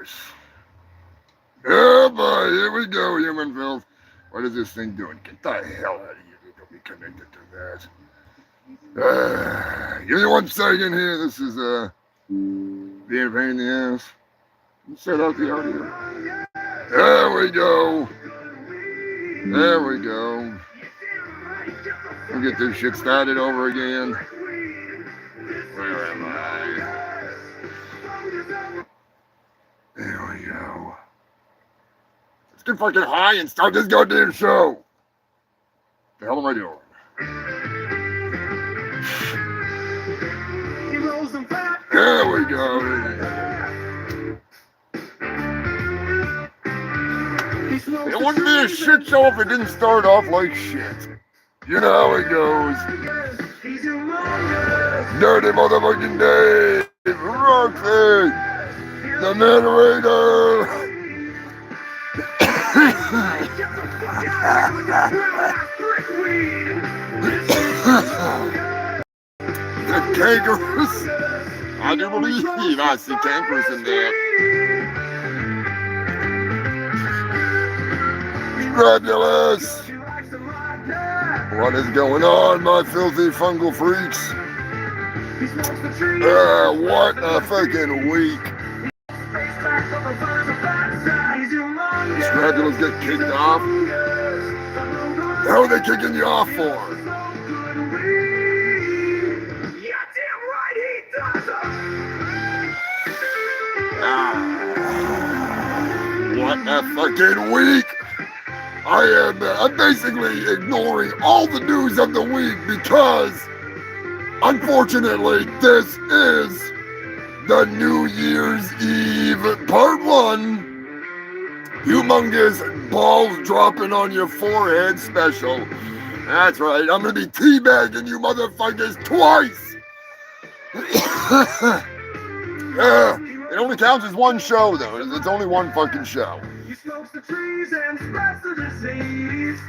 course. Oh boy, here we go, human filth. What is this thing doing? Get the hell out of here. Don't be connected to that. Give me 1 second here. This is being a pain in the ass. Set out the audio. There we go. There we go. We'll get this shit started over again. Where am I? There we go. Let's get fucking high and start this goddamn show. The hell am I doing? There we go. It wouldn't be a shit show if it didn't start off like shit. You know how it goes. Dirty motherfucking Dave, Roxy, the narrator. The kangaroos. I do believe I see kangaroos in there. Fabulous. What is going on, my filthy fungal freaks? What a fucking week. Fabulous get kicked off. How are they kicking you off for? What a fucking week! I'm basically ignoring all the news of the week because, unfortunately, this is the New Year's Eve Part 1 Humongous Balls Dropping on Your Forehead special. That's right, I'm gonna be teabagging you motherfuckers twice! It only counts as one show, though. It's only one fucking show.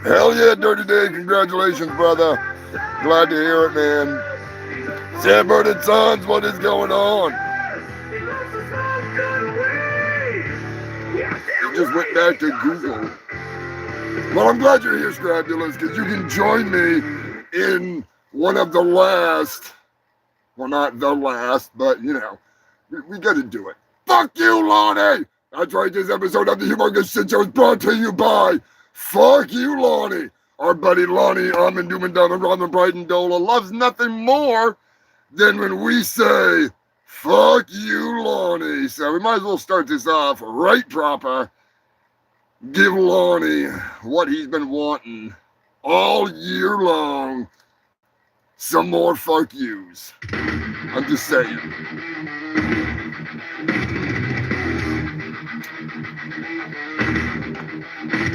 Hell yeah, Dirty Dave. Congratulations, brother. Glad to hear it, man. Sam Burden Sons, what is going on? You just went back to Google. Well, I'm glad you're here, Scrabulous, because you can join me in one of the last, well, not the last, but, you know, we gotta do it. Fuck you, Lonnie! That's right, this episode of the Humongous Shit Show is brought to you by Fuck You, Lonnie! Our buddy Lonnie, Armin Doom and Dumb and Robin Brighton Dola loves nothing more than when we say, fuck you, Lonnie. So we might as well start this off right proper. Give Lonnie what he's been wanting all year long. Some more fuck yous. I'm just saying.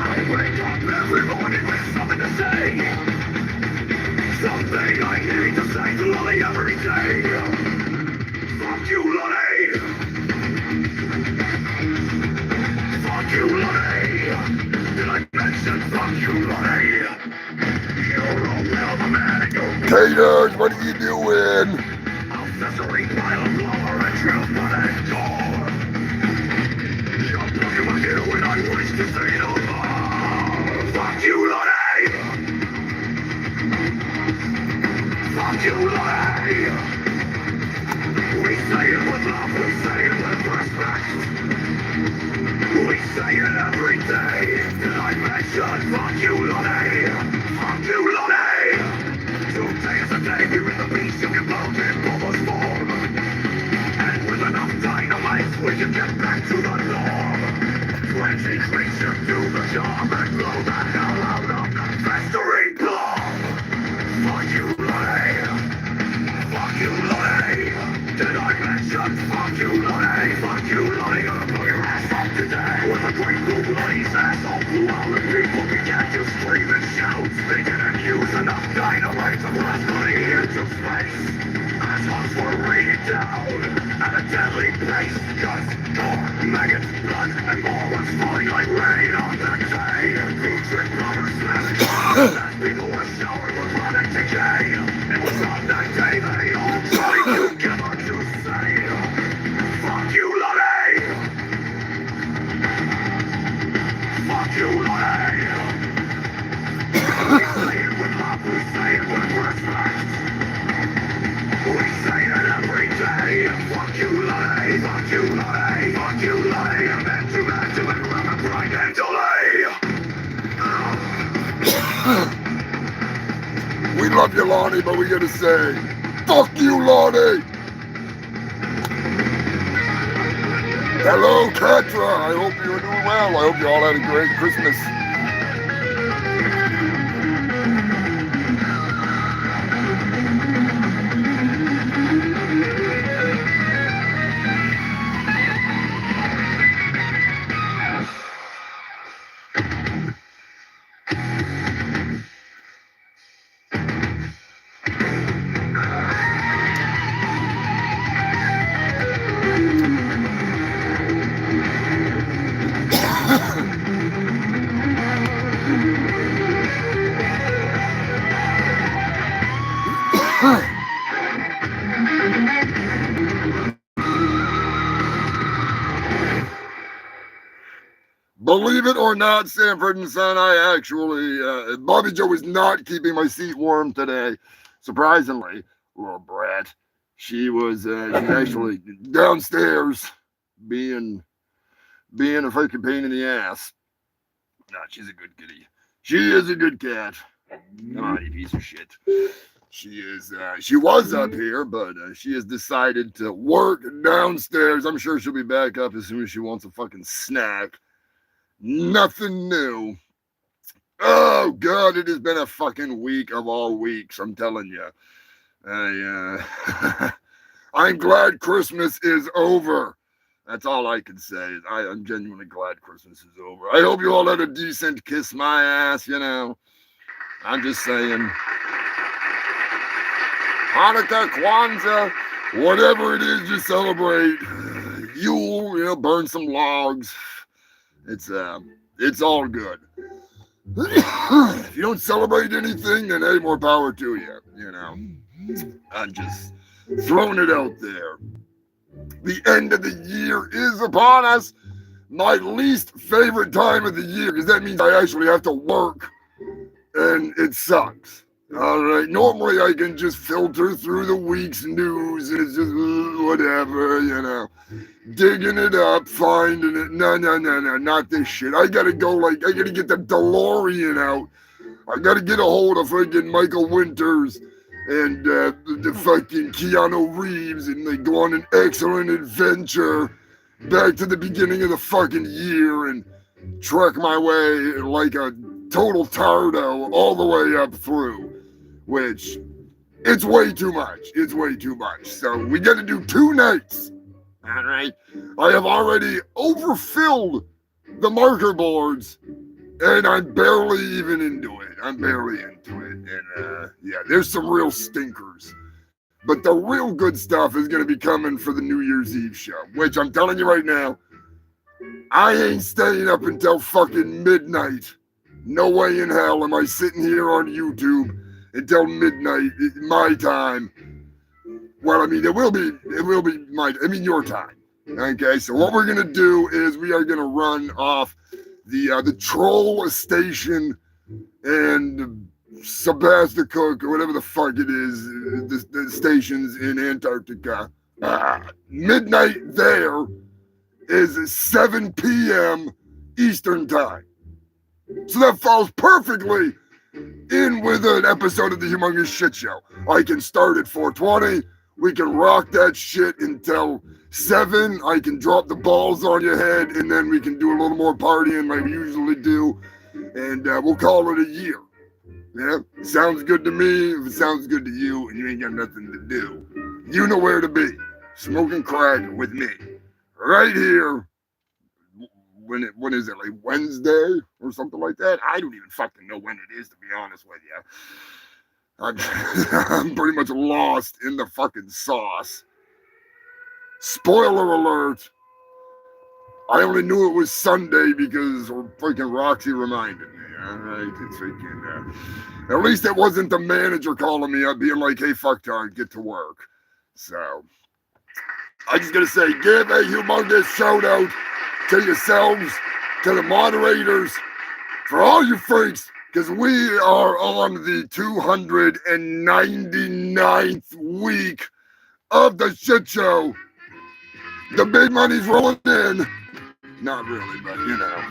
I wake up every morning with something to say. Something I need to say to Lonnie every day. Fuck you, Lonnie. Fuck you, Lonnie. Did I mention fuck you, Lonnie? You're a well man. Taters, what are you doing? I'll festering pile of flour and truth on that door. You're looking at you and I wish to say no more. Fuck you, Lonnie! Fuck you, Lonnie! We say it with love, we say it with respect. We say it every day. Did I mention fuck you, Lonnie? Fuck you, Lonnie! Today is the day here in the beach you can blow in Bobo's form. And with enough dynamite we can get back to the norm. 20 creatures do the job and blow the hell out of the festering blob. Fuck you, Lonnie. Fuck you, Lonnie. Did I mention fuck you, Lonnie? Fuck you, Lonnie. Gonna blow your ass up today with a great blue Lonnie's asshole blew out the people began to scream and shout. They didn't use enough dynamite to blast Lonnie into space. Assholes were raining down at a deadly pace. Guts, gore, maggots, blood, and more was falling like rain on the day. Putrid rubber smelling as people were showered with rotting decay. It was on that day they all tried together to say, fuck you, Lonnie! you lie. We say it with love, we say it with respect. We say it every day. Fuck you, lie, fuck you, lie, fuck you, lie. I'm meant to and remember pride and delay. We love you, Lonnie, but we gotta say, fuck you, Lonnie! Hello, Katra. I hope you're doing well. I hope you all had a great Christmas. Believe it or not, Sanford and Son, I actually, Bobby Joe is not keeping my seat warm today. Surprisingly, little brat. She's actually downstairs being a fucking pain in the ass. No, she's a good kitty. She is a good cat. Come on, you piece of shit. She was up here, but she has decided to work downstairs. I'm sure she'll be back up as soon as she wants a fucking snack. Nothing new. Oh, God, it has been a fucking week of all weeks, I'm telling you. I'm glad Christmas is over. That's all I can say. I'm genuinely glad Christmas is over. I hope you all had a decent kiss my ass, you know. I'm just saying. Hanukkah, Kwanzaa, whatever it is you celebrate. Yule, burn some logs. It's all good. If you don't celebrate anything, then hey, more power to you, I'm just throwing it out there. The end of the year is upon us. My least favorite time of the year, because that means I actually have to work, and it sucks. All right, normally I can just filter through the week's news, and it's just whatever, digging it up, finding it. No, not this shit. I gotta get the DeLorean out. I gotta get a hold of fucking Michael Winters and the fucking Keanu Reeves, and they go on an excellent adventure back to the beginning of the fucking year and trek my way like a total tardo all the way up through, which it's way too much. It's way too much. So we got to do 2 nights. All right. I have already overfilled the marker boards, and I'm barely even into it. And there's some real stinkers. But the real good stuff is going to be coming for the New Year's Eve show, which I'm telling you right now, I ain't staying up until fucking midnight. No way in hell am I sitting here on YouTube until midnight, my time. Well, it will be your time. Okay, so what we're gonna do is we are gonna run off the troll station and Sebastopol or whatever the fuck it is, the stations in Antarctica. Midnight there is 7 p.m. Eastern time. So that falls perfectly in with an episode of the Humongous Shit Show. I can start at 4:20. We can rock that shit until 7. I can drop the balls on your head, and then we can do a little more partying like we usually do, and we'll call it a year. Yeah, sounds good to me. If it sounds good to you and you ain't got nothing to do, you know where to be. Smoking crack with me. Right here. When is it, like Wednesday or something like that? I don't even fucking know when it is, to be honest with you. I'm pretty much lost in the fucking sauce. Spoiler alert. I only knew it was Sunday because freaking Roxy reminded me. All right, it's freaking. At least it wasn't the manager calling me up being like, "Hey, fucktard, get to work." So I just gotta say, give a humongous shout out to yourselves, to the moderators, For all you freaks, because we are on the 299th week of the shit show. The big money's rolling in. Not really, but you know.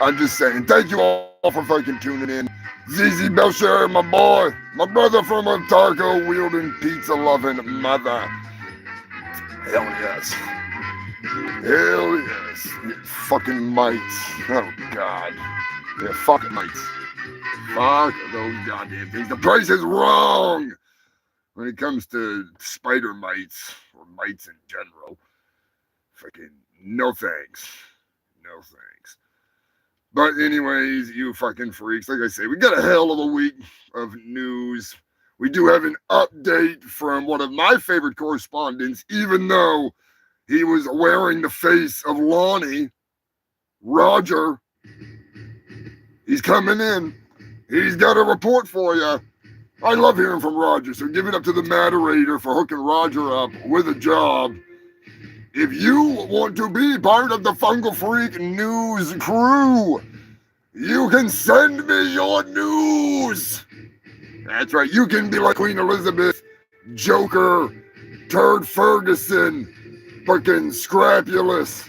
I'm just saying, thank you all for fucking tuning in. ZZ Belcher, my boy, my brother from a taco wielding, pizza loving mother. Hell yes. Hell yes. You fucking mites. Oh, God. Yeah, fucking mites. Fuck those goddamn things. The price is wrong when it comes to spider mites or mites in general. Fucking no thanks. No thanks. But anyways, you fucking freaks, like I say, we got a hell of a week of news. We do have an update from one of my favorite correspondents, even though he was wearing the face of Lonnie. Roger, he's coming in. He's got a report for you. I love hearing from Roger, so give it up to the moderator for hooking Roger up with a job. If you want to be part of the Fungal Freak news crew, you can send me your news. That's right. You can be like Queen Elizabeth, Joker, Turd Ferguson, fucking Scrapulous,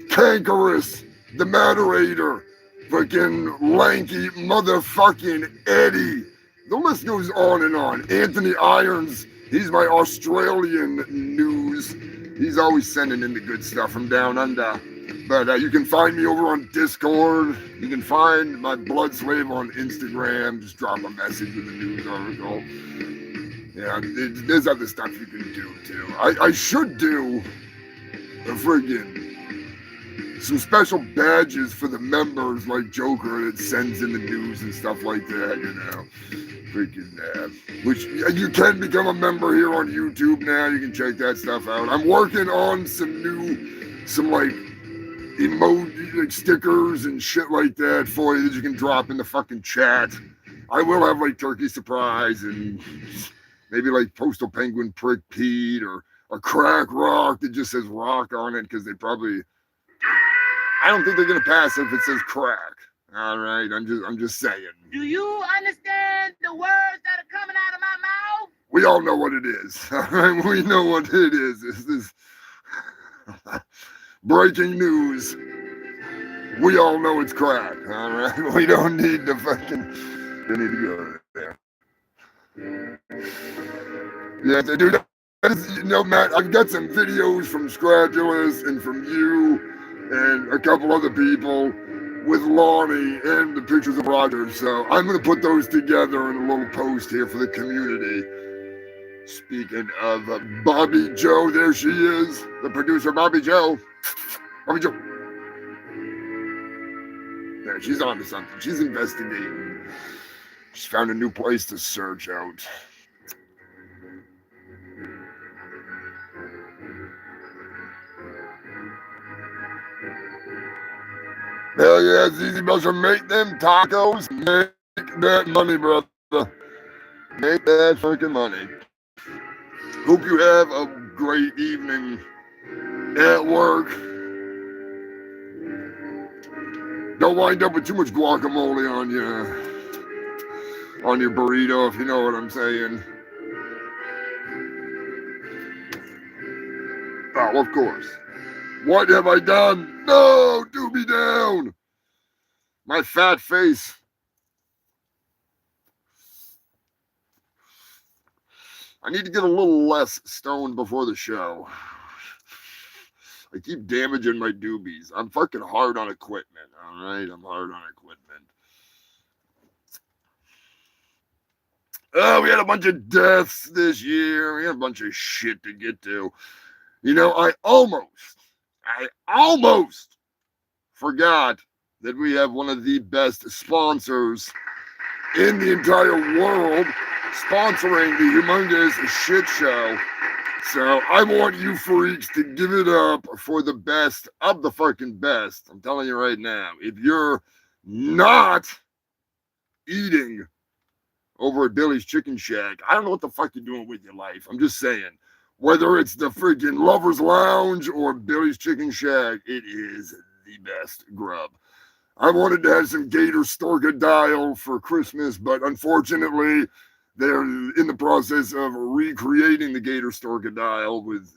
Cankerous, the moderator, fucking lanky motherfucking Eddie. The list goes on and on. Anthony Irons, he's my Australian news. He's always sending in the good stuff from down under. But you can find me over on Discord. You can find my blood slave on Instagram. Just drop a message with a news article. Yeah, there's other stuff you can do too. I should do a friggin' some special badges for the members like Joker that sends in the news and stuff like that, you know. Freaking which you can become a member here on YouTube now. You can check that stuff out. I'm working on some like emoji, like stickers and shit like that for you that you can drop in the fucking chat. I will have like Turkey Surprise and maybe like Postal Penguin Prick Pete or a Crack Rock that just says rock on it because they probably, I don't think they're gonna pass if it says crack. All right, I'm just saying. Do you understand the words that are coming out of my mouth? We all know what it is. All right, we know what it is. This is breaking news. We all know it's crack. All right, we don't need to fucking. We need to go there. Yeah, dude. You know, Matt, I've got some videos from Scratulous and from you and a couple other people with Lonnie and the pictures of Roger. So I'm going to put those together in a little post here for the community. Speaking of Bobby Joe, there she is, the producer, Bobby Joe. Bobby Joe. Yeah, she's on to something. She's investigating. She's found a new place to search out. Hell yeah, ZZ Belcher, make them tacos. Make that money, brother. Make that fucking money. Hope you have a great evening at work. Don't wind up with too much guacamole on your burrito, if you know what I'm saying. Oh, of course. What have I done? No, do me down. My fat face. I need to get a little less stoned before the show. I keep damaging my doobies. I'm fucking hard on equipment, all right? I'm hard on equipment. Oh, we had a bunch of deaths this year. We had a bunch of shit to get to. You know, I almost forgot that we have one of the best sponsors in the entire world sponsoring the Humongous Shit Show. So I want you freaks to give it up for the best of the fucking best. I'm telling you right now, if you're not eating over at Billy's Chicken Shack, I don't know what the fuck you're doing with your life. I'm just saying, whether it's the freaking Lover's Lounge or Billy's Chicken Shack, it is the best grub. I wanted to have some gator storgadile for Christmas, but unfortunately, they're in the process of recreating the gator storgadile with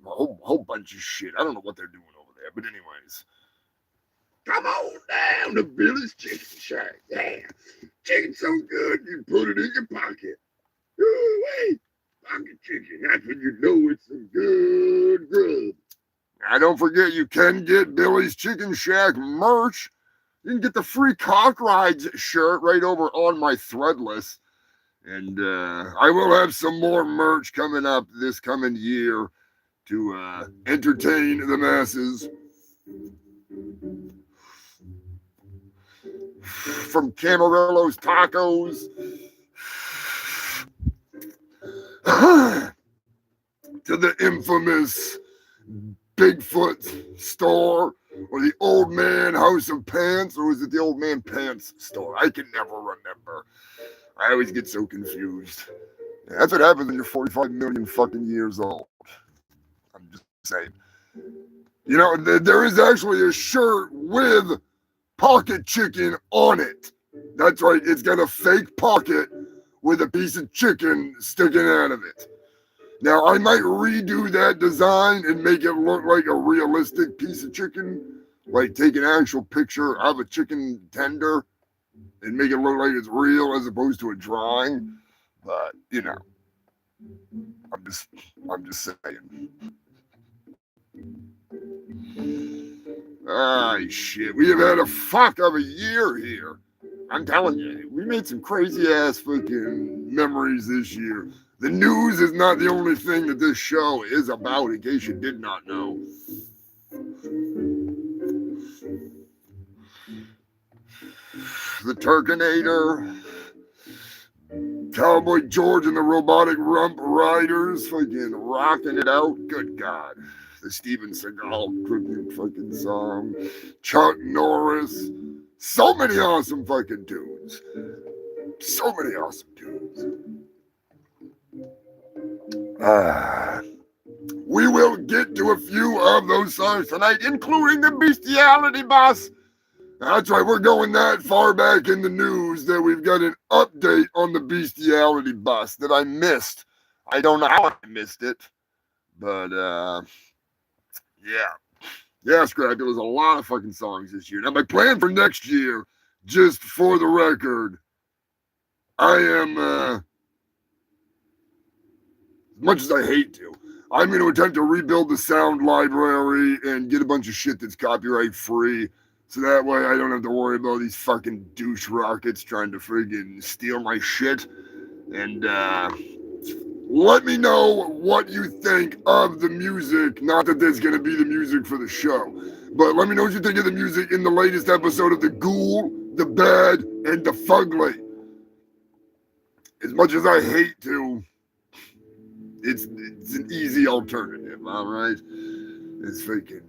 a whole bunch of shit. I don't know what they're doing over there, but anyways. Come on down to Billy's Chicken Shack. Yeah, chicken's so good you put it in your pocket. Ooh, wait, pocket chicken. That's when you know it's some good grub. Now, don't forget, you can get Billy's Chicken Shack merch. You can get the free Cock Rides shirt right over on my Threadless. And I will have some more merch coming up this coming year to entertain the masses. From Camarillo's Tacos to the infamous Bigfoot store, or the Old Man House of Pants, or was it the Old Man Pants store? I can never remember. I always get so confused. Yeah, that's what happens when you're 45 million fucking years old. I'm just saying. You know, there is actually a shirt with pocket chicken on it. That's right, it's got a fake pocket with a piece of chicken sticking out of it. Now, I might redo that design and make it look like a realistic piece of chicken, like take an actual picture of a chicken tender and make it look like it's real as opposed to a drawing. But, you know, I'm just saying. Ah, shit. We have had a fuck of a year here. I'm telling you, we made some crazy ass fucking memories this year. The news is not the only thing that this show is about, in case you did not know. The Turkinator, Cowboy George and the Robotic Rump Riders, fucking rocking it out. Good God. The Steven Seagal tribute fucking song. Chuck Norris. So many awesome fucking tunes. So many awesome tunes. We will get to a few of those songs tonight, including the Bestiality Bus. That's right, we're going that far back in the news that we've got an update on the Bestiality Bus that I missed. I don't know how I missed it, but yeah. Yeah, Scrappy, there's a lot of fucking songs this year. Now, my plan for next year, just for the record, I am, as much as I hate to, I'm going to attempt to rebuild the sound library and get a bunch of shit that's copyright free. So that way I don't have to worry about these fucking douche rockets trying to friggin' steal my shit. And let me know what you think of the music. Not that there's going to be the music for the show, but let me know what you think of the music in the latest episode of The Ghoul, The Bad, and The Fugly. As much as I hate to, it's an easy alternative, all right? It's freaking,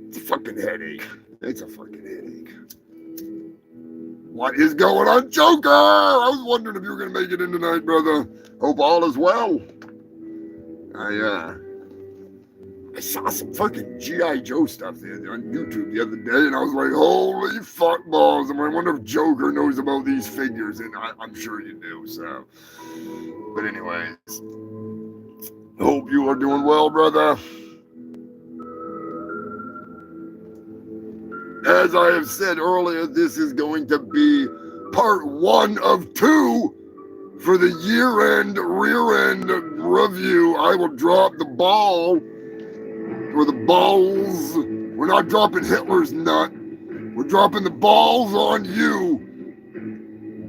it's a fucking headache. It's a fucking headache. What is going on, Joker? I was wondering if you were going to make it in tonight, brother. Hope all is well. I saw some fucking G.I. Joe stuff there on YouTube the other day, and I was like, holy fuck balls. And I wonder if Joker knows about these figures, and I'm sure you do, so. But anyways, hope you are doing well, brother. As I have said earlier, this is going to be part 1 of 2 for the year-end, rear-end review. I will drop the ball, or the balls. We're not dropping Hitler's nut. We're dropping the balls on you.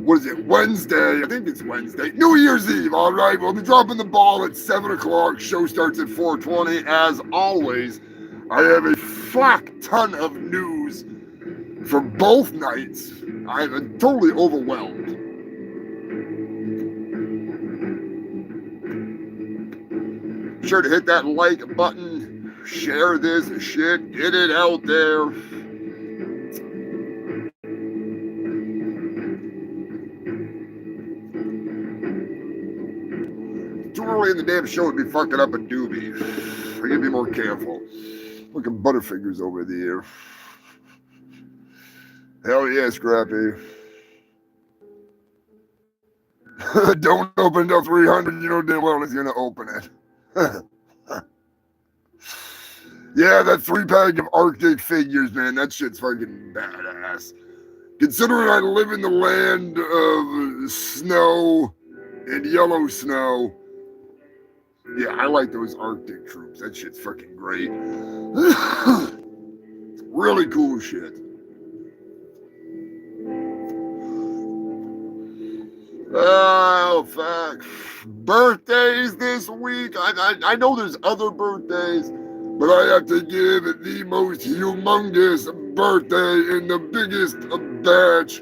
What is it, Wednesday? I think it's Wednesday. New Year's Eve, all right? We'll be dropping the ball at 7 o'clock. Show starts at 4:20. As always, I have a fuck ton of news for both nights. I'm totally overwhelmed. Be sure to hit that like button, share this shit, get it out there. Too early in the damn show to be fucking up a doobie. I gotta be more careful. Look at Butterfingers over there. Hell yeah, Scrappy. Don't open until 300. You know damn well it's gonna open it. Yeah, that 3-pack of Arctic figures, man. That shit's fucking badass. Considering I live in the land of snow and yellow snow, yeah, I like those Arctic troops. That shit's fucking great. Really cool shit. Oh, fuck. Birthdays this week. I know there's other birthdays, but I have to give the most humongous birthday in the biggest batch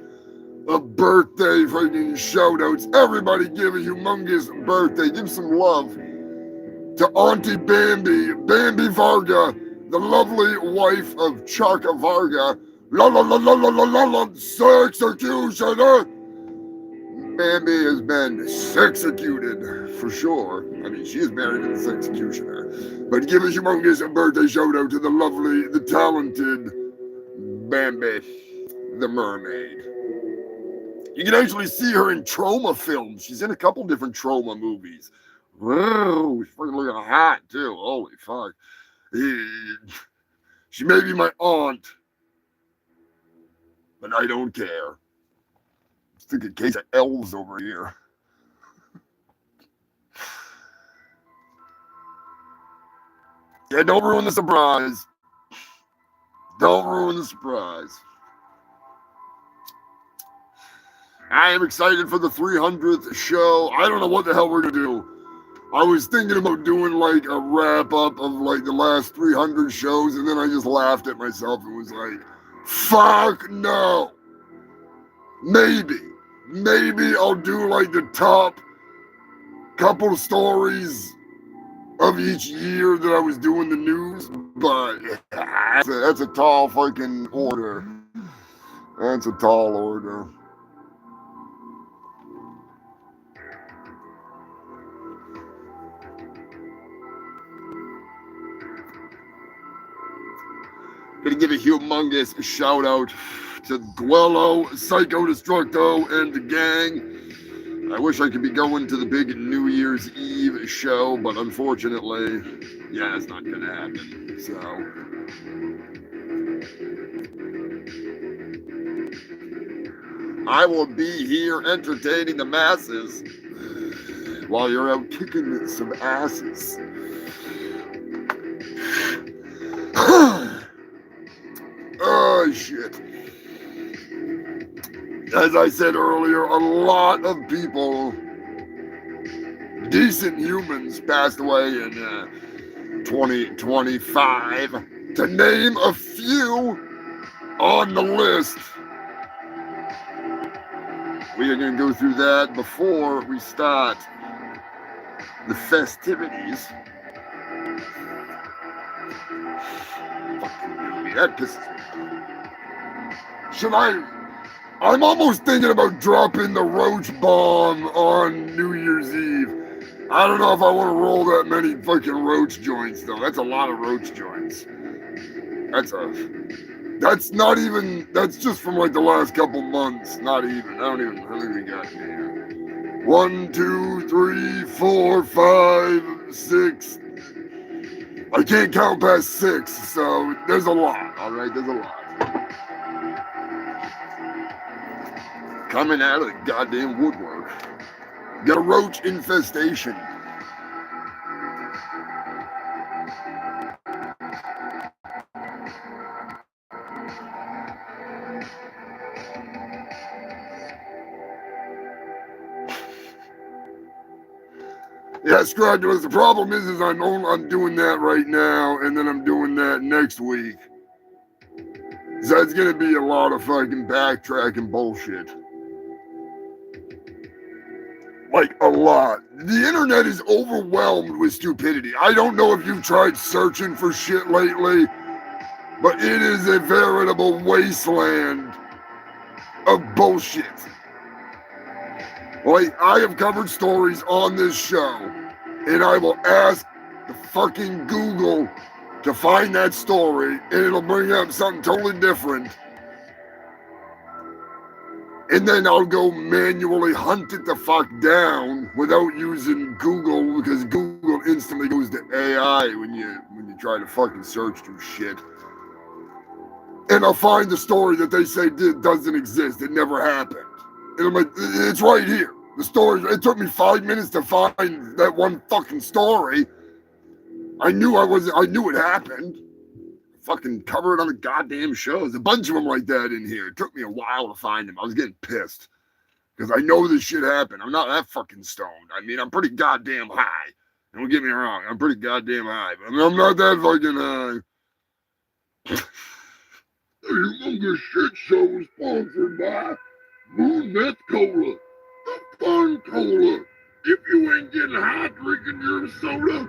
of birthday fucking shout outs. Everybody give a humongous birthday. Give some love to Auntie Bambi, Bambi Varga, the lovely wife of Chaka Varga. La la la la la la la la, executioner. Bambi has been executed for sure. I mean, she is married to this executioner. But give a humongous birthday shout out to the lovely, the talented Bambi, the mermaid. You can actually see her in trauma films. She's in a couple different trauma movies. Whoa, she's fucking looking hot too. Holy fuck. She may be my aunt, but I don't care. Think a case of elves over here. Yeah, don't ruin the surprise. Don't ruin the surprise. I am excited for the 300th show. I don't know what the hell we're gonna do. I was thinking about doing like a wrap up of like the last 300 shows, and then I just laughed at myself and was like, fuck no. Maybe I'll do like the top couple stories of each year that I was doing the news, but that's a tall fucking order. That's a tall order. Gonna give a humongous shout out to Guello, Psycho Destructo, and the gang. I wish I could be going to the big New Year's Eve show, but unfortunately, yeah, it's not gonna happen. So, I will be here entertaining the masses while you're out kicking some asses. Oh, shit. As I said earlier, a lot of people, decent humans, passed away in 2025. To name a few on the list. We are going to go through that before we start the festivities. Fucking movie, that pisses me off. I'm almost thinking about dropping the roach bomb on New Year's Eve. I don't know if I want to roll that many fucking roach joints, though. That's a lot of roach joints. That's just from like the last couple months. Not even. I don't even we got here. 1, 2, 3, 4, 5, 6. I can't count past 6, so there's a lot, all right? There's a lot. Coming out of the goddamn woodwork. Got a roach infestation. Yeah, Scragulous, the problem is I'm doing that right now, and then I'm doing that next week. So it's gonna be a lot of fucking backtracking bullshit. Like, a lot. The internet is overwhelmed with stupidity. I don't know if you've tried searching for shit lately, but it is a veritable wasteland of bullshit. Like, I have covered stories on this show, and I will ask the fucking Google to find that story, and it'll bring up something totally different. And then I'll go manually hunt it the fuck down without using Google, because Google instantly goes to AI when you try to fucking search through shit. And I'll find the story that they say doesn't exist. It never happened. And I'm like, it's right here. The story. It took me 5 minutes to find that one fucking story. I knew it happened. Fucking cover it on the goddamn shows. A bunch of them like that in here. It took me a while to find them. I was getting pissed because I know this shit happened. I'm not that fucking stoned. I mean, I'm pretty goddamn high. Don't get me wrong. I'm pretty goddamn high. But I mean, I'm not that fucking high. The Humongous Shit Show is sponsored by Moon Meth Cola, the fun cola. If you ain't getting high drinking your soda,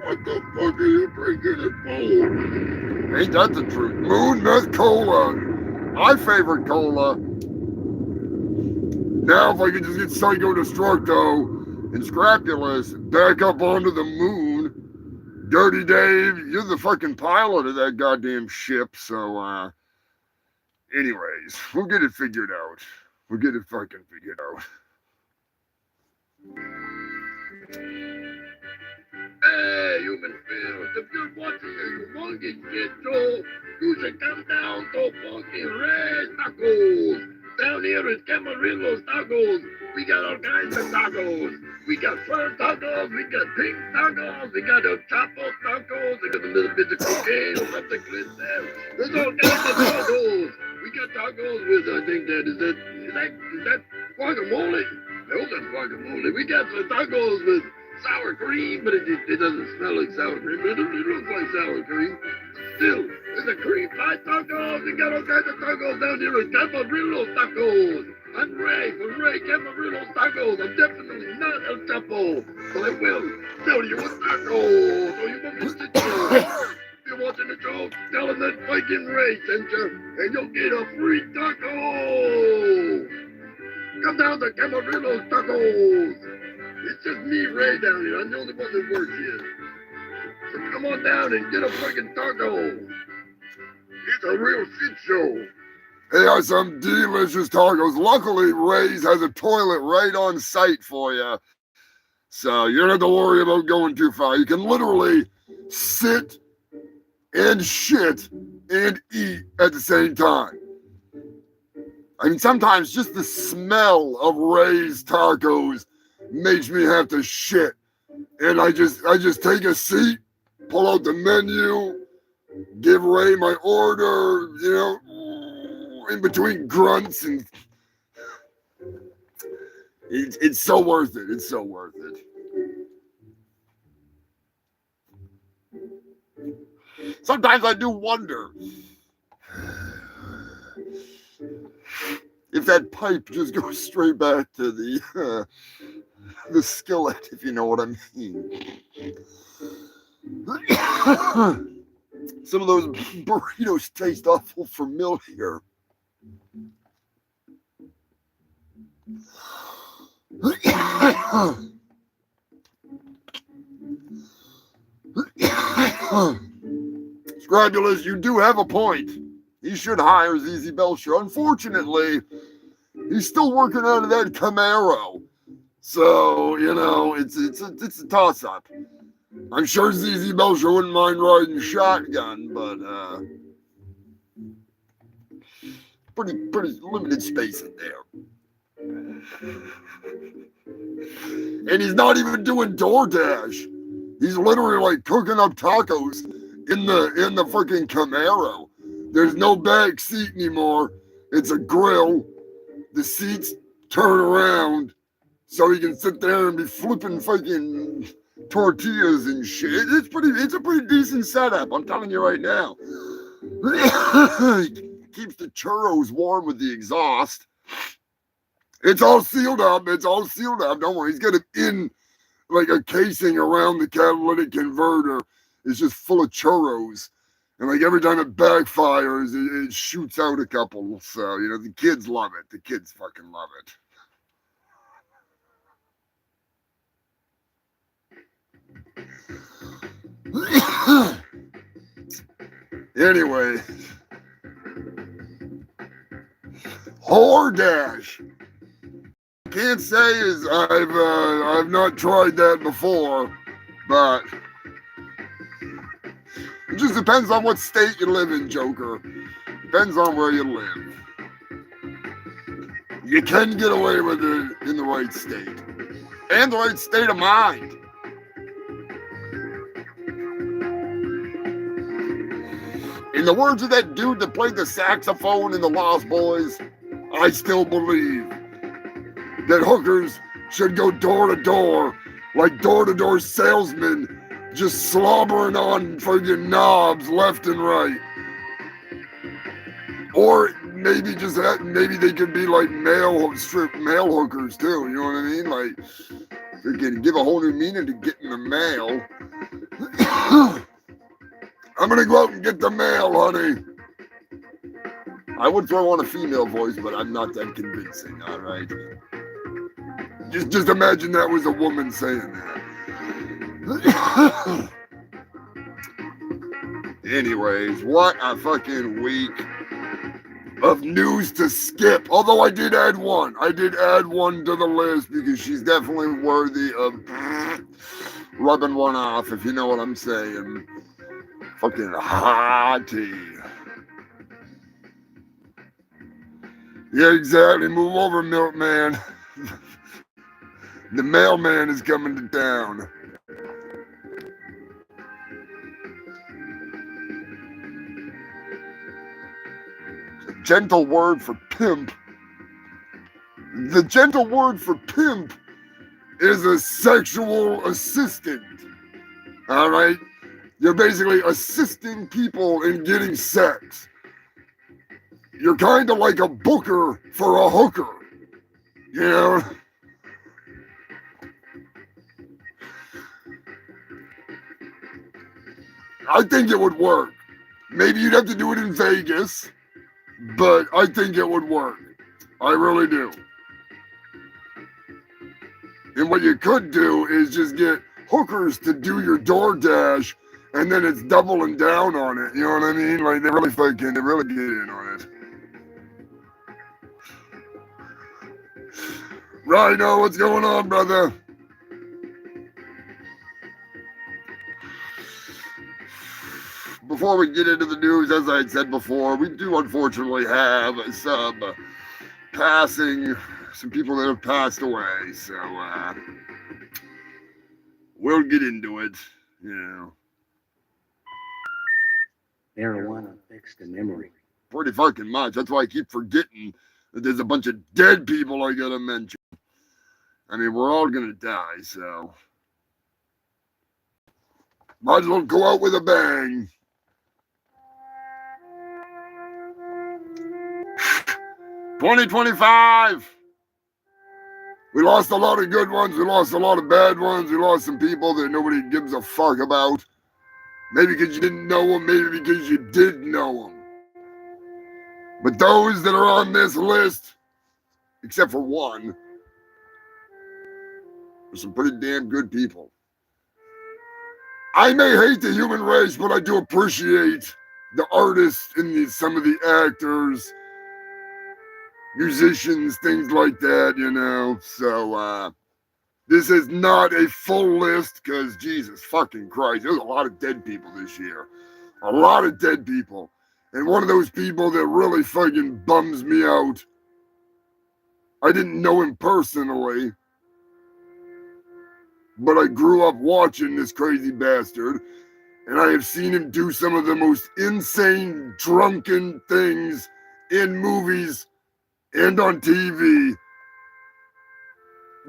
what the fuck are you drinking it for? Ain't that the truth? Moon Meth Cola. My favorite cola. Now, if I could just get Psycho Destructo and Scrapulous back up onto the moon. Dirty Dave, you're the fucking pilot of that goddamn ship, so, anyways, we'll get it figured out. We'll get it fucking figured out. Hey, human feels, if you're watching a Humongous Shit Show, you should come down to Funky Red Tacos. Down here at Camarillo's Tacos, we got all kinds of tacos. We got fur tacos, we got pink tacos, we got a chapo tacos, we got a little bit of cocaine, something like that. There's all kinds of tacos. We got tacos with, I think is that guacamole? No, that's guacamole. We got some tacos with sour cream, but it doesn't smell like sour cream, but it looks like sour cream. Still, there's a cream pie tacos. We got all kinds of tacos down here at Camarillo's Tacos. I'm Ray from Ray Camarillo's Tacos. I'm definitely not El Chapo, but I will tell you what tacos. So you want to sit there. If you're watching the show, tell them that fucking Ray sent you, and you'll get a free taco. Come down to Camarillo's Tacos. It's just me, Ray, down here. I'm the only one that works here. So come on down and get a fucking taco. It's a real shit show. They are some delicious tacos. Luckily, Ray's has a toilet right on site for you. So you don't have to worry about going too far. You can literally sit and shit and eat at the same time. I mean, sometimes just the smell of Ray's tacos makes me have to shit. And I just take a seat, pull out the menu, give Ray my order, in between grunts, and it's so worth it. It's so worth it. Sometimes I do wonder if that pipe just goes straight back to the skillet, if you know what I mean. Some of those burritos taste awful familiar. Scrabulous, you do have a point. He should hire ZZ Belcher. Unfortunately, he's still working out of that Camaro. So, it's a toss-up. I'm sure ZZ Belcher wouldn't mind riding shotgun, but pretty limited space in there. And he's not even doing DoorDash. He's literally like cooking up tacos in the freaking Camaro. There's no back seat anymore. It's a grill. The seats turn around so he can sit there and be flipping fucking tortillas and shit. It's a pretty decent setup, I'm telling you right now. Keeps the churros warm with the exhaust. It's all sealed up. Don't worry. He's got it in like a casing around the catalytic converter. It's just full of churros. And like every time it backfires, it shoots out a couple. So, the kids love it. The kids fucking love it. Anyway, Whore dash. Can't say is I've not tried that before, but it just depends on what state you live in, Joker. Depends on where you live. You can get away with it in the right state. And the right state of mind. In the words of that dude that played the saxophone in the Lost Boys, I still believe that hookers should go door to door like door-to-door salesmen, just slobbering on friggin' knobs left and right. Or maybe just that, maybe they could be like male hookers too, you know what I mean? Like, they can give a whole new meaning to getting the mail. I'm gonna go out and get the mail, honey. I would throw on a female voice, but I'm not that convincing, all right? Just imagine that was a woman saying that. Anyways, what a fucking week of news to skip. Although I did add one. I did add one to the list because she's definitely worthy of rubbing one off, if you know what I'm saying. Fucking hottie. Yeah, exactly. Move over, milkman. The mailman is coming to town. Gentle word for pimp. The gentle word for pimp is a sexual assistant. All right? You're basically assisting people in getting sex. You're kind of like a booker for a hooker. You know? I think it would work. Maybe you'd have to do it in Vegas, but I think it would work. I really do. And what you could do is just get hookers to do your DoorDash, and then it's doubling down on it. You know what I mean? Like, they really get in on it. Rhino, what's going on, brother? Before we get into the news, as I had said before, we do unfortunately have some people that have passed away. So we'll get into it, you know. Marijuana affects the memory. Pretty fucking much. That's why I keep forgetting that there's a bunch of dead people I gotta mention. I mean, we're all gonna die, so might as well go out with a bang. 2025. We lost a lot of good ones. We lost a lot of bad ones. We lost some people that nobody gives a fuck about. Maybe because you didn't know them. Maybe because you did know them. But those that are on this list, except for one, are some pretty damn good people. I may hate the human race, but I do appreciate the artists and some of the actors, musicians, things like that, you know. So this is not a full list because Jesus fucking Christ, there's a lot of dead people this year. A lot of dead people. And one of those people that really fucking bums me out, I didn't know him personally, but I grew up watching this crazy bastard, and I have seen him do some of the most insane, drunken things in movies and on TV.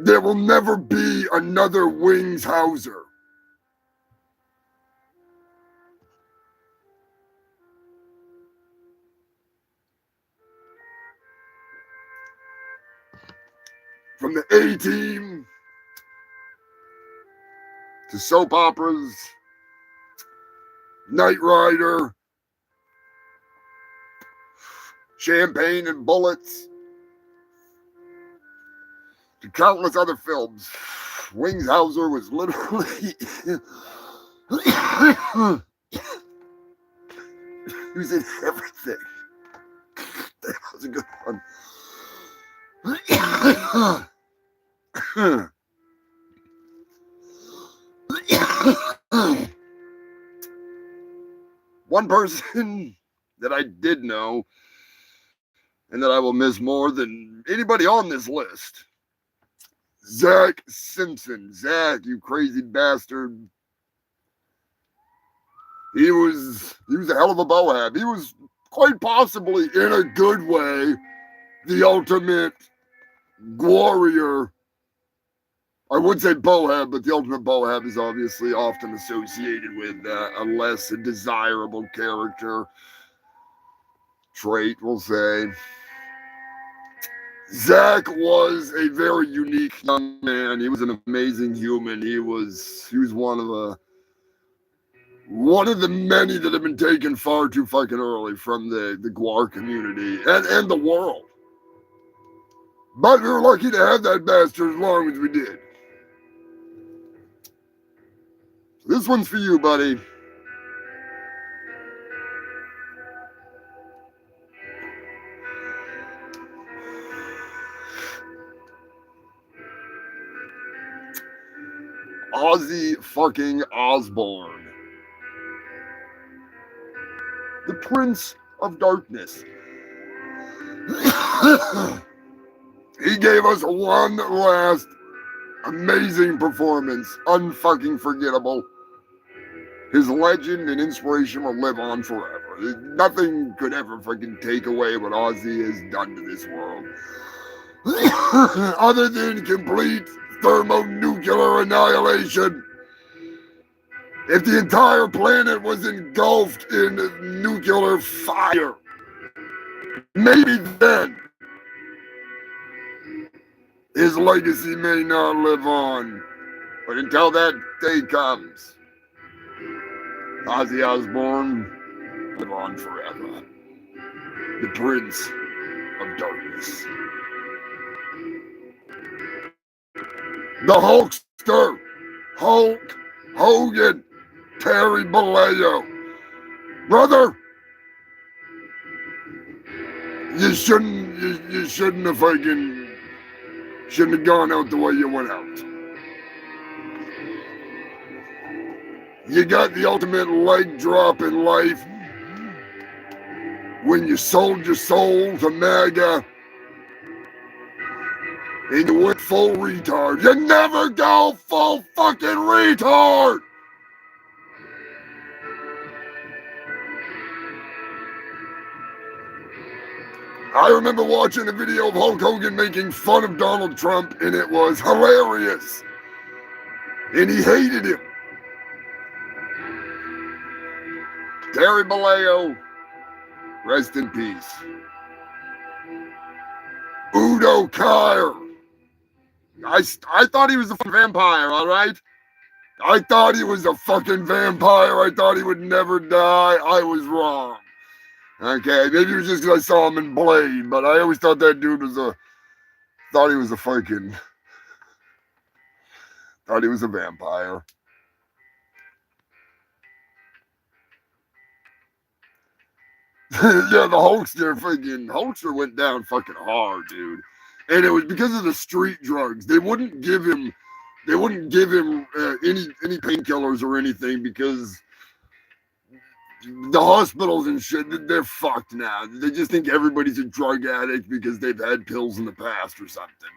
There will never be another Wings Hauser. From the A-Team to soap operas, Knight Rider, Champagne and Bullets, to countless other films, Wings Hauser was literally he was in everything. That was a good one. One person that I did know and that I will miss more than anybody on this list. Zach Simpson. Zach, you crazy bastard. He was a hell of a Bohab. He was quite possibly, in a good way, the ultimate warrior. I would say Bohab, but the ultimate Bohab is obviously often associated with a less desirable character trait, we'll say. Zach was a very unique young man. He was an amazing human. He was one of the many that have been taken far too fucking early from the Guar community and the world. But we were lucky to have that bastard as long as we did. This one's for you, buddy. Ozzy fucking Osbourne. The Prince of Darkness. He gave us one last amazing performance. Unfucking forgettable. His legend and inspiration will live on forever. Nothing could ever fucking take away what Ozzy has done to this world. Other than complete thermonuclear annihilation. If the entire planet was engulfed in nuclear fire, maybe then his legacy may not live on. But until that day comes, Ozzy Osbourne live on forever. The Prince of Darkness. The Hulkster, Hulk Hogan, Terry Bollea. Brother, you shouldn't have gone out the way you went out. You got the ultimate leg drop in life when you sold your soul to MAGA and you went full retard. You never go full fucking retard! I remember watching a video of Hulk Hogan making fun of Donald Trump, and it was hilarious. And he hated him. Terry Bollea, rest in peace. Udo Kier. I thought he was a vampire, all right? I thought he was a fucking vampire. I thought he would never die. I was wrong. Okay, maybe it was just because I saw him in Blade, but I always thought that dude was thought he was a vampire. Yeah, the Hulkster went down fucking hard, dude. And it was because of the street drugs. They wouldn't give him any painkillers or anything because the hospitals and shit, they're fucked now. They just think everybody's a drug addict because they've had pills in the past or something.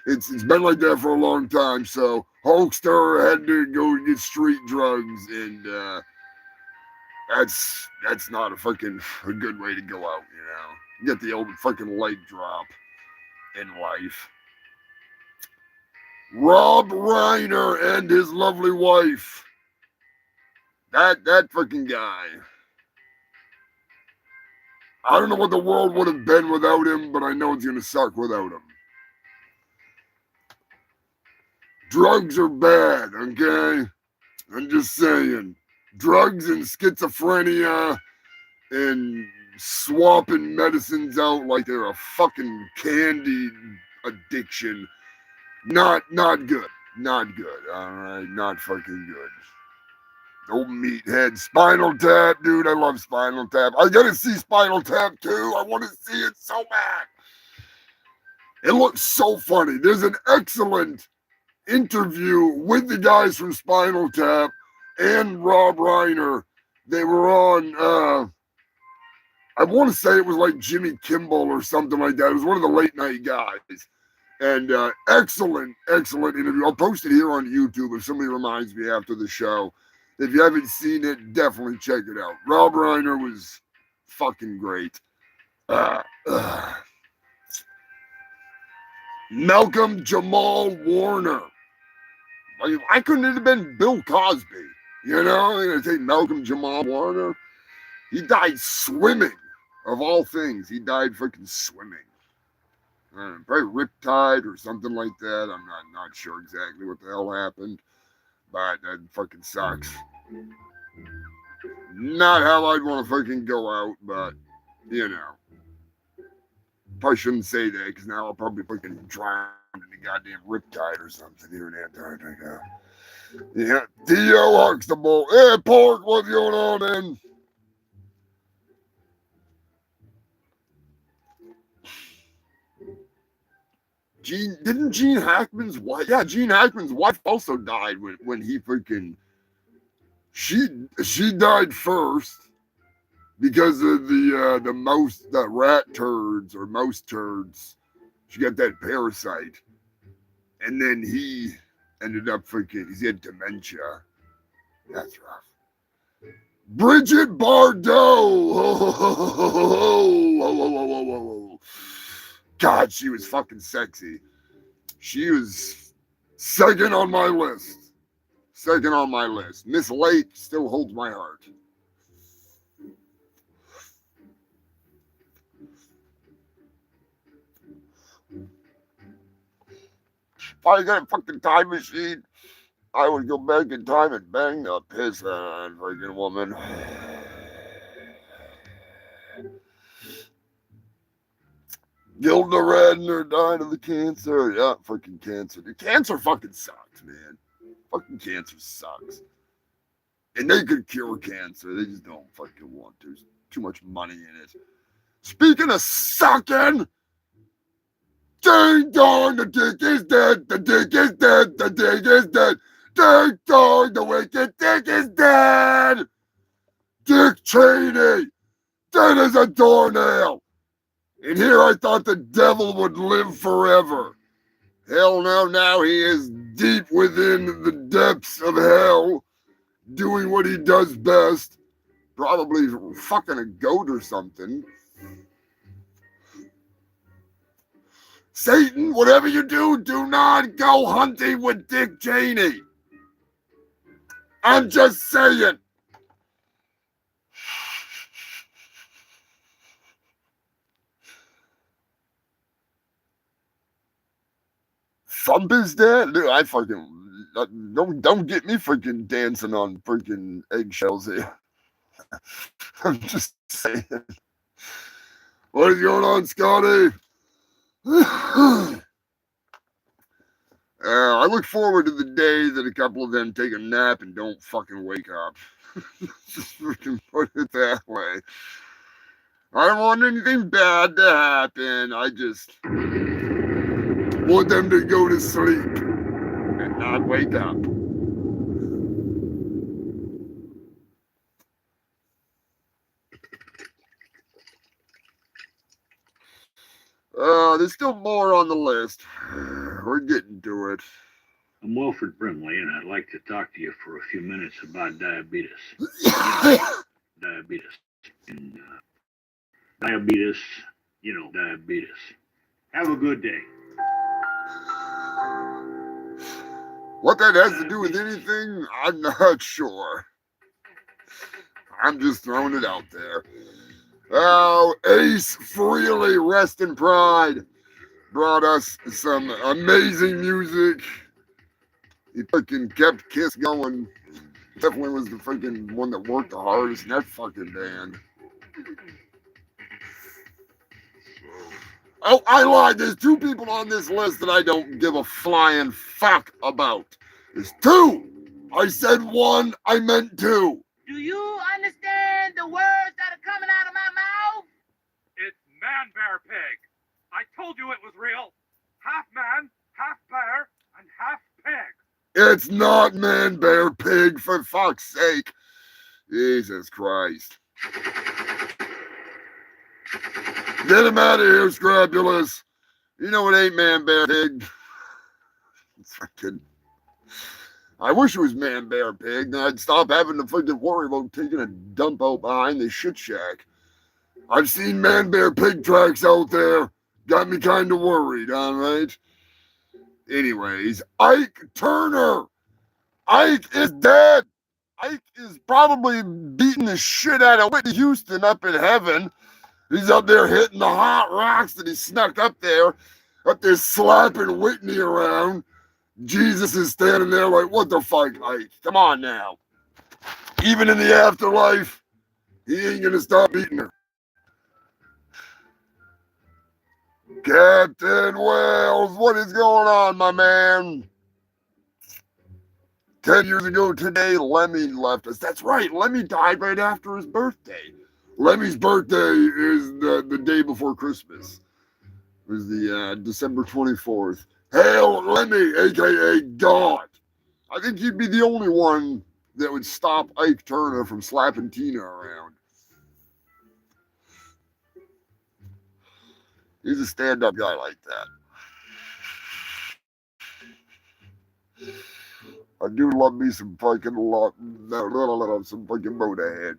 It's been like that for a long time. So Hulkster had to go get street drugs, and that's not a good way to go out, you know. You get the old fucking leg drop in life. Rob Reiner and his lovely wife. That fucking guy. I don't know what the world would have been without him, but I know it's gonna suck without him. Drugs are bad, okay? I'm just saying. Drugs and schizophrenia and swapping medicines out like they're a fucking candy addiction. Not good. Not good, alright? Not fucking good. Old meathead. Spinal Tap, dude. I love Spinal Tap. I gotta see Spinal Tap too. I want to see it so bad. It looks so funny. There's an excellent interview with the guys from Spinal Tap and Rob Reiner. They were on, I want to say it was like Jimmy Kimmel or something like that. It was one of the late night guys. And excellent interview. I'll post it here on YouTube if somebody reminds me after the show. If you haven't seen it, definitely check it out. Rob Reiner was fucking great. Malcolm Jamal Warner. Why couldn't it have been Bill Cosby? You know, I'm going to take Malcolm Jamal Warner. He died swimming, of all things. He died freaking swimming. Probably riptide or something like that. I'm not sure exactly what the hell happened, but that fucking sucks. Not how I'd want to fucking go out, but, you know. Probably shouldn't say that because now I'll probably fucking drown in the goddamn riptide or something here in Antarctica. Yeah, Theo Huxtable. Hey, Pork, what's going on, man? Didn't Gene Hackman's wife? Yeah, Gene Hackman's wife also died when he freaking. She died first because of the rat turds or mouse turds. She got that parasite, and then he ended up freaking. He had dementia. That's rough. Bridget Bardot. God, she was fucking sexy. She was second on my list. Second on my list. Miss Late still holds my heart. If I got a fucking time machine, I would go back in time and bang the piss out of that freaking woman. Gilda Radner died of the cancer. Yeah, freaking cancer. The cancer fucking sucks, man. Fucking cancer sucks. And they could cure cancer. They just don't fucking want to. There's too much money in it. Speaking of sucking, ding dong, the dick is dead. The dick is dead. The dick is dead. Ding dong, the wicked dick is dead. Dick Cheney, dead as a doornail. And here I thought the devil would live forever. Hell no, now he is deep within the depths of hell, doing what he does best. Probably fucking a goat or something. Satan, whatever you do, do not go hunting with Dick Cheney. I'm just saying. Thump is dead. Dude, I fucking don't get me freaking dancing on freaking eggshells here. I'm just saying. What is going on, Scotty? I look forward to the day that a couple of them take a nap and don't fucking wake up. Just freaking put it that way. I don't want anything bad to happen. I just want them to go to sleep and not wake up. There's still more on the list. We're getting to it. I'm Wilfred Brimley, and I'd like to talk to you for a few minutes about diabetes. Diabetes. And, diabetes. Have a good day. What that has to do with anything, I'm not sure. I'm just throwing it out there. Oh, Ace Frehley, rest in pride, brought us some amazing music. He fucking kept Kiss going. Definitely was the freaking one that worked the hardest in that fucking band. Oh, I lied. There's two people on this list that I don't give a flying fuck about. There's two. I said one, I meant two. Do you understand the words that are coming out of my mouth? It's Man Bear Pig. I told you it was real. half man, half bear, and half pig. It's not man, bear, pig, for fuck's sake. Jesus Christ. Get him out of here, Scrapulous. You know it ain't man, bear, pig. It's freaking... I wish it was man, bear, pig. Then I'd stop having to freaking worry about taking a dump out behind the shit shack. I've seen man, bear, pig tracks out there. Got me kind of worried, all right? Anyways, Ike Turner. Ike is dead. Ike is probably beating the shit out of Whitney Houston up in heaven. He's up there hitting the hot rocks that he snuck up there slapping Whitney around. Jesus is standing there like, what the fuck, Ike? Come on now. Even in the afterlife, he ain't gonna stop beating her. Captain Wells, what is going on, my man? 10 years ago today, Lemmy left us. That's right, Lemmy died right after his birthday. Lemmy's birthday is the day before Christmas. It was the December 24th. Hail Lemmy, a.k.a. God. I think he'd be the only one that would stop Ike Turner from slapping Tina around. He's a stand-up guy like that. I do love me some fucking some fucking Motorhead.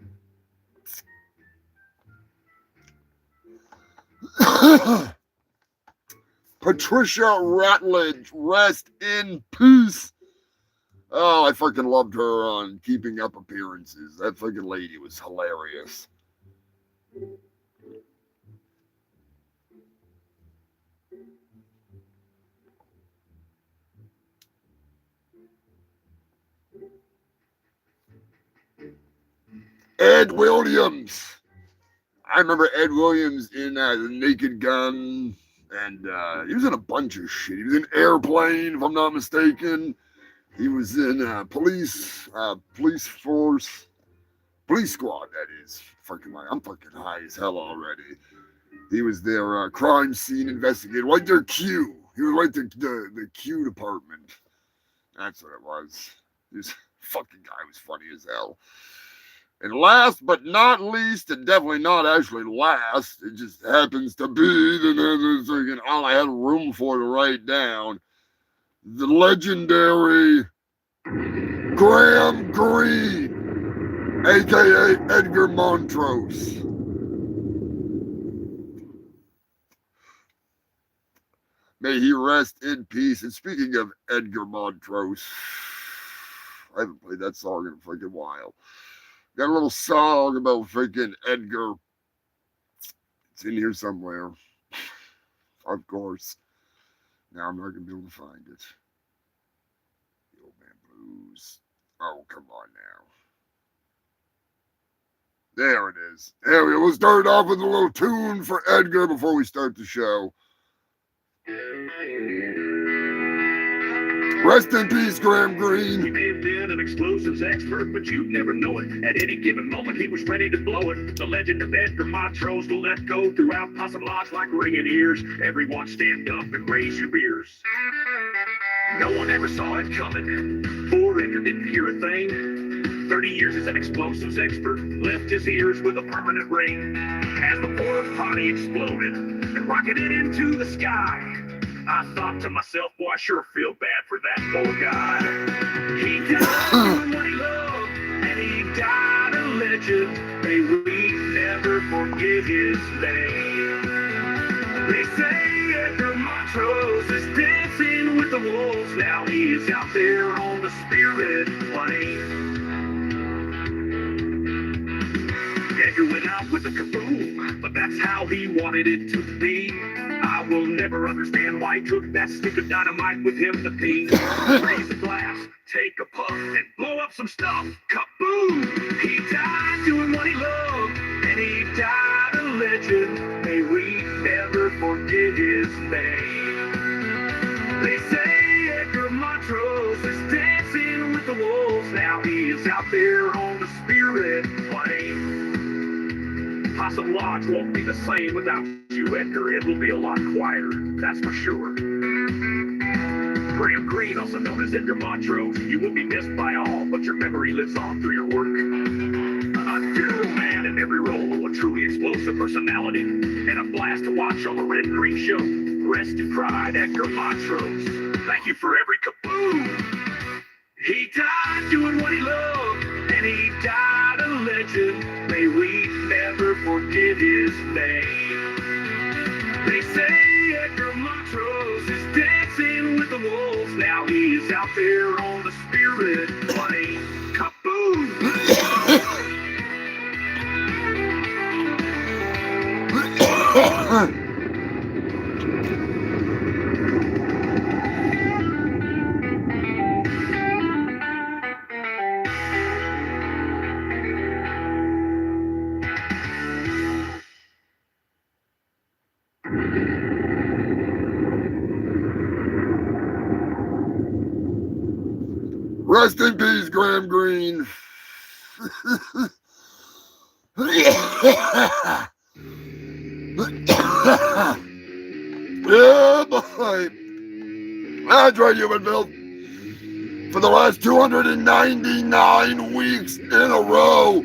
Patricia Rutledge, rest in peace. Oh, I fucking loved her on Keeping Up Appearances. That fucking lady was hilarious. Ed Williams. I remember Ed Williams in The Naked Gun, and he was in a bunch of shit. He was in Airplane, if I'm not mistaken. He was in Police Squad, that is. I'm fucking high as hell already. He was their crime scene investigator, like their Q. He was like the Q department. That's what it was. This fucking guy was funny as hell. And last but not least, and definitely not actually last, it just happens to be that all I had room for to write down, the legendary Graham Greene, a.k.a. Edgar Montrose. May he rest in peace. And speaking of Edgar Montrose, I haven't played that song in a freaking while. Got a little song about freaking Edgar. It's in here somewhere. Of course. Now I'm not going to be able to find it. The Old Man Blues. Oh, come on now. There it is. There we go. We'll start off with a little tune for Edgar before we start the show. Rest in peace, Graham Greene. He may have been an explosives expert, but you'd never know it. At any given moment, he was ready to blow it. The legend of Edgar Montrose will let go throughout Possum Lodge like ringing ears. Everyone stand up and raise your beers. No one ever saw it coming. Poor Edgar didn't hear a thing. 30 years as an explosives expert, left his ears with a permanent ring. As the porta potty exploded and rocketed into the sky, I thought to myself, boy, I sure feel bad for that poor guy. He died doing what he loved, and he died a legend. May we never forget his name. They say Edgar Montrose is dancing with the wolves. Now he is out there on the spirit plane. Edgar went out with a kaboom, but that's how he wanted it to be. I will never understand why he took that stick of dynamite with him to pee. Raise a glass, take a puff, and blow up some stuff. Kaboom! He died doing what he loved, and he died a legend. May we never forget his name. They say Edgar Montrose is dancing with the wolves. Now he is out there on the spirit plane. Possum Lodge won't be the same without you, Edgar. It will be a lot quieter, that's for sure. Graham Greene, also known as Edgar Montrose. You will be missed by all, but your memory lives on through your work. A hero man in every role, a truly explosive personality, and a blast to watch on the Red and Green Show. Rest in pride, Edgar Montrose. Thank you for every kaboom. He died doing what he loved, and he died a legend. May we never forget his name. They say Edgar Montrose is dancing with the wolves. Now he is out there on the spirit plane. Kaboom! Rest in peace, Graham Greene. Yeah, boy. That's right, human filth. For the last 299 weeks in a row,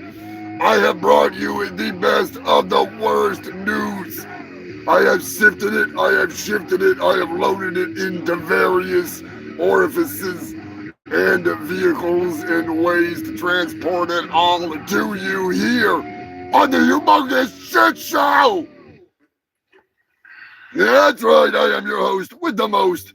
I have brought you the best of the worst news. I have sifted it, I have shifted it, I have loaded it into various orifices and vehicles and ways to transport it all to you here on the Humongous Shit Show. That's right, I am your host with the most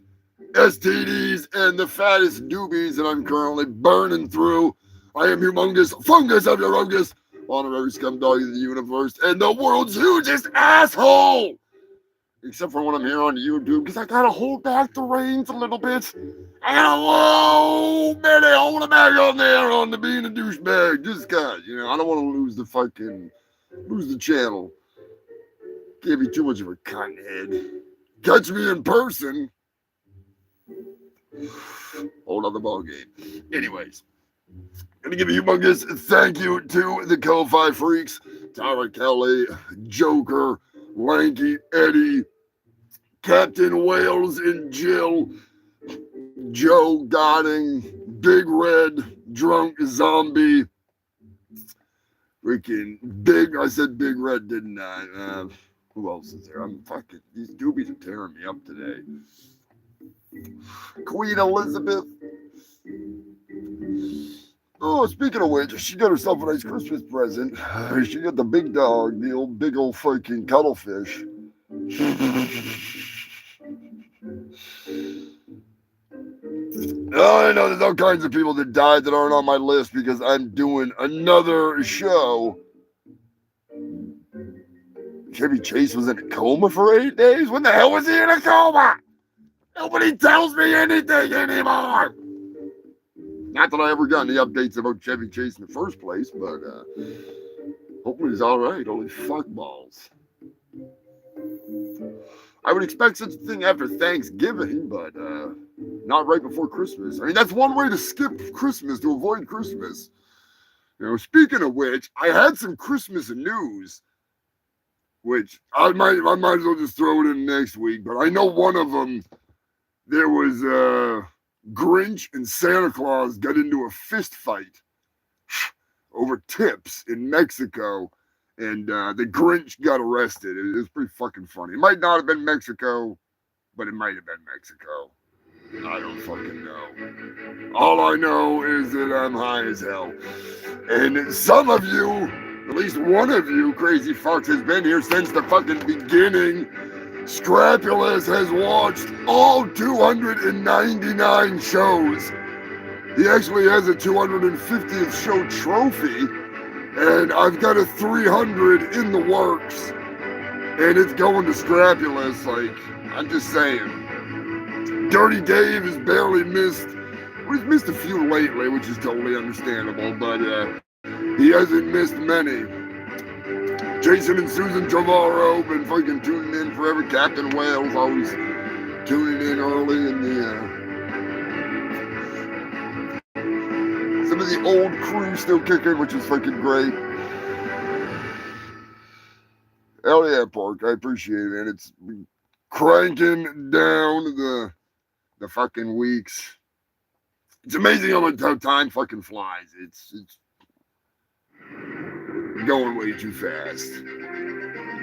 STDs and the fattest doobies that I'm currently burning through. I am Humongous, fungus of your fungus, honorary scumdog of the universe, and the world's hugest asshole! Except for when I'm here on YouTube, because I gotta hold back the reins a little bit. I gotta hold it back on there on the being a douchebag. Just cause, I don't want to lose the channel. Can't be too much of a cunthead. Catch me in person. Hold on the ball game. Anyways, gonna give a humongous thank you to the Ko-Fi freaks, Tara Kelly, Joker, Lanky Eddie, Captain Wales and Jill, Joe Godding, Big Red, Drunk Zombie, freaking I said Big Red, didn't I? Who else is there? These doobies are tearing me up today. Queen Elizabeth. Oh, speaking of which, she got herself a nice Christmas present. She got the big dog, the big old fucking cuttlefish. Oh, I know there's all kinds of people that died that aren't on my list because I'm doing another show. Chevy Chase was in a coma for 8 days? When the hell was he in a coma? Nobody tells me anything anymore. Not that I ever got any updates about Chevy Chase in the first place, but hopefully he's all right. Holy fuck balls. I would expect such a thing after Thanksgiving, but not right before Christmas. I mean, that's one way to skip Christmas, to avoid Christmas. Speaking of which, I had some Christmas news, which I might as well just throw it in next week, but I know one of them, there was Grinch and Santa Claus got into a fist fight over tips in Mexico. And the Grinch got arrested. It was pretty fucking funny. It might not have been Mexico, but it might have been Mexico. I don't fucking know. All I know is that I'm high as hell. And some of you, at least one of you crazy fucks has been here since the fucking beginning. Scrapulous has watched all 299 shows. He actually has a 250th show trophy. And I've got a 300 in the works. And it's going to Scrapulous. I'm just saying. Dirty Dave has barely missed. Well, he's missed a few lately, which is totally understandable. But he hasn't missed many. Jason and Susan Trevorrow been fucking tuning in forever. Captain Wales always tuning in early in the... Some of the old crew still kicking, which is fucking great. Hell yeah, Park. I appreciate it, man. It's cranking down the the fucking weeks. It's amazing how time fucking flies. It's going way too fast.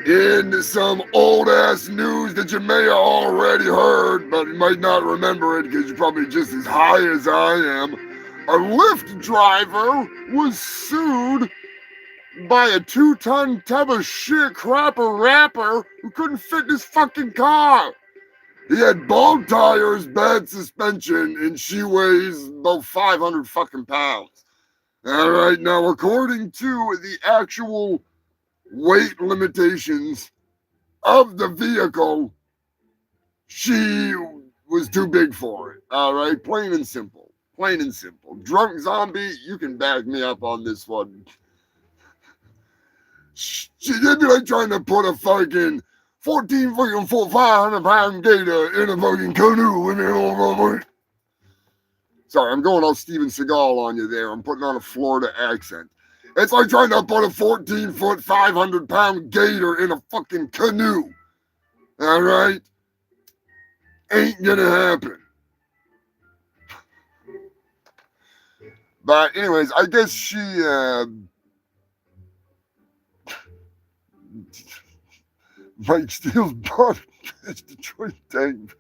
In some old ass news that you may have already heard, but you might not remember it because you're probably just as high as I am. A Lyft driver was sued by a 2-ton tub of shit crapper rapper who couldn't fit in his fucking car. He had bald tires, bad suspension, and she weighs about 500 fucking pounds. All right, now according to the actual weight limitations of the vehicle, she was too big for it. All right, plain and simple. Plain and simple. Drunk zombie, you can back me up on this one. They'd be like trying to put a fucking 14 fucking 500-pound gator in a fucking canoe with me. Sorry, I'm going all Steven Seagal on you there. I'm putting on a Florida accent. It's like trying to put a 14-foot, 500-pound gator in a fucking canoe. All right? Ain't gonna happen. But anyways, I guess she, Mike Steele's bought bitch Detroit tank.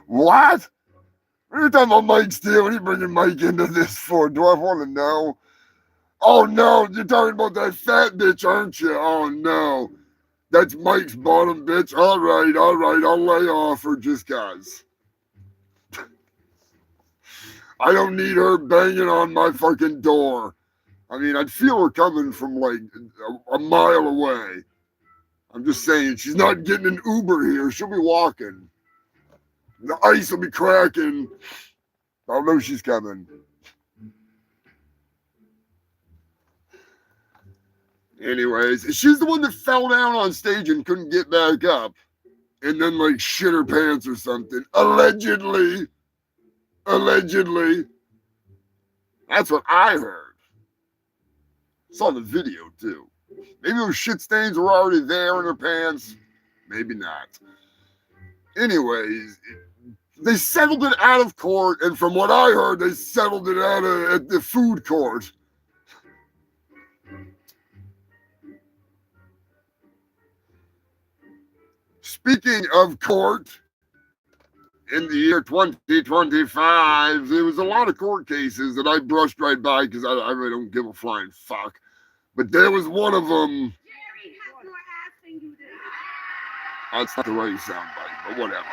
What? What are you talking about Mike Steele? What are you bringing Mike into this for? Do I want to know? Oh no, you're talking about that fat bitch, aren't you? Oh no. That's Mike's bottom bitch. All right, I'll lay off her just cause. I don't need her banging on my fucking door. I mean, I'd feel her coming from like a mile away. I'm just saying, she's not getting an Uber here. She'll be walking. The ice will be cracking. I'll know she's coming. Anyways, she's the one that fell down on stage and couldn't get back up. And then like shit her pants or something. Allegedly. That's what I heard. Saw the video too. Maybe those shit stains were already there in her pants. Maybe not. Anyways, they settled it out of court, and from what I heard, they settled it out at the food court. Speaking of court, in the year 2025, there was a lot of court cases that I brushed right by because I really don't give a flying fuck. But there was one of them. Jerry has more ass than you do. That's not the right soundbite, but whatever.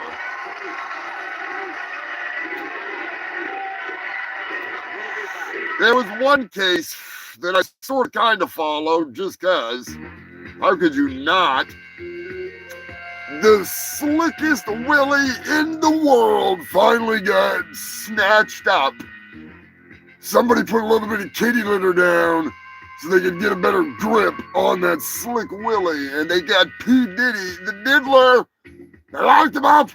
There was one case that I sort of kind of followed just because. How could you not? The slickest willy in the world finally got snatched up. Somebody put a little bit of kitty litter down so they could get a better grip on that slick willy, and they got P. Diddy, the diddler. They locked him up.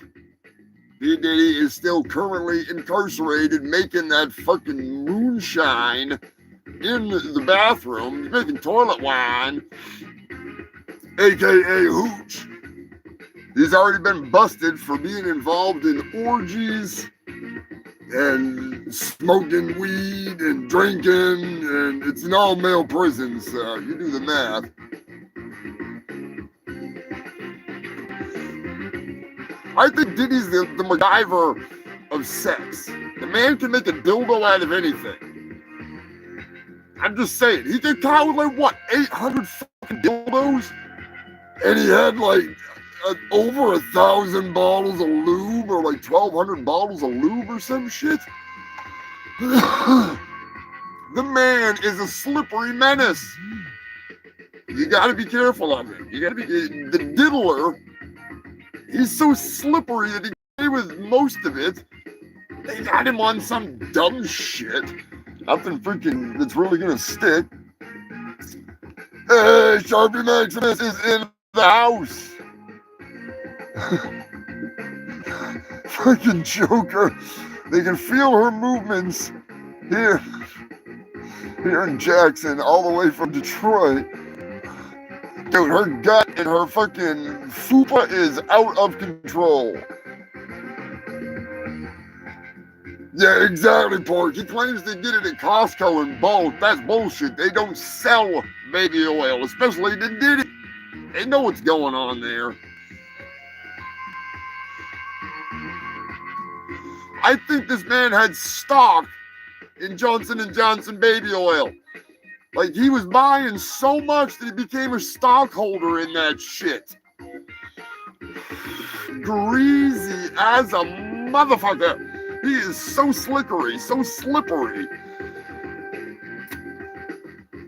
P. Diddy is still currently incarcerated, making that fucking moonshine in the bathroom, making toilet wine, aka hooch. He's already been busted for being involved in orgies and smoking weed and drinking, and it's an all-male prison, so you do the math. I think Diddy's the MacGyver of sex. The man can make a dildo out of anything. I'm just saying, he could count like, what, 800 fucking dildos? And he had like over 1,000 bottles of lube, or like 1,200 bottles of lube or some shit. The man is a slippery menace. You gotta be careful of him. You gotta be, the diddler, he's so slippery that he got away with most of it. They got him on some dumb shit. Nothing freaking that's really gonna stick. Hey, Sharpie Maximus is in the house. Fucking Joker. They can feel her movements here in Jackson, all the way from Detroit. Dude, her gut and her fucking fupa is out of control. Yeah, exactly, Pork. He claims they get it at Costco in bulk. That's bullshit. They don't sell baby oil, especially the Diddy. They know what's going on there. I think this man had stock in Johnson & Johnson baby oil. Like, he was buying so much that he became a stockholder in that shit. Greasy as a motherfucker. He is so slickery, so slippery.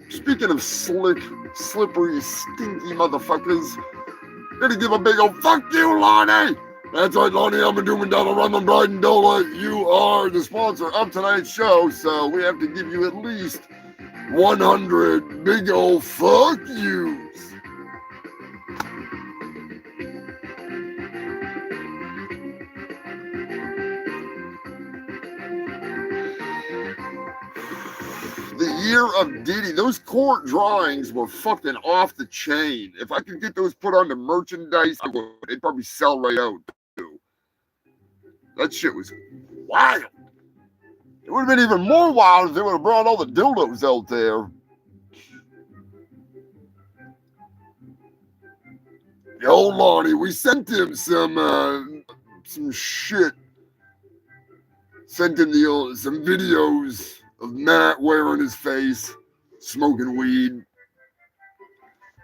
Speaking of slick, slippery, stinky motherfuckers, gonna give a big old fuck you, Lonnie! That's right, Lonnie. I'm a Doom and Dollar Run, Bride and Dola. You are the sponsor of tonight's show, so we have to give you at least 100 big old fuck yous. The year of Diddy, those court drawings were fucking off the chain. If I could get those put on the merchandise, I would. They'd probably sell right out, too. That shit was wild. It would have been even more wild if they would have brought all the dildos out there. Yo, Lonnie, we sent him some shit. Sent him some videos of Matt wearing his face, smoking weed.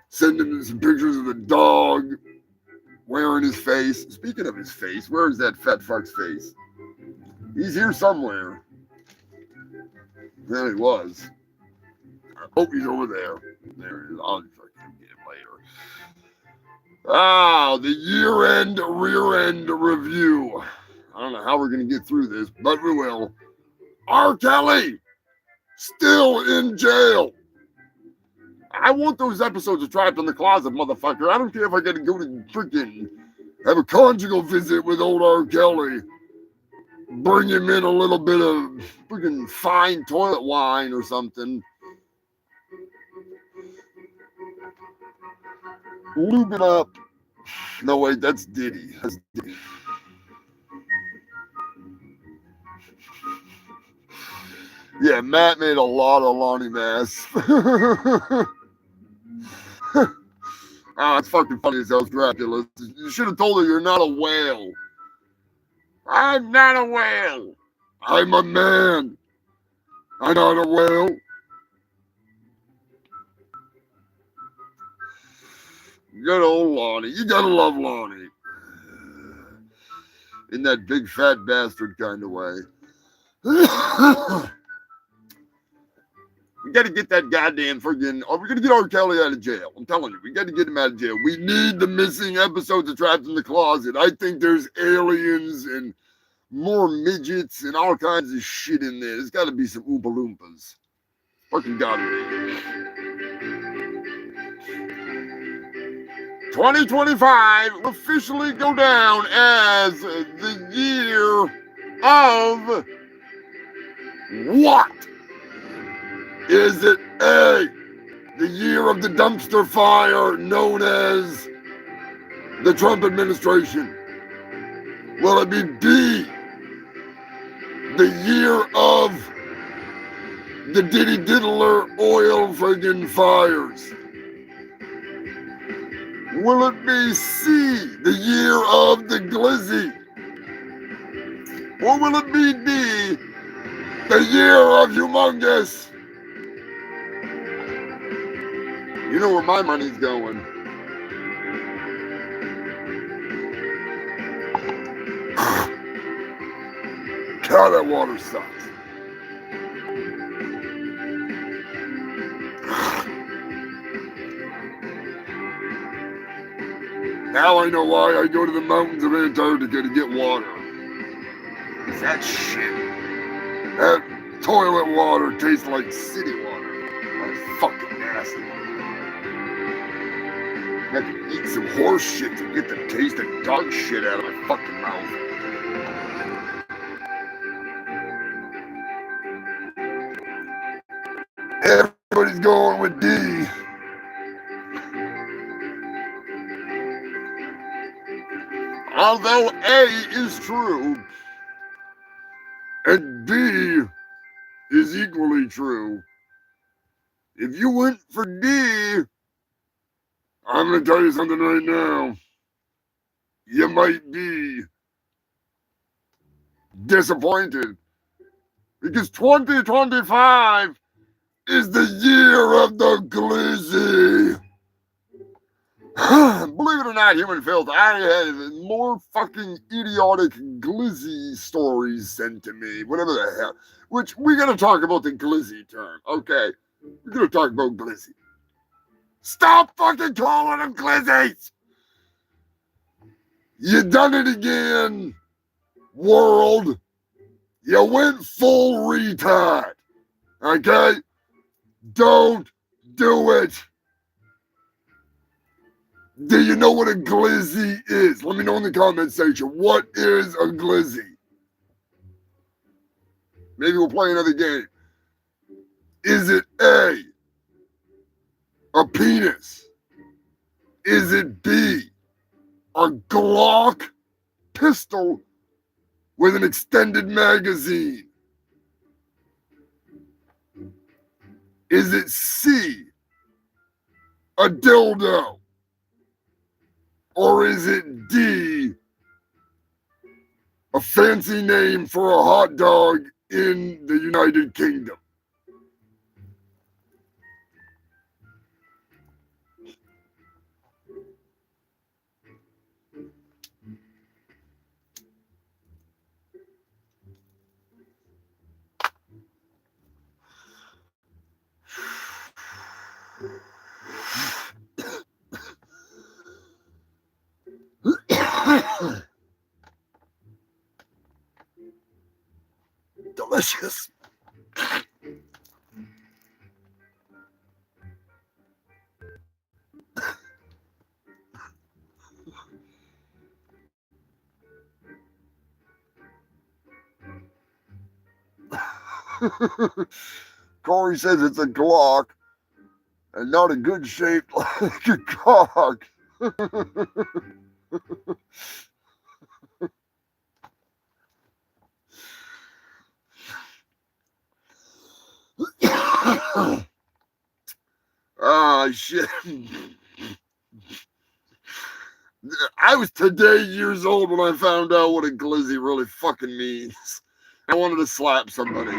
Sent him some pictures of the dog wearing his face. Speaking of his face, where is that fat fuck's face? He's here somewhere. There he was. Oh, he's over there. There he is. I'll fucking get him later. Ah, the year-end, rear-end review. I don't know how we're going to get through this, but we will. R. Kelly, still in jail. I want those episodes of Trapped in the Closet, motherfucker. I don't care if I got to go to freaking have a conjugal visit with old R. Kelly. Bring him in a little bit of freaking fine toilet wine or something. Lube it up. No, wait, that's Diddy. That's Diddy. Yeah, Matt made a lot of Lonnie Mass. Oh, it's fucking funny as hell, Dracula. You should have told her you're not a whale. I'm not a whale. I'm a man. I'm not a whale. Good old Lonnie. You gotta love Lonnie. In that big fat bastard kind of way. We got to get that goddamn friggin'. Oh, we're going to get R. Kelly out of jail. I'm telling you, we got to get him out of jail. We need the missing episodes of Trapped in the Closet. I think there's aliens and more midgets and all kinds of shit in there. There's got to be some Oompa Loompas. Fucking gotta be. 2025 will officially go down as the year of what? Is it A, the year of the dumpster fire known as the Trump administration? Will it be B, the year of the Diddy Diddler oil friggin' fires? Will it be C, the year of the Glizzy? Or will it be D, the year of Humongous? You know where my money's going. God, that water sucks. Now I know why I go to the mountains of Antarctica to get water. It's that shit. That toilet water tastes like city water. That's fucking nasty. I have to eat some horse shit to get the taste of dog shit out of my fucking mouth. Everybody's going with D. Although A is true, And B is equally true. If you went for D, I'm going to tell you something right now. You might be disappointed because 2025 is the year of the glizzy. Believe it or not, human filth, I had more fucking idiotic glizzy stories sent to me, whatever the hell. Which we're gonna talk about the glizzy term, okay? We're gonna talk about glizzy. Stop fucking calling them glizzies! You done it again, world. You went full retard, okay? Don't do it. Do you know what a glizzy is? Let me know in the comment section. What is a glizzy? Maybe we'll play another game. Is it A, penis? Is it B, a Glock pistol with an extended magazine? Is it C, a dildo? Or is it D, a fancy name for a hot dog in the United Kingdom? Delicious. Corey says it's a Glock and not a good shaped like a cock. Oh shit. I was today years old when I found out what a glizzy really fucking means. I wanted to slap somebody.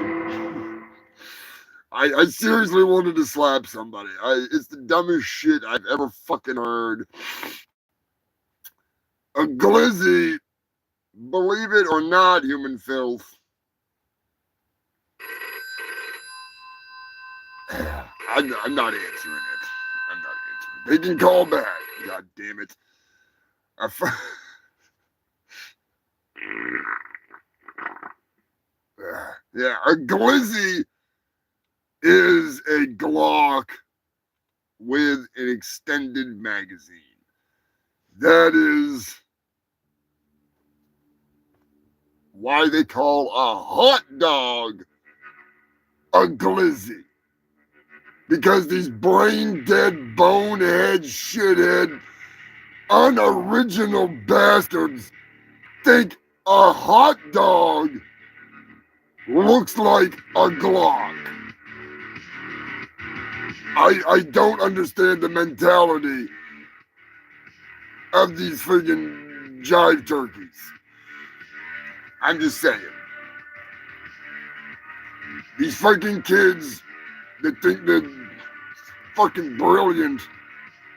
I seriously wanted to slap somebody. It's the dumbest shit I've ever fucking heard. A glizzy, believe it or not, human filth. I'm not answering it. I'm not answering. They can call back. God damn it. Yeah, a glizzy is a Glock with an extended magazine. That is why they call a hot dog a glizzy. Because these brain dead, bonehead, shithead, unoriginal bastards think a hot dog looks like a Glock. I don't understand the mentality of these friggin' jive turkeys. I'm just saying. These fucking kids that think they're fucking brilliant,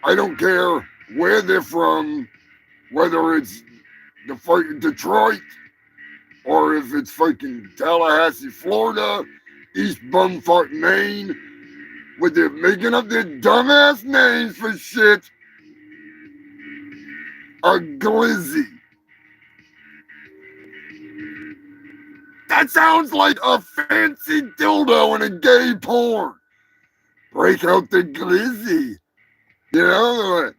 I don't care where they're from, whether it's the fucking Detroit or if it's fucking Tallahassee, Florida, East Bumfuck, Maine, where they're making up their dumbass names for shit. A glizzy. That sounds like a fancy dildo in a gay porn. Break out the glizzy. You know?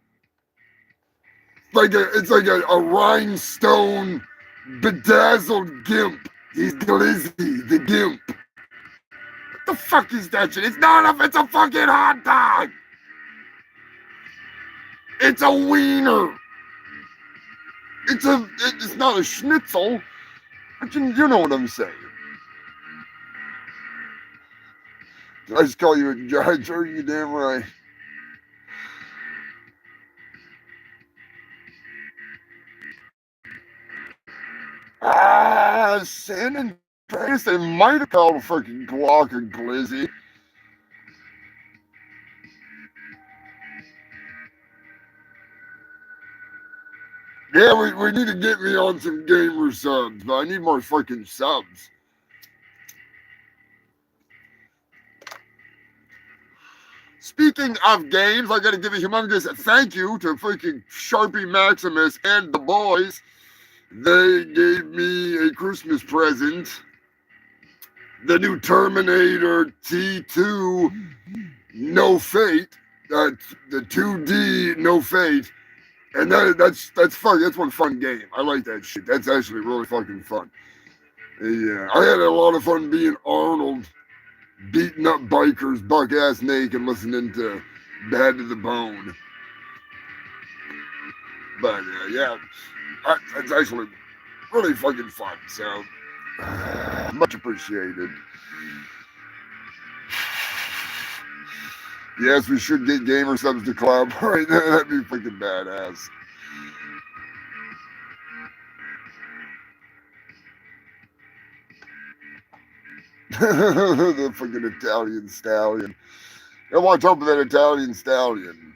It's like a rhinestone bedazzled gimp. He's glizzy, the gimp. What the fuck is that shit? It's not it's a fucking hot dog. It's a wiener. It's not a schnitzel. You know what I'm saying. I just call you a judge, are you damn right? San Andreas, they might have called a freaking Glock or Glizzy. Yeah, we need to get me on some gamer subs, but I need more fucking subs. Speaking of games, I gotta give a humongous thank you to freaking Sharpie Maximus and the boys. They gave me a Christmas present. The new Terminator T2 No Fate. The 2D No Fate. And that's fun. That's one fun game. I like that shit. That's actually really fucking fun. Yeah, I had a lot of fun being Arnold, beating up bikers, buck ass naked, listening to Bad to the Bone. But yeah, that's actually really fucking fun. So much appreciated. Yes, we should get gamer subs to club right there. That'd be fucking badass. The fucking Italian stallion. I watch out for that Italian stallion.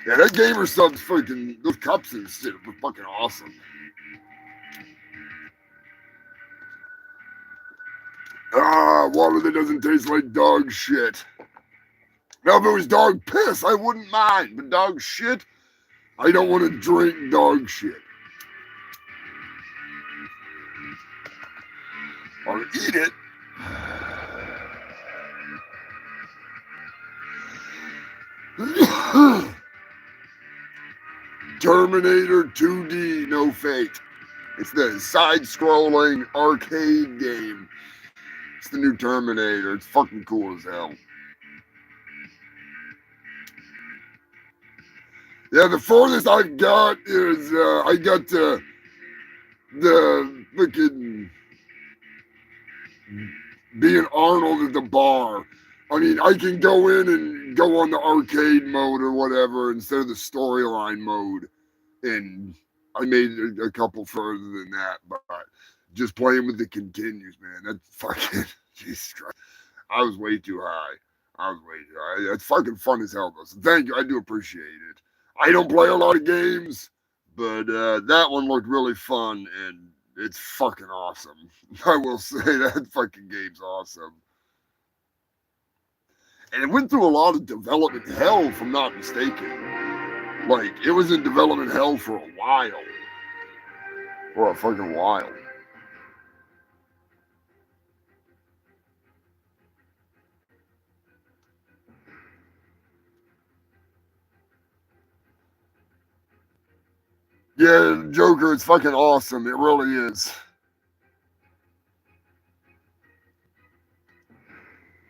Yeah, that gamer subs freaking, those cups and shit were fucking awesome. Water that doesn't taste like dog shit. Now, if it was dog piss, I wouldn't mind. But dog shit, I don't want to drink dog shit. I'll eat it. Terminator 2D No Fate. It's the side-scrolling arcade game. It's the new Terminator. It's fucking cool as hell. Yeah, the furthest I've got is I got the freaking being Arnold at the bar. I mean, I can go in and go on the arcade mode or whatever instead of the storyline mode. And I made a couple further than that, but just playing with the continues, man. That's fucking, Jesus Christ. I was way too high. That's fucking fun as hell, though. So thank you. I do appreciate it. I don't play a lot of games, but that one looked really fun, and it's fucking awesome. I will say that fucking game's awesome. And it went through a lot of development hell, if I'm not mistaken. Like, it was in development hell for a while. For a fucking while. Yeah, Joker, it's fucking awesome. It really is.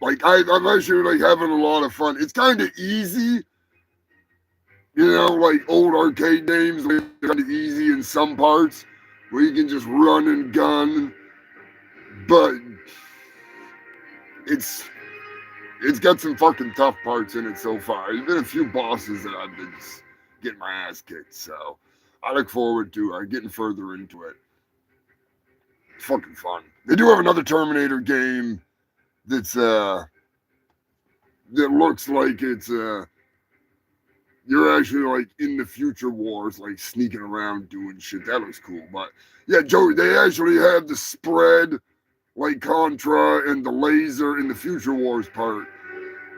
Like, I'm actually, like, having a lot of fun. It's kind of easy. You know, like old arcade games, they're kind of easy in some parts where you can just run and gun. But it's got some fucking tough parts in it so far. There's been a few bosses that I've been just getting my ass kicked. So I look forward to getting further into it. It's fucking fun. They do have another Terminator game that's that looks like it's you're actually like in the future wars, like sneaking around doing shit. That looks cool. But yeah, Joey, they actually have the spread like Contra and the laser in the future wars part.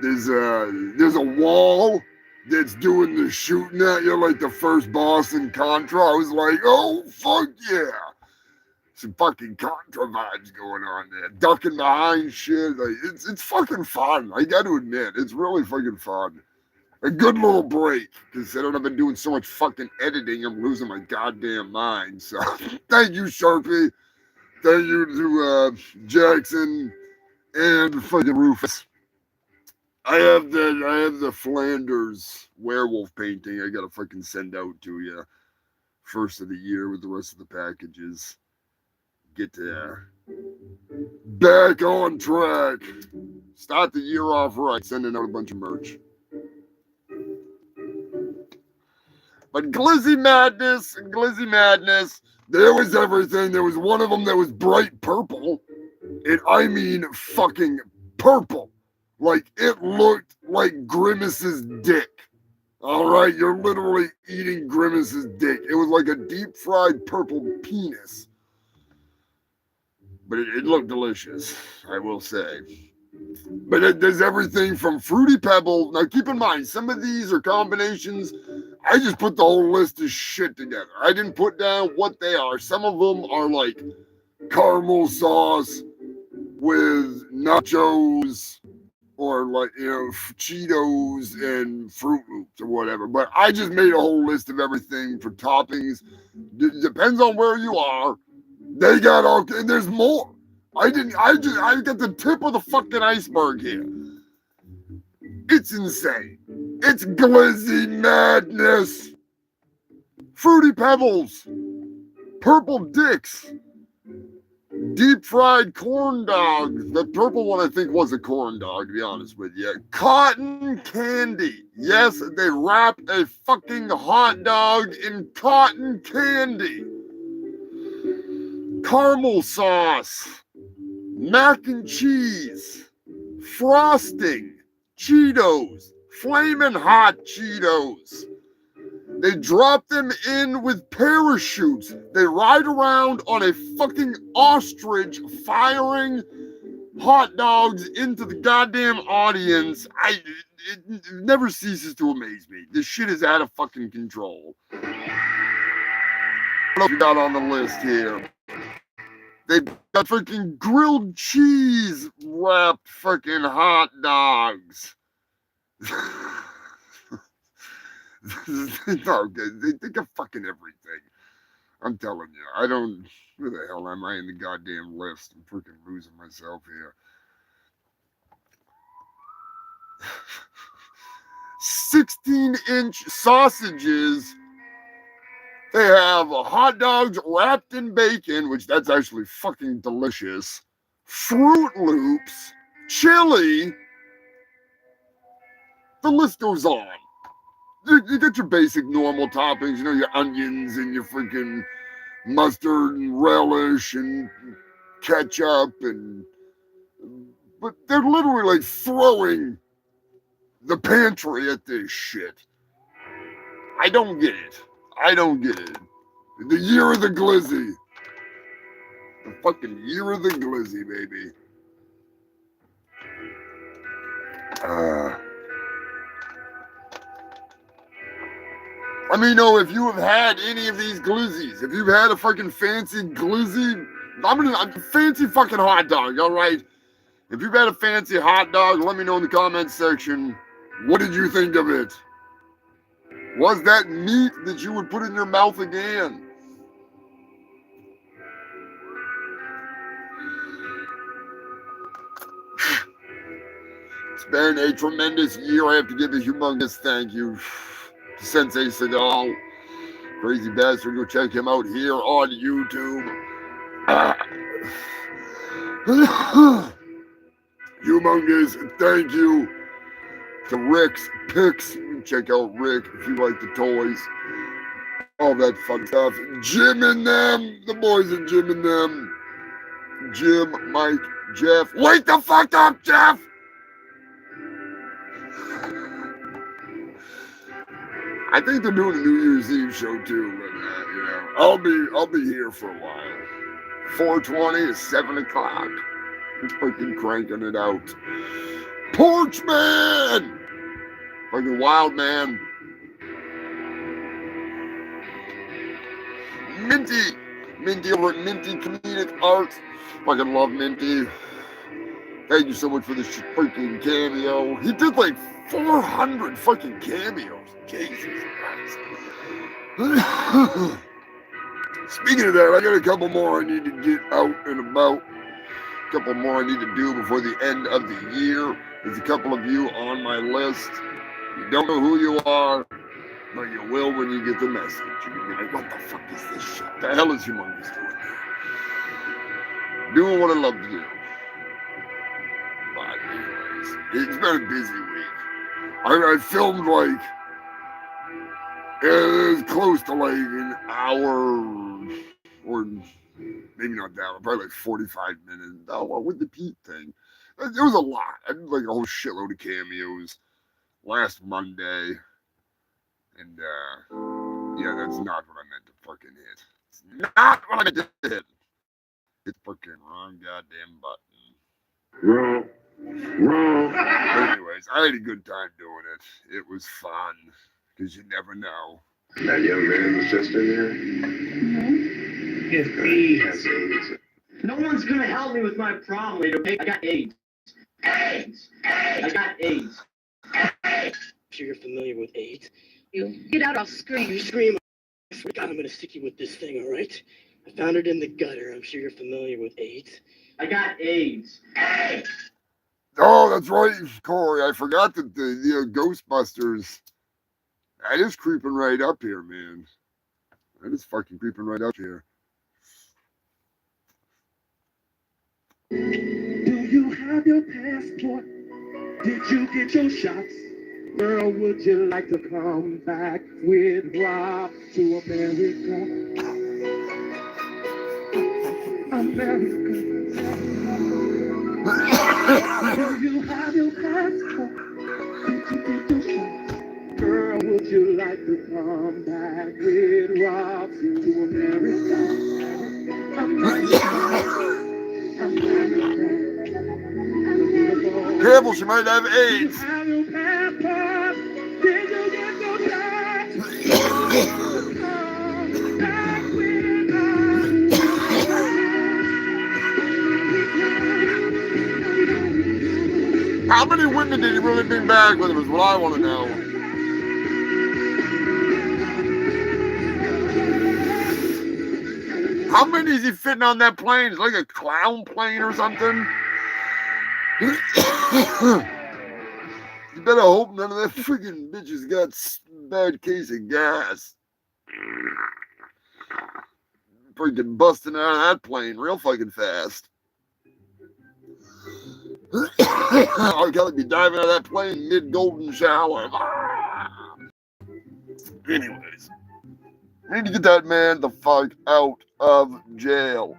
There's a wall that's doing the shooting at you like the first boss in Contra. I was like, oh fuck yeah. Some fucking Contra vibes going on there. Ducking behind shit. Like it's fucking fun. I got to admit, it's really fucking fun. A good little break, considering I've been doing so much fucking editing, I'm losing my goddamn mind. So thank you, Sharpie. Thank you to Jackson and fucking Rufus. I have the Flanders werewolf painting I gotta fucking send out to you first of the year with the rest of the packages. get back on track. Start the year off right, sending out a bunch of merch. But Glizzy Madness, there was everything. There was one of them that was bright purple. And I mean fucking purple. Like, it looked like Grimace's dick. All right, you're literally eating Grimace's dick. It was like a deep fried purple penis. But it looked delicious, I will say. But there's everything from Fruity Pebble. Now, keep in mind, some of these are combinations. I just put the whole list of shit together. I didn't put down what they are. Some of them are like caramel sauce with nachos or like, Cheetos and Fruit Loops or whatever. But I just made a whole list of everything for toppings. Depends on where you are. They got all, and there's more. I got the tip of the fucking iceberg here. It's insane. It's Glizzy Madness. Fruity Pebbles. Purple Dicks. Deep fried corn dogs. The purple one, I think, was a corn dog, to be honest with you. Cotton candy. Yes, they wrap a fucking hot dog in cotton candy. Caramel sauce. Mac and cheese. Frosting. Cheetos. Flamin' hot Cheetos. They drop them in with parachutes. They ride around on a fucking ostrich firing hot dogs into the goddamn audience. It never ceases to amaze me. This shit is out of fucking control. What else we got on the list here? They got freaking grilled cheese wrapped freaking hot dogs. No, they think of fucking everything. I'm telling you, I don't. Where the hell am I in the goddamn list? I'm freaking losing myself here. 16-inch sausages. They have hot dogs wrapped in bacon, which that's actually fucking delicious. Fruit Loops, chili. The list goes on. You get your basic normal toppings, your onions and your freaking mustard and relish and ketchup but they're literally like throwing the pantry at this shit. I don't get it. The year of the Glizzy. The fucking year of the Glizzy, baby. Let me know if you have had any of these glizzies. If you've had a fucking fancy glizzy, a fancy fucking hot dog, all right? If you've had a fancy hot dog, let me know in the comments section. What did you think of it? Was that meat that you would put in your mouth again? It's been a tremendous year. I have to give a humongous thank you to Sensei Seagal. Crazy bastard. Go check him out here on YouTube. Humongous thank you to Rick's Picks. Check out Rick if you like the toys. All that fun stuff. Jim and them. The boys are Jim and them. Jim, Mike, Jeff. Wake the fuck up, Jeff! I think they're doing a New Year's Eve show too, but I'll be here for a while. 4:20 to 7 o'clock. Just fucking cranking it out. Porch Man! Fucking Wild Man. Minty over at Minty Comedic Art. Fucking love Minty. Thank you so much for this freaking cameo. He did like 400 fucking cameos. Jesus Christ. Speaking of that, I got a couple more I need to get out and about. A couple more I need to do before the end of the year. There's a couple of you on my list. You don't know who you are, but you will when you get the message. You're gonna be like, what the fuck is this shit? The hell is Humongous doing there? doing what I love to do. But anyways, it's been a busy week. I filmed like it was close to like an hour or maybe not that one, probably like 45 minutes. Oh, well, with the Pete thing. It was a lot. I did like a whole shitload of cameos last Monday. And yeah, that's not what I meant to fucking hit. It's not what I meant to hit. It's fucking wrong goddamn button. Wrong. But anyways, I had a good time doing it. It was fun. Because you never know. That young man was just in there? Yes, AIDS. No one's gonna help me with my problem later, okay? I got AIDS. AIDS! I got AIDS. I'm sure you're familiar with AIDS. You get out, I'll scream. You scream. I swear to God, I'm gonna stick you with this thing, all right? I found it in the gutter. I'm sure you're familiar with AIDS. I got AIDS. AIDS! Oh, that's right, Corey. I forgot that the Ghostbusters. That is creeping right up here, man. That is fucking creeping right up here. Do you have your passport? Did you get your shots? Girl, would you like to come back with Rob to America? America. Do you have your passport? Did you get your shots? Girl, would you like to come back with Rob to America? Careful, she might have AIDS. How many women did he really bring back with him is what I want to know. How many is he fitting on that plane? It's like a clown plane or something. You better hope none of that freaking bitches got a bad case of gas. Freaking busting out of that plane real fucking fast. R. Kelly be diving out of that plane mid-golden shower. Anyways, we need to get that man the fuck out of jail.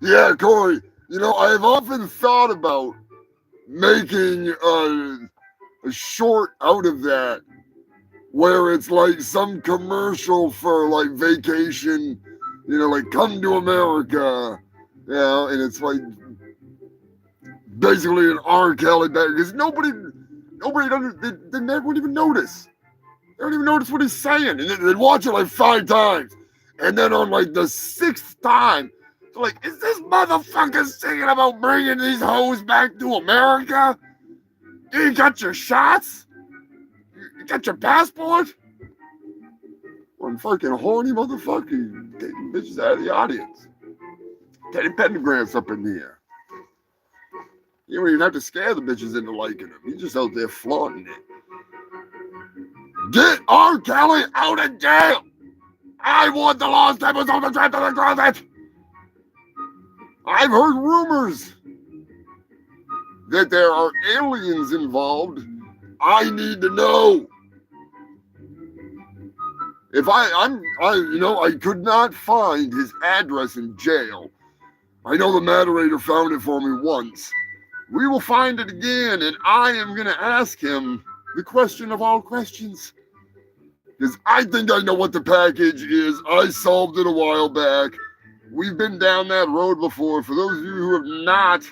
Yeah, Corey, you know, I've often thought about making a short out of that where it's like some commercial for like vacation, you know, like come to America, you know, and it's like basically an R. Kelly bag because nobody doesn't, they never would even notice. They don't even notice what he's saying. And they'd watch it like 5 times. And then on like the 6th time, they're like, is this motherfucker singing about bringing these hoes back to America? You got your shots? You got your passport? One fucking horny motherfucker taking bitches out of the audience. Teddy Pendergrass up in here. You don't even have to scare the bitches into liking him. He's just out there flaunting it. Get R. Kelly out of jail! I want the lost episode of Trapped in the Closet! I've heard rumors that there are aliens involved. I need to know. If I could not find his address in jail. I know the moderator found it for me once. We will find it again, and I am going to ask him the question of all questions. Because I think I know what the package is. I solved it a while back. We've been down that road before. For those of you who have not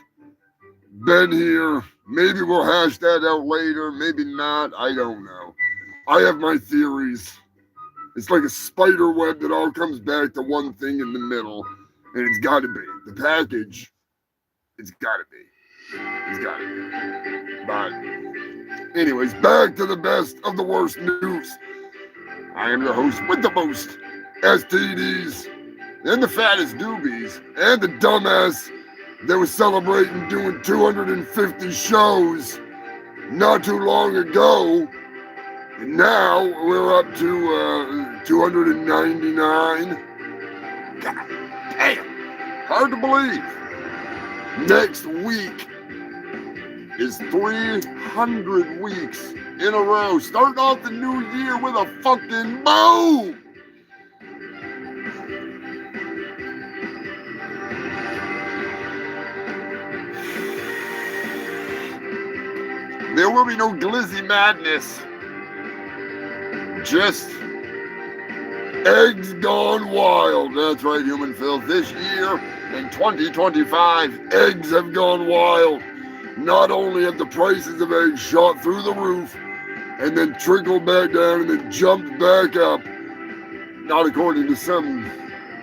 been here, maybe we'll hash that out later. Maybe not. I don't know. I have my theories. It's like a spider web that all comes back to one thing in the middle. And it's got to be. The package, it's got to be. It's got to be. But anyways, back to the best of the worst news. I am your host with the most STDs and the fattest doobies and the dumbass that was celebrating doing 250 shows not too long ago. And now we're up to 299. God damn. Hard to believe. Next week is 300 weeks in a row. Starting off the new year with a fucking boom. There will be no glizzy madness. Just eggs gone wild. That's right, human filth. This year in 2025, eggs have gone wild. Not only have the prices of eggs shot through the roof and then trickled back down and then jumped back up. Not according to some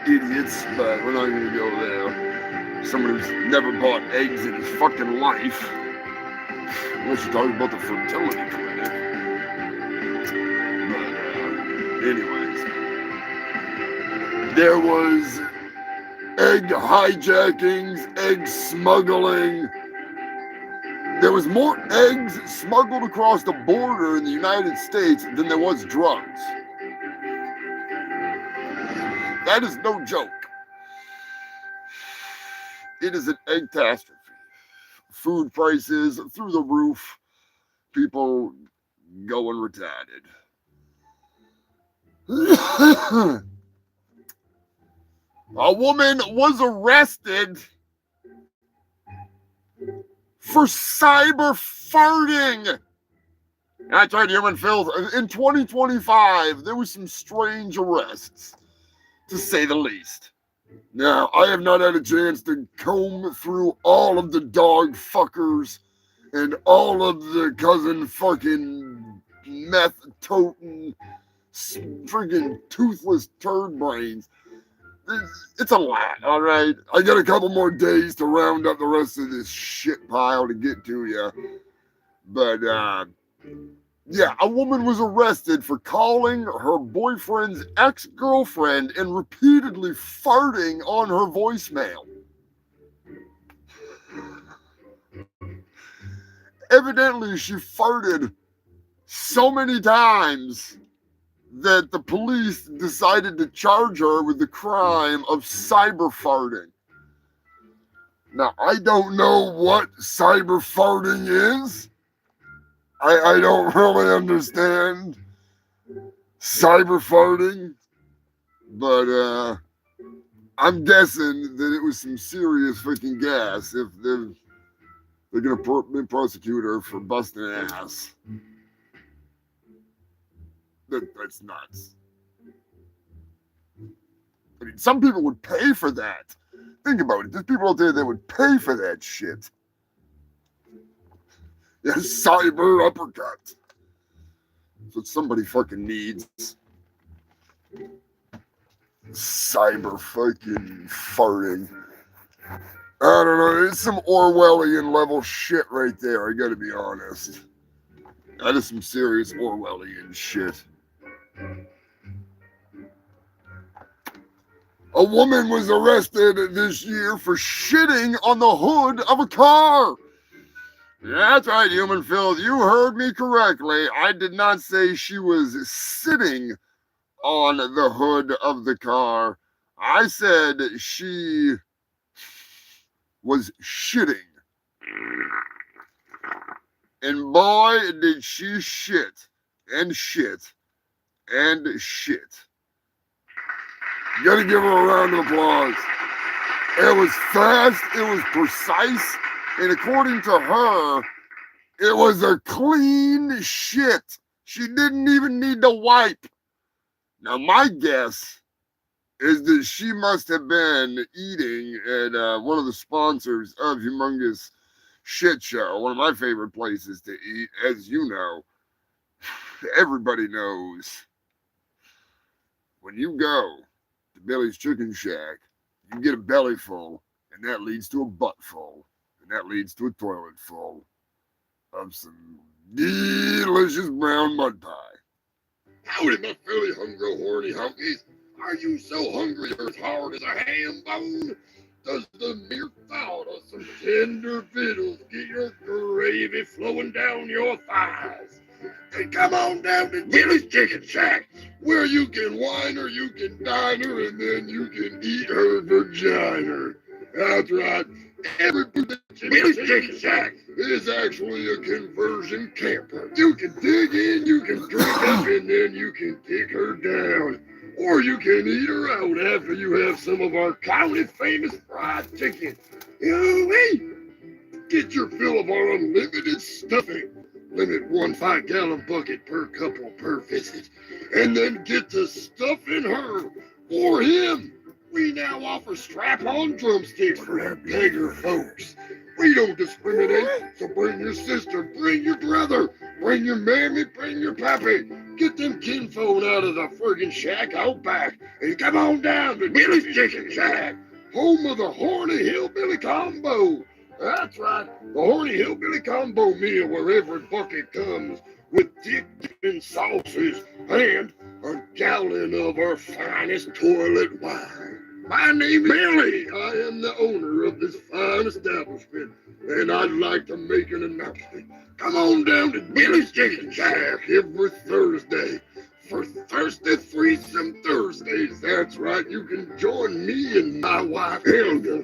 idiots, but we're not going to go there. Someone who's never bought eggs in his fucking life. Unless you're talking about the fertility clinic. But, anyways. There was egg hijackings, egg smuggling. There was more eggs smuggled across the border in the United States than there was drugs. That is no joke. It is an egg catastrophe. Food prices through the roof. People going retarded. A woman was arrested for cyber farting. That's right, human filth. In 2025, there was some strange arrests, to say the least. Now, I have not had a chance to comb through all of the dog fuckers and all of the cousin fucking meth toting friggin' toothless turd brains. It's a lot, all right? I got a couple more days to round up the rest of this shit pile to get to you. But, yeah, a woman was arrested for calling her boyfriend's ex-girlfriend and repeatedly farting on her voicemail. Evidently, she farted so many times that the police decided to charge her with the crime of cyber farting. Now, I don't know what cyber farting is. I don't really understand cyber farting, but I'm guessing that it was some serious freaking gas if they're gonna prosecute her for busting ass. That's nuts. I mean, some people would pay for that. Think about it. There's people out there that would pay for that shit. Yeah, cyber uppercut. That's what somebody fucking needs. Cyber fucking farting. I don't know. It's some Orwellian level shit right there. I gotta be honest. That is some serious Orwellian shit. A woman was arrested this year for shitting on the hood of a car. That's right, human filth. You heard me correctly. I did not say she was sitting on the hood of the car. I said she was shitting. And boy, did she shit and shit and shit. You gotta give her a round of applause. It was fast, it was precise, and according to her, it was a clean shit. She didn't even need to wipe. Now, my guess is that she must have been eating at one of the sponsors of Humongous Shit Show, one of my favorite places to eat. As you know, everybody knows when you go to Billy's Chicken Shack, you get a belly full, and that leads to a butt full, and that leads to a toilet full of some delicious brown mud pie. Howdy, my fairly hungry, horny honkies. Are you so hungry you're as hard as a ham bone? Does the mere thought of some tender victuals get your gravy flowing down your thighs? And come on down to Billy's Chicken Shack, where you can wine her, you can dine her, and then you can eat her vagina. That's right. Every Billy's Chicken Shack is actually a conversion camper. You can dig in, you can drink up, and then you can kick her down. Or you can eat her out after you have some of our county famous fried chicken. Hey, get your fill of our unlimited stuffing. Limit 1 5-gallon bucket per couple per visit. And then get to stuffing her or him. We now offer strap-on drumsticks for our bigger folks. We don't discriminate, so bring your sister, bring your brother, bring your mammy, bring your pappy. Get them kinfolk out of the friggin' shack out back and come on down to Billy's Chicken Shack, home of the Horny Hillbilly Combo. That's right, the Horny Hillbilly Combo meal where every bucket comes with dipping sauces and a gallon of our finest toilet wine. My name is Billy. I am the owner of this fine establishment, and I'd like to make an announcement. Come on down to Billy's Chicken Shack every Thursday for Thirsty Threesome Thursdays. That's right, you can join me and my wife Helga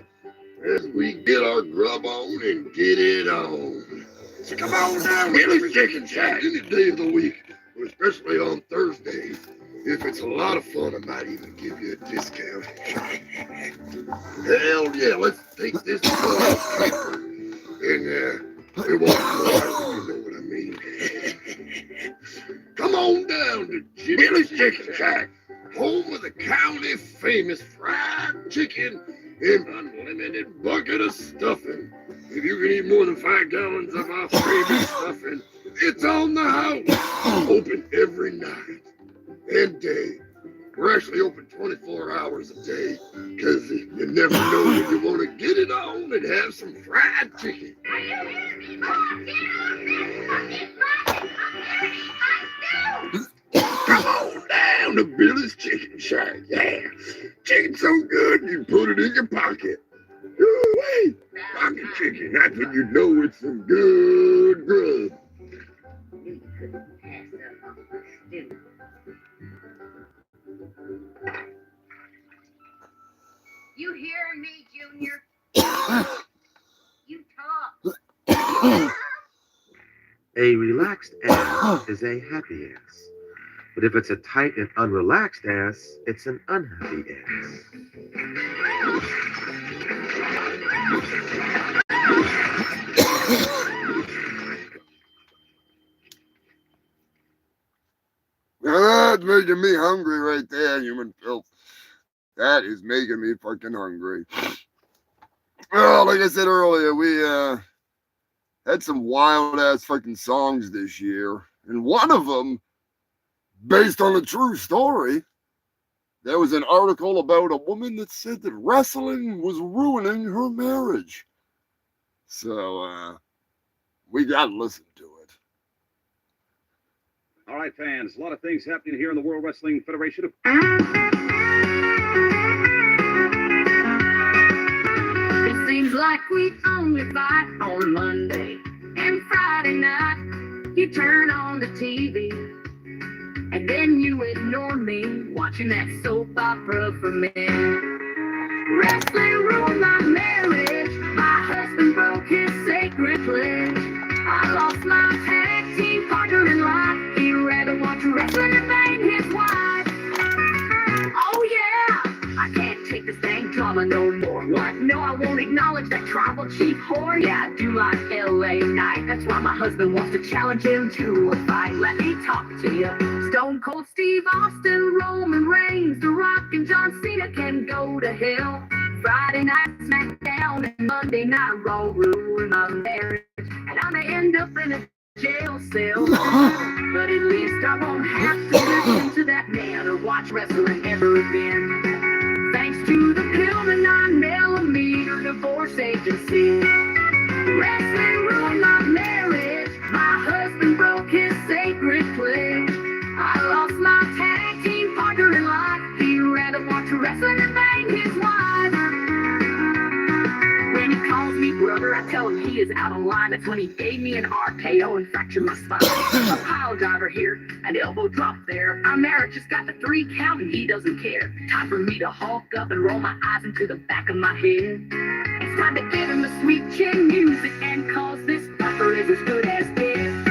as we get our grub on and get it on. So come on down to Billy's Chicken Shack any day of the week, but especially on Thursdays. If it's a lot of fun, I might even give you a discount. Hell yeah, let's take this camper and we won't you know what I mean. Come on down to Billy's Chicken Shack, home of the county famous fried chicken and unlimited bucket of stuffing. If you can eat more than 5 gallons of our favorite stuffing, it's on the house. Open every night and day. We're actually open 24 hours a day because you never know when you want to get it on and have some fried chicken. Come on down to Billy's Chicken Shack. Yeah, chicken's so good you put it in your pocket. Ooh-wee, pocket chicken. That's when you know it's some good grub. You hear me, Junior? You talk. A relaxed ass is a happy ass. But if it's a tight and unrelaxed ass, it's an unhappy ass. Now that's making me hungry right there, human filth. That is making me fucking hungry. Well, like I said earlier, we had some wild ass fucking songs this year. And one of them, based on a true story, there was an article about a woman that said that wrestling was ruining her marriage. So, we gotta listen to it. All right, fans, a lot of things happening here in the World Wrestling Federation. It seems like we only fight on Monday and Friday night. You turn on the TV and then you ignore me, watching that soap opera for men. Wrestling ruined my marriage. My husband broke his sacred pledge. I lost my tag team partner in life. He'd rather watch wrestling than bang his wife. Oh yeah, I can't take this dang drama no more. What? No, I won't acknowledge that tribal chief whore. Yeah, I do like LA Knight. That's why my husband wants to challenge him to a fight. Let me talk to you. Stone Cold Steve Austin, Roman Reigns, The Rock and John Cena can go to hell. Friday night SmackDown and Monday Night Raw ruin my marriage, and I may end up in a jail cell. But at least I won't have to listen to that man or watch wrestling ever again. Thanks to the pill, the 9mm divorce agency. Wrestling ruined my marriage. My husband broke his sacred pledge. I lost my tag team partner in life. He'd rather watch wrestling than bang his wife. When he calls me brother, I tell him he is out of line, that's when he gave me an RKO and fractured my spine. A pile driver here, an elbow drop there. Our marriage just got the 3 count and he doesn't care. Time for me to hulk up and roll my eyes into the back of my head. It's time to give him the sweet chin music and cause this fucker is as good as dead.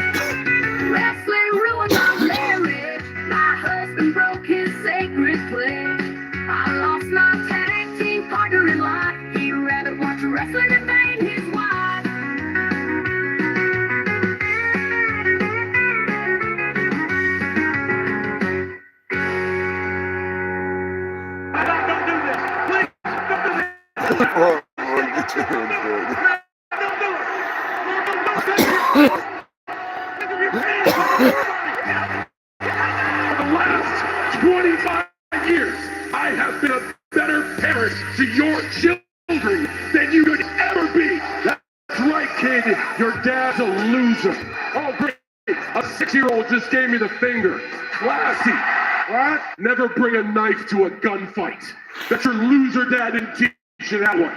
Wrestling ruined my marriage. My husband broke his sacred pledge. I lost my tag team partner in life. He'd rather watch wrestling than bang his wife. Don't do this. Please, don't do this. Oh, get your hands dirty. Don't do it. For the last 25 years, I have been a better parent to your children than you could ever be. That's right, kid. Your dad's a loser. Oh, great. A 6-year-old just gave me the finger. Classy. What? Never bring a knife to a gunfight. That's your loser dad didn't teach you that one.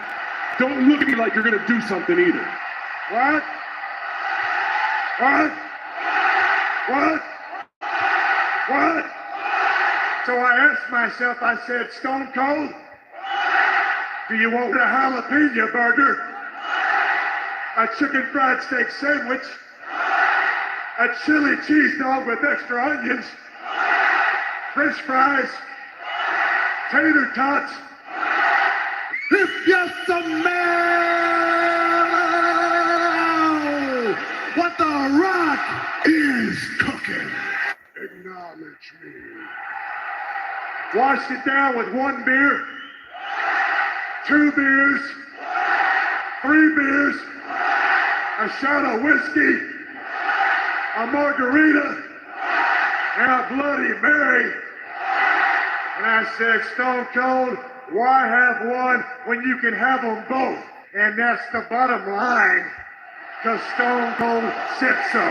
Don't look at me like you're gonna do something either. What? What? What? What? So I asked myself, I said, Stone Cold, do you want a jalapeno burger? A chicken fried steak sandwich? A chili cheese dog with extra onions? French fries? Tater tots? If you smell what the Rock is cooking, acknowledge me. Washed it down with 1 beer, 2 beers, 3 beers, a shot of whiskey, a margarita, and a Bloody Mary. And I said, Stone Cold, why have one when you can have them both? And that's the bottom line, because Stone Cold said so.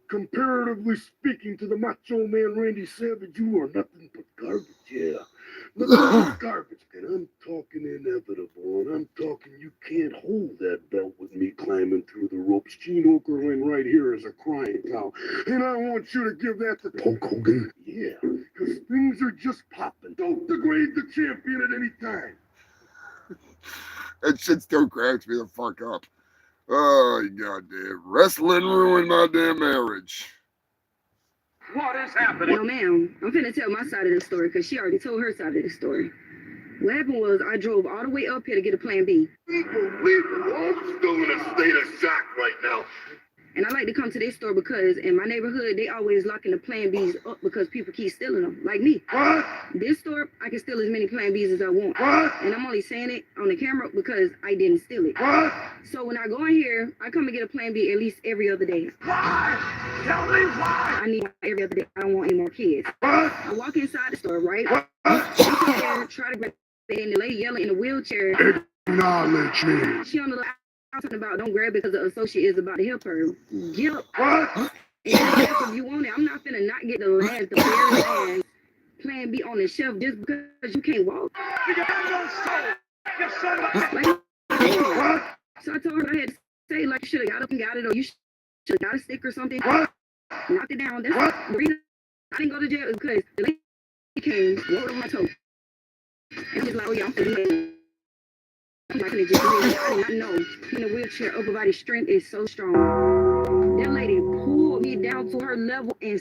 Comparatively speaking to the Macho Man Randy Savage, you are nothing but garbage, yeah. Nothing but garbage. And I'm talking inevitable, and I'm talking you can't hold that belt with me climbing through the ropes. Gene Okerlund right here is a crying cow. And I want you to give that to Hulk Hogan. Yeah, because things are just popping. Don't degrade the champion at any time. That shit still cracks me the fuck up. Oh, goddamn. Wrestling ruined my damn marriage. What is happening? No, ma'am. I'm finna tell my side of the story because she already told her side of the story. What happened was I drove all the way up here to get a plan B. Unbelievable. I'm still in a state of shock right now. And I like to come to this store because in my neighborhood, they always locking the plan Bs up because people keep stealing them, like me. What? This store, I can steal as many plan Bs as I want. What? And I'm only saying it on the camera because I didn't steal it. What? So when I go in here, I come and get a plan B at least every other day. Why? Tell me why. I need every other day. I don't want any more kids. What? I walk inside the store, right? What? I try to grab it, and the lady yelling in a wheelchair. Acknowledge me. She on the I'm talking about don't grab it because the associate is about to help her. Get up. What? And if you want it, I'm not finna not get the very last plan B on the shelf just because you can't walk. You got no soul. You son of a... What? So I told her I had to say, like, you should have got up and got it, or you should have got a stick or something. What? Knocked it down. That's What? the reason I didn't go to jail is because the lady came, rolled on my toe. And I was like, oh yeah, I'm finna do it. I'm not gonna just do it. I did not know in a wheelchair, upper body strength is so strong. That lady pulled me down to her level and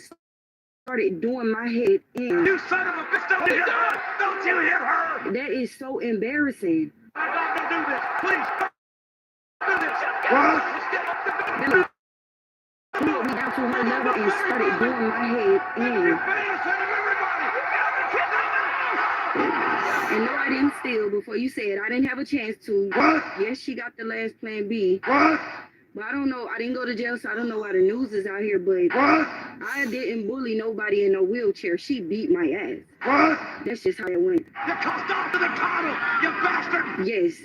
started doing my head in. You son of a bitch, don't hit her! Don't you hit her! That is so embarrassing. I'm not gonna do this, please! Don't do this! That lady pulled me down to her level and started doing my head in. And no, I didn't steal before you said I didn't have a chance to. What? Yes, she got the last plan B. What? But I don't know. I didn't go to jail, so I don't know why the news is out here. But What? I didn't bully nobody in no wheelchair. She beat my ass. What? That's just how it went. You cussed off to the title, you bastard! Yes.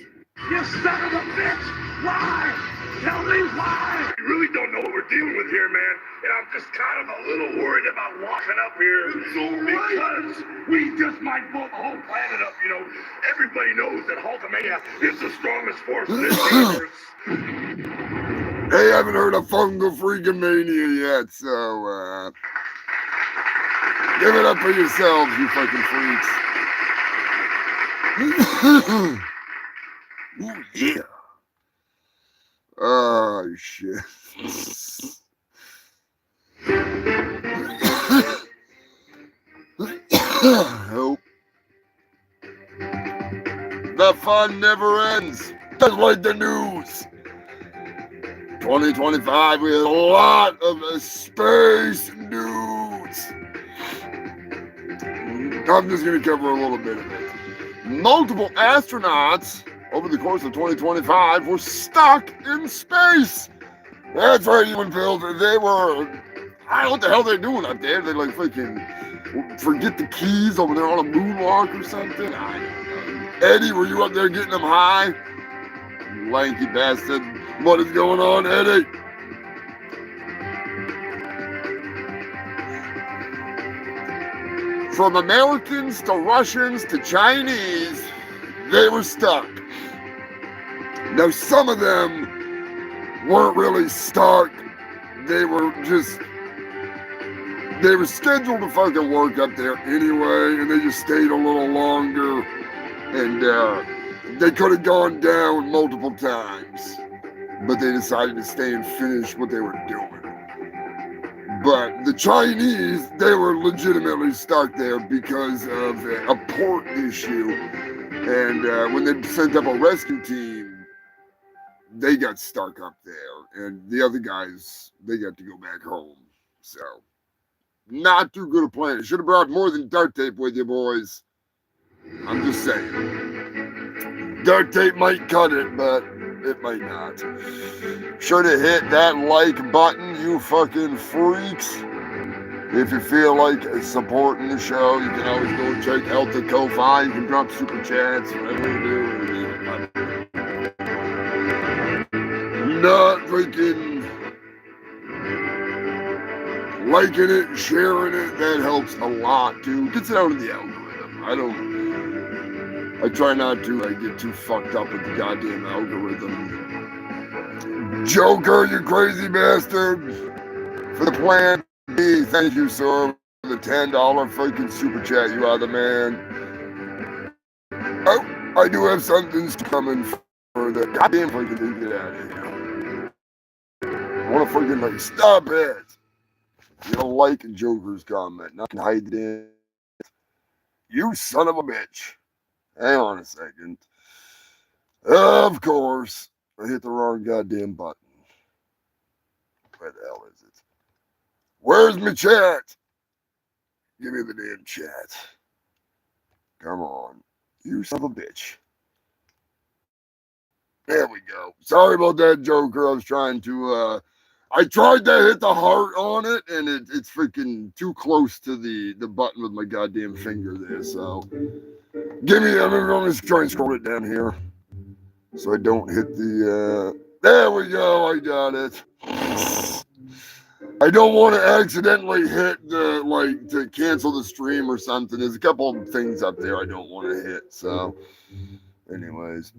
You son of a bitch! Why? Tell me why! You really don't know what we're dealing with here, man. And I'm just kind of a little worried about walking up here because we just might blow the whole planet up, you know. Everybody knows that Hulkamania is the strongest force in this universe. They haven't heard of Fungal Freaking Mania yet, so give it up for yourselves, you fucking freaks. Ooh, yeah. Oh, shit. Nope. The fun never ends, just like the news. 2025, we had a lot of space news. I'm just going to cover a little bit of it. Multiple astronauts over the course of 2025 were stuck in space. That's right, you and Phil. They were, I don't know what the hell they're doing up there. They like freaking forget the keys over there on a moonwalk or something. I don't know. Eddie, were you up there getting them high? You lanky bastard. What is going on, Eddie? From Americans to Russians to Chinese, they were stuck. Now, some of them weren't really stuck. They were scheduled to fucking work up there anyway, and they just stayed a little longer, and they could have gone down multiple times, but they decided to stay and finish what they were doing. But the Chinese, they were legitimately stuck there because of a port issue, and when they sent up a rescue team, they got stuck up there, and the other guys, they got to go back home. So, not too good a plan. You should have brought more than duct tape with you, boys. I'm just saying. Duct tape might cut it, but it might not. Should have hit that like button, you fucking freaks. If you feel like supporting the show, you can always go check out the Ko-Fi. You can drop super chats, whatever you do. Not freaking liking it, sharing it, that helps a lot too. Gets it out of the algorithm. I try not to get too fucked up with the goddamn algorithm. Joker, you crazy bastard. For the plan B, thank you, sir. For the $10 freaking super chat, you are the man. Oh, I do have something coming for the goddamn freaking thing. Get out of here. I want to freaking like, stop it. You don't like Joker's comment. Not hide it in. You son of a bitch. Hang on a second. Of course, I hit the wrong goddamn button. Where the hell is it? Where's my chat? Give me the damn chat. Come on. You son of a bitch. There we go. Sorry about that, Joker. I was trying to, I tried to hit the heart on it, and it's freaking too close to the button with my goddamn finger there, so. Give me, I'm just trying to scroll it down here. So I don't hit the, there we go, I got it. I don't want to accidentally hit the, like, to cancel the stream or something. There's a couple of things up there I don't want to hit, so. Anyways.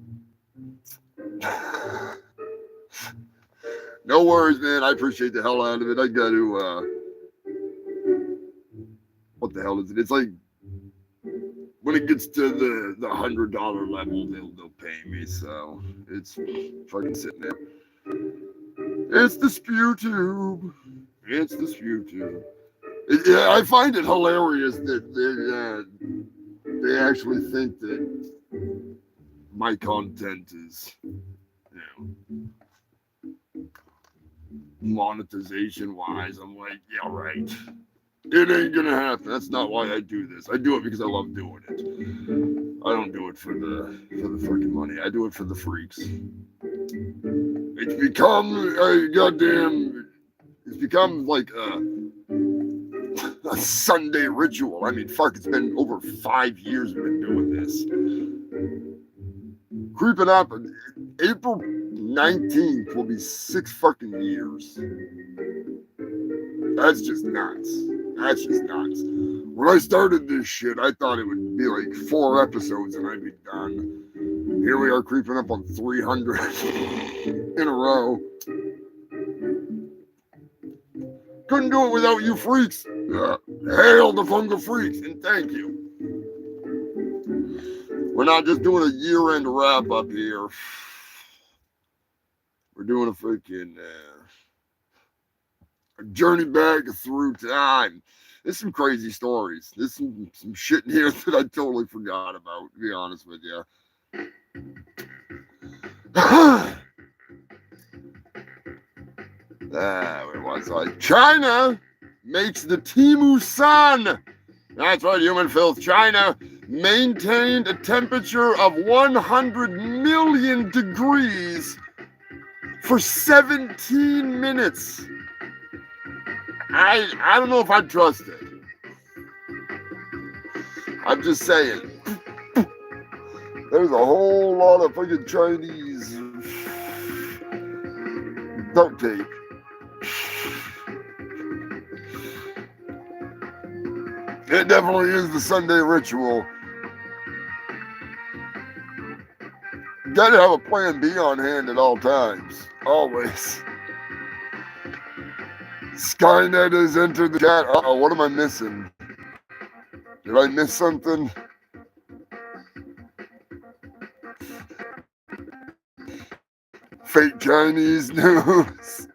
No worries, man. I appreciate the hell out of it. I got to, what the hell is it? It's like, when it gets to the $100 level, they'll pay me. So it's fucking sitting there. It's the SpewTube. It's the SpewTube. Yeah, I find it hilarious that they actually think that my content is, monetization wise. I'm like, yeah, right. It ain't gonna happen. That's not why I do this. I do it because I love doing it. I don't do it for the freaking money. I do it for the freaks. It's become a goddamn. It's become like a Sunday ritual. I mean, fuck. It's been over 5 years we've been doing this. Creeping up April 19th will be 6 fucking years. That's just nuts. That's just nuts. When I started this shit, I thought it would be like 4 episodes and I'd be done. Here we are creeping up on 300 in a row. Couldn't do it without you freaks. Hail the Funga freaks, and thank you. We're not just doing a year-end wrap-up here. We're doing a freaking a journey back through time. There's some crazy stories. There's some shit in here that I totally forgot about, to be honest with you. Where was I? China makes the Timu sun. That's right, human filth. China maintained a temperature of 100 million degrees for 17 minutes. I don't know if I trust it. I'm just saying. There's a whole lot of fucking Chinese duct tape. It definitely is the Sunday ritual. Gotta have a plan B on hand at all times. Always. Skynet has entered the chat. Uh-oh, what am I missing? Did I miss something? Fake Chinese news.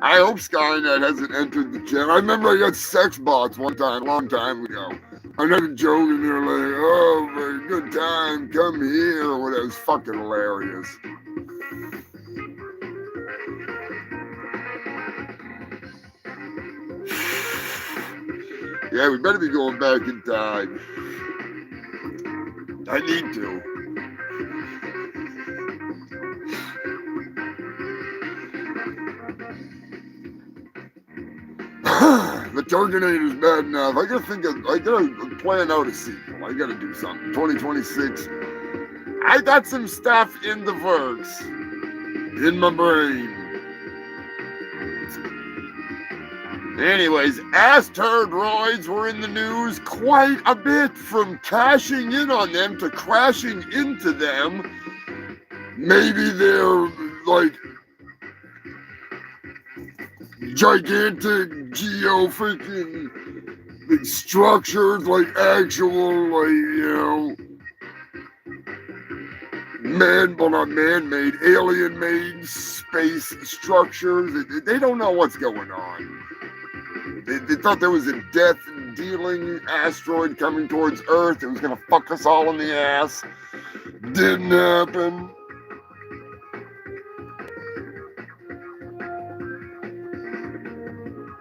I hope Skynet hasn't entered the chat. I remember I got sex bots one time, a long time ago. I'm not joking. They're like, oh, my good time, come here. Or whatever. It was fucking hilarious. Yeah, we better be going back in time. I need to. The Terminator's bad enough. I gotta plan out a sequel. I gotta do something. 2026. I got some stuff in the works. In my brain. Anyways, asteroids were in the news quite a bit, from cashing in on them to crashing into them. Maybe they're like gigantic freaking like structures, like actual, like, not man-made, alien-made space structures. They don't know what's going on. They thought there was a death-dealing asteroid coming towards Earth. It was going to fuck us all in the ass. Didn't happen.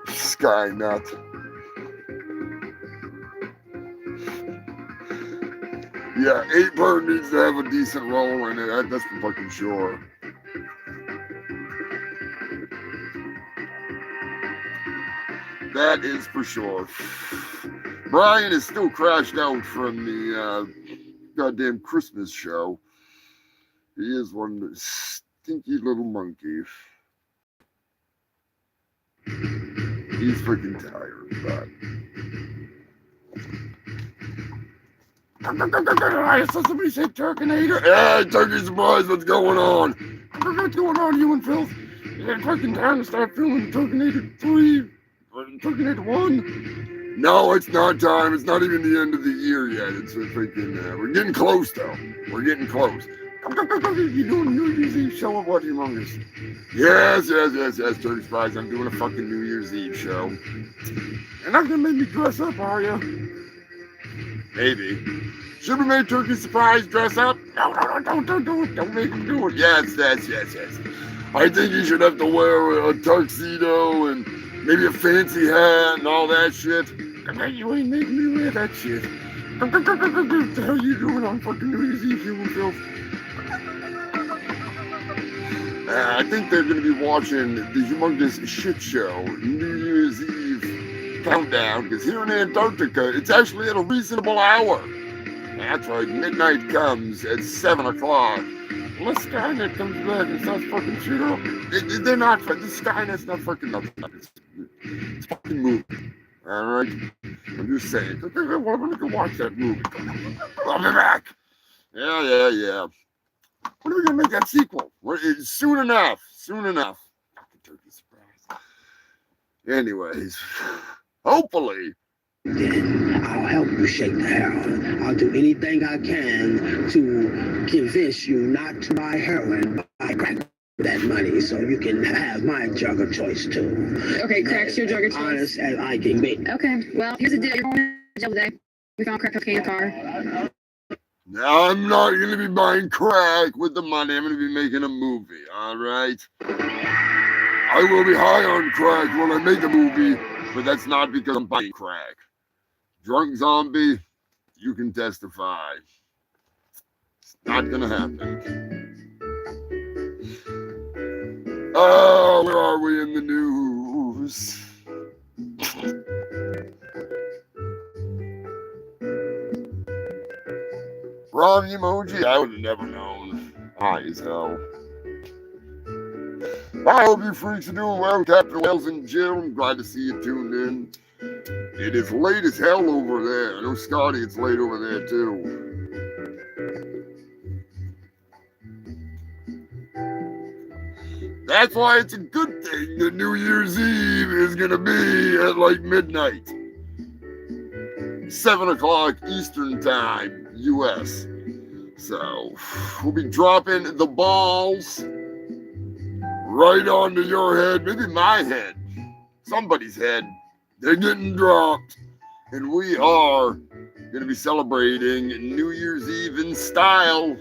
Skynet. Yeah, 8-part needs to have a decent role in it. That's for fucking sure. That is for sure. Brian is still crashed out from the goddamn Christmas show. He is one stinky little monkey. He's freaking tired, but I saw somebody say Turkinator. Hey, Turkey Surprise, what's going on? What's going on, you and filth? You got fucking time to start filming Turkinator 3 or Turkinator 1? No, it's not time. It's not even the end of the year yet. It's a freaking, we're getting close, though. We're getting close. You doing a New Year's Eve show or what, Humongous? Yes, Turkey Surprise. I'm doing a fucking New Year's Eve show. You're not gonna make me dress up, are you? Maybe. Should we make Turkey Surprise dress up? No, don't make him do it. Yes. I think you should have to wear a tuxedo and maybe a fancy hat and all that shit. You ain't making me wear that shit. What the hell you doing on fucking New Year's Eve, human filth? I think they're going to be watching the Humongous Shit Show, New Year's Eve countdown, because here in Antarctica, it's actually at a reasonable hour. That's right, midnight comes at 7 o'clock. unless Skynet comes back and starts fucking shit up. They're not, the Skynet's not fucking nothing. It's a fucking movie. Alright? I'm just saying. I'm gonna go watch that movie. I'll be back. Yeah. When are we gonna make that sequel? Soon enough. Fucking turkey surprise. Anyways, hopefully. Then I'll help you shake the heroin. I'll do anything I can to convince you not to buy heroin, buy crack with that money, so you can have my drug of choice too. Okay, crack's your drug of choice. Honest as I can be. Okay, well, here's the deal. You're going to jail today. We found crack cocaine in the car. Now, I'm not gonna be buying crack with the money. I'm gonna be making a movie, alright? I will be high on crack when I make a movie, but that's not because I'm buying crack. Drunk zombie, you can testify. It's not gonna happen. Oh, where are we in the news? Wrong emoji? I would have never known. High as hell. I hope you freaks are doing well. Captain Whale's in jail. I'm glad to see you tuned in. It is late as hell over there. I know, Scotty, it's late over there, too. That's why it's a good thing that New Year's Eve is going to be at like midnight. 7 o'clock Eastern Time, U.S. So, we'll be dropping the balls right onto your head, maybe my head, somebody's head. They're getting dropped. And we are going to be celebrating New Year's Eve in style.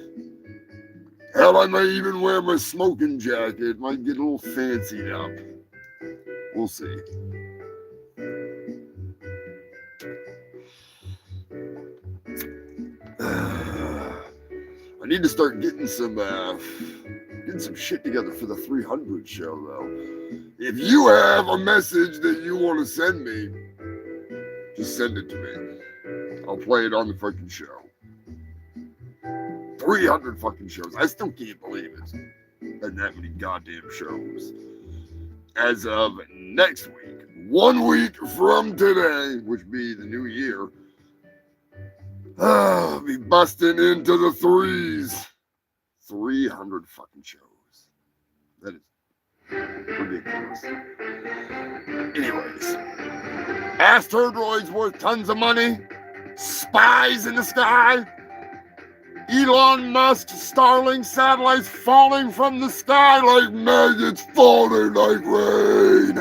Hell, I might even wear my smoking jacket. Might get a little fancied up. We'll see. I need to start getting some shit together for the 300 show, though. If you have a message that you want to send me, just send it to me. I'll play it on the fucking show. 300 fucking shows. I still can't believe it. Been that many goddamn shows. As of next week, 1 week from today, which be the new year, I'll be busting into the threes. 300 fucking shows. That is ridiculous. Anyways, asteroids worth tons of money. Spies in the sky. Elon Musk Starlink satellites falling from the sky like maggots falling like rain.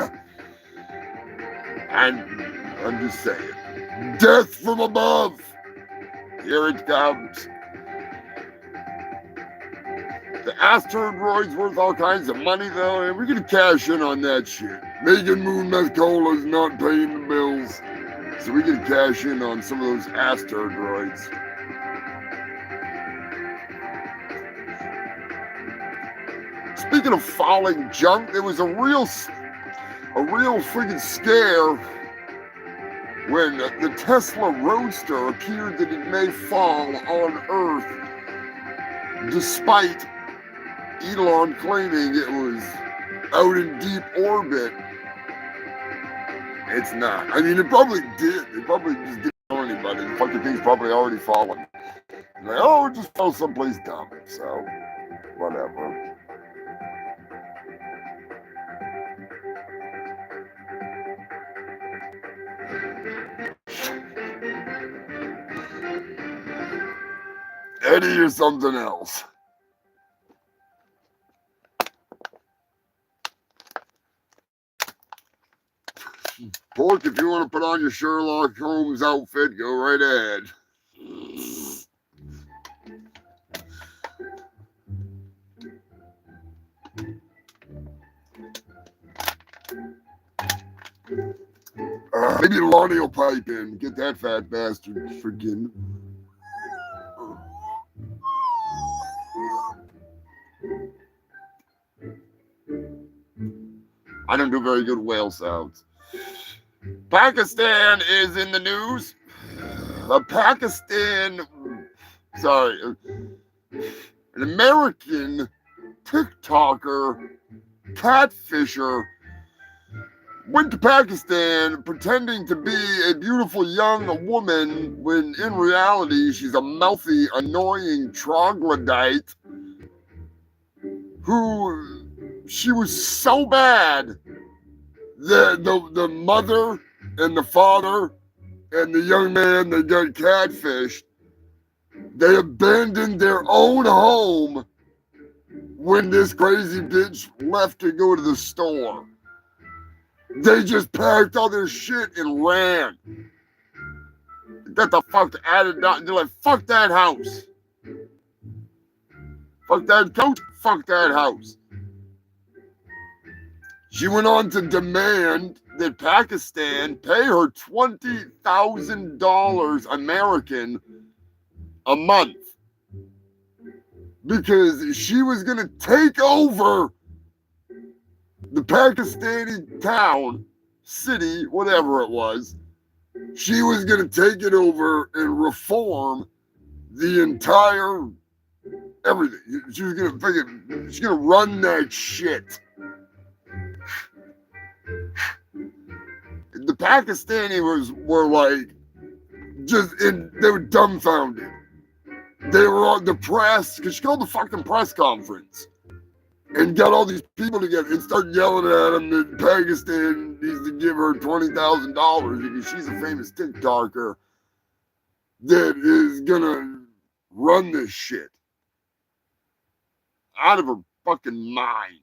And I'm just saying, death from above. Here it comes. The asteroid's worth all kinds of money, though, and we're gonna cash in on that shit. Making Moon Meth Cola's not paying the bills, so we can cash in on some of those asteroids. Speaking of falling junk, there was a real friggin' scare when the Tesla Roadster appeared that it may fall on Earth, despite Elon claiming it was out in deep orbit. It's not. I mean, it probably did. It probably just didn't tell anybody. The fucking thing's probably already fallen. Like, oh, it just fell someplace dumb. So, whatever. Eddie or something else. Pork, if you want to put on your Sherlock Holmes outfit, go right ahead. Maybe Lonnie will pipe in. Get that fat bastard freaking. I don't do very good whale sounds. Pakistan is in the news. an American TikToker, catfisher, went to Pakistan pretending to be a beautiful young woman when in reality she's a mouthy, annoying troglodyte who she was so bad that the mother and the father and the young man that got catfished, they abandoned their own home when this crazy bitch left to go to the store. They just packed all their shit and ran. Got the fuck added down. They're like, fuck that house. Fuck that coach. Fuck that house. She went on to demand that Pakistan pay her $20,000 American a month because she was going to take over the Pakistani town, city, whatever it was. She was going to take it over and reform the entire everything. She was going to run that shit. The Pakistani were like, they were dumbfounded. They were on the press, because she called the fucking press conference and got all these people together and started yelling at them that Pakistan needs to give her $20,000 because she's a famous TikToker that is gonna run this shit out of her fucking mind.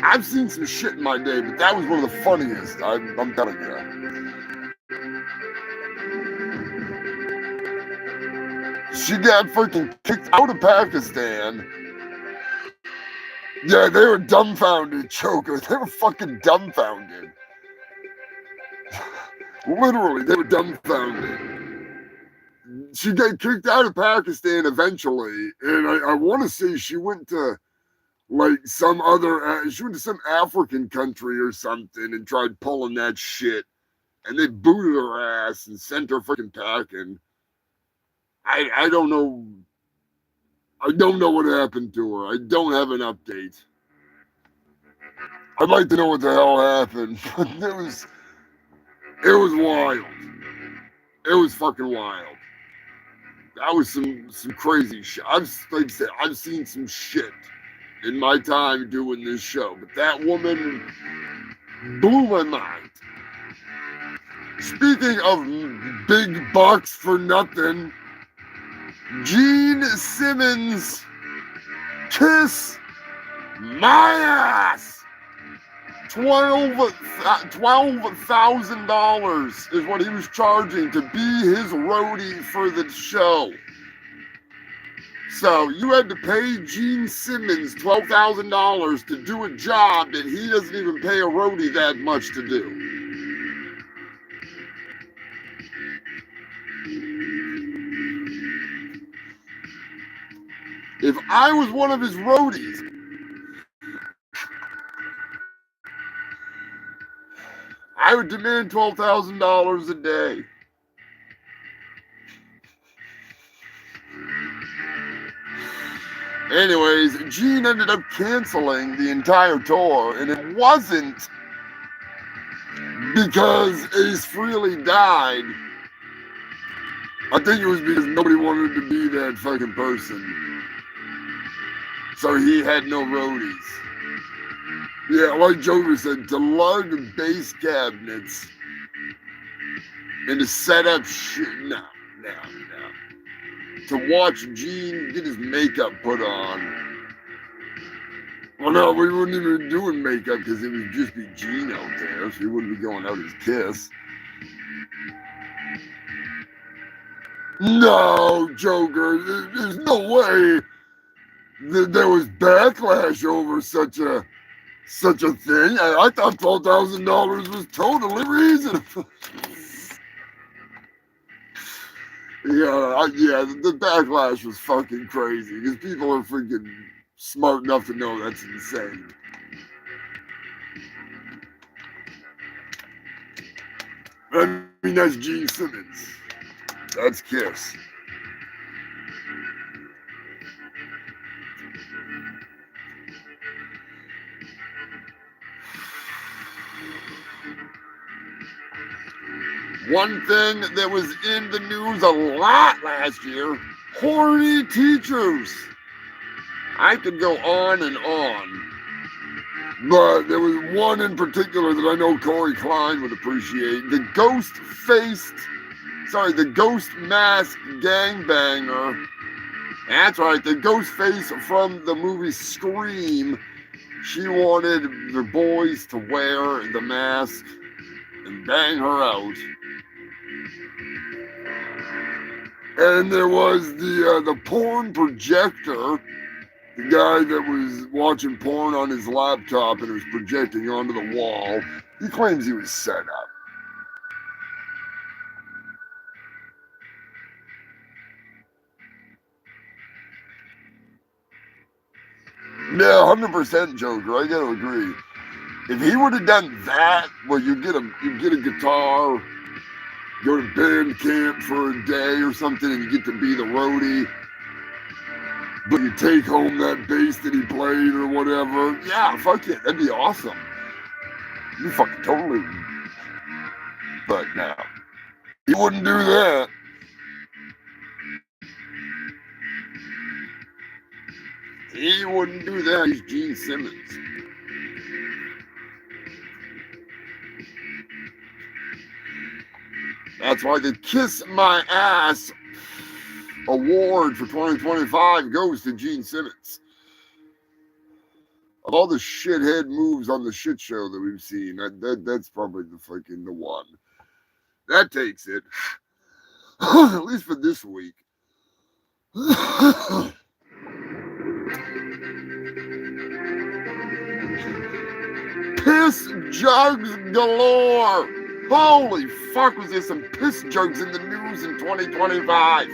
I've seen some shit in my day, but that was one of the funniest. I'm telling you. She got freaking kicked out of Pakistan. Yeah, they were dumbfounded, choker. They were fucking dumbfounded. Literally, they were dumbfounded. She got kicked out of Pakistan eventually, and I want to say she went to like some African country or something and tried pulling that shit, and they booted her ass and sent her freaking packing. I don't know. I don't know what happened to her. I don't have an update. I'd like to know what the hell happened. It was wild. It was fucking wild. That was some crazy shit. Like I said, I've seen some shit in my time doing this show, but that woman blew my mind. Speaking of big bucks for nothing, Gene Simmons, kiss my ass. $12,000 is what he was charging to be his roadie for the show. So you had to pay Gene Simmons $12,000 to do a job that he doesn't even pay a roadie that much to do. If I was one of his roadies, I would demand $12,000 a day. Anyways, Gene ended up canceling the entire tour, and it wasn't because Ace Frehley died. I think it was because nobody wanted to be that fucking person. So he had no roadies. Yeah, like Joker said, to lug bass cabinets and to set up shit. No. To watch Gene get his makeup put on. Well, no, we wouldn't even be doing makeup because it would just be Gene out there, so he wouldn't be going out as Kiss. No, Joker, there's no way that there was backlash over such a thing. I thought $12,000 was totally reasonable. Yeah, the backlash was fucking crazy because people are freaking smart enough to know that's insane. I mean, that's Gene Simmons. That's Kiss. One thing that was in the news a lot last year, horny teachers. I could go on and on. But there was one in particular that I know Corey Klein would appreciate. The ghost masked gangbanger. That's right, the ghost face from the movie Scream. She wanted the boys to wear the mask and bang her out. And there was the porn projector. The guy that was watching porn on his laptop and was projecting onto the wall, he claims he was set up. Yeah, 100% Joker, I gotta agree. If he would have done that, where you get a guitar, go to band camp for a day or something, and you get to be the roadie, but you take home that bass that he played or whatever. Yeah, fuck it. That'd be awesome. You fucking totally. But no. He wouldn't do that. He wouldn't do that. He's Gene Simmons. That's why the Kiss My Ass award for 2025 goes to Gene Simmons. Of all the shithead moves on the shit show that we've seen, that's probably the one. That takes it. At least for this week. Piss jugs galore. Holy fuck, was there some piss jugs in the news in 2025?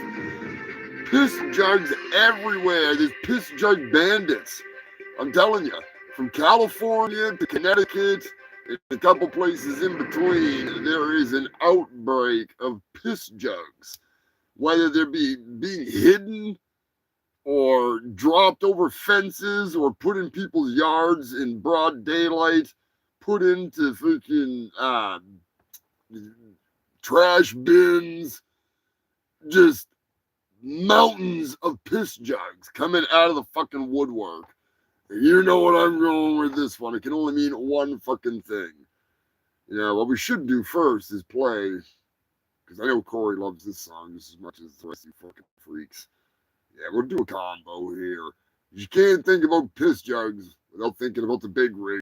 Piss jugs everywhere. There's piss jug bandits. I'm telling you, from California to Connecticut, and a couple places in between, there is an outbreak of piss jugs. Whether they're being hidden or dropped over fences or put in people's yards in broad daylight, put into freaking trash bins, just mountains of piss jugs coming out of the fucking woodwork. And you know what I'm going with this one. It can only mean one fucking thing. You know, what we should do first is play, because I know Corey loves this song just as much as the rest of you fucking freaks. Yeah, we'll do a combo here. You can't think about piss jugs without thinking about the big rig.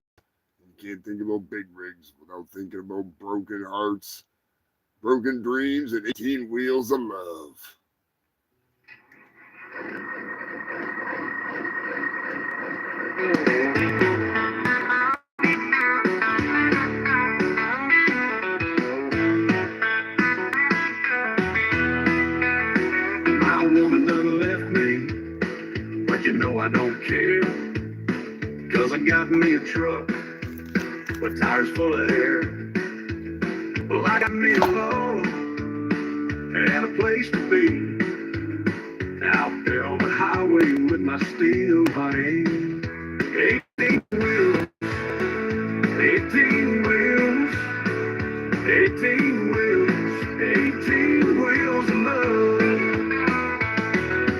You can't think about big rigs without thinking about broken hearts, broken dreams, and 18 wheels of love. My woman done left me, but you know I don't care. Cause I got me a truck with tires full of air. Well, I got me a love and a place to be. Out there on the highway with my steel honey. 18 wheels, 18 wheels, 18 wheels, 18 wheels of love.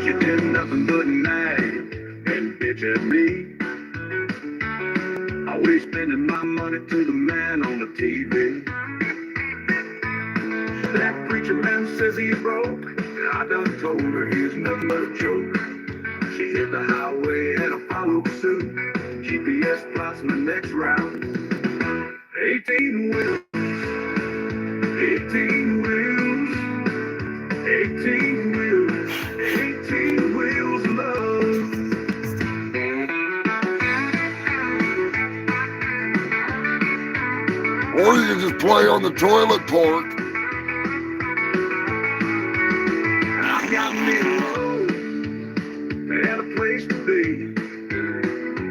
She did nothing but nag and bitch at me. Always spending my money to the man on the TV. That preacher man says he's broke. I done told her he's nothing but a joke. She hit the highway and I followed suit. GPS plots my next route. 18 wheels, 18 wheels, 18 wheels, 18 wheels of love. Or you can just play on the toilet pork. I got me a road and a place to be.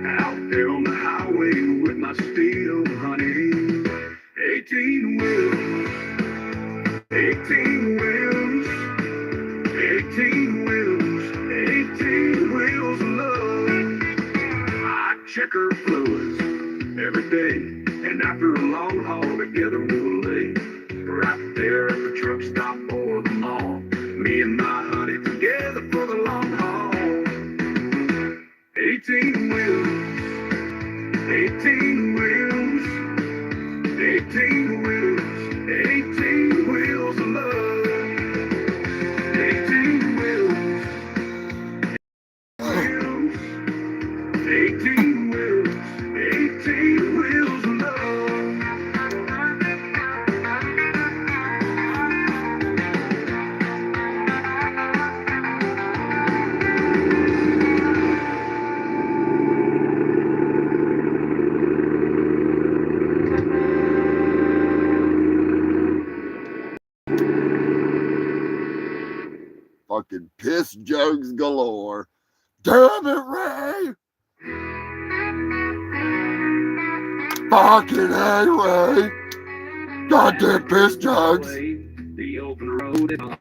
Out there on the highway with my steel honey. 18 wheels, 18 wheels, 18 wheels, 18 wheels of love. I check her fluids every day, and after a long haul together we'll lay right there at the truck stop for the mall. Me and my honey together for the long haul. 18 wheels, 18 wheels, 18 wheels, 18 wheels of love. 18 wheels, wheels, 18 wheels, 18 wheels of love. Fucking piss jokes galore. Damn it, Ray! Fucking hey, Ray! Goddamn piss jokes! The open road is my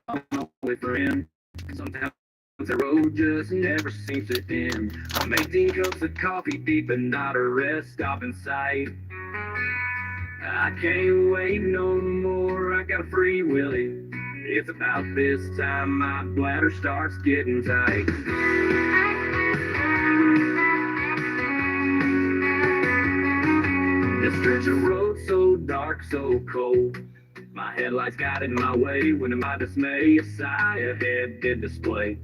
way friend. Sometimes the road just never seems to end. I'm 18 cups of coffee deep and not a rest stop in sight. I can't wait no more, I got a free willy. It's about this time my bladder starts getting tight. This stretch of road so dark, so cold. My headlights got in my way when in my dismay a sigh ahead did display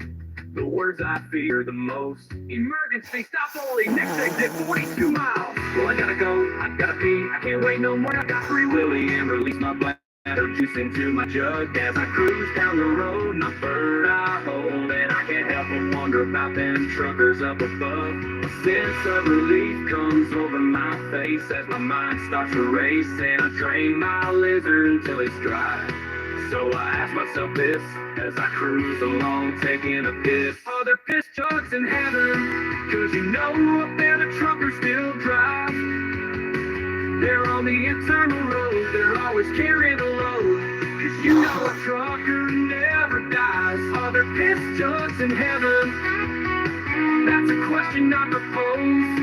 the words I fear the most. Emergency, stop only, next exit 42 miles. Well, I gotta go, I gotta pee, I can't wait no more. I got free willy and release my bladder juice into my jug as I cruise down the road. And I bird eye hold, and I can't help but wonder about them truckers up above. A sense of relief comes over my face as my mind starts to race, and I drain my lizard until it's dry. So I ask myself this as I cruise along taking a piss. Are there piss jugs in heaven? Cause you know up there the truckers still drive. They're on the internal road, they're always carrying a load. Cause you know a trucker never dies. Are there piss jugs in heaven? That's a question I propose.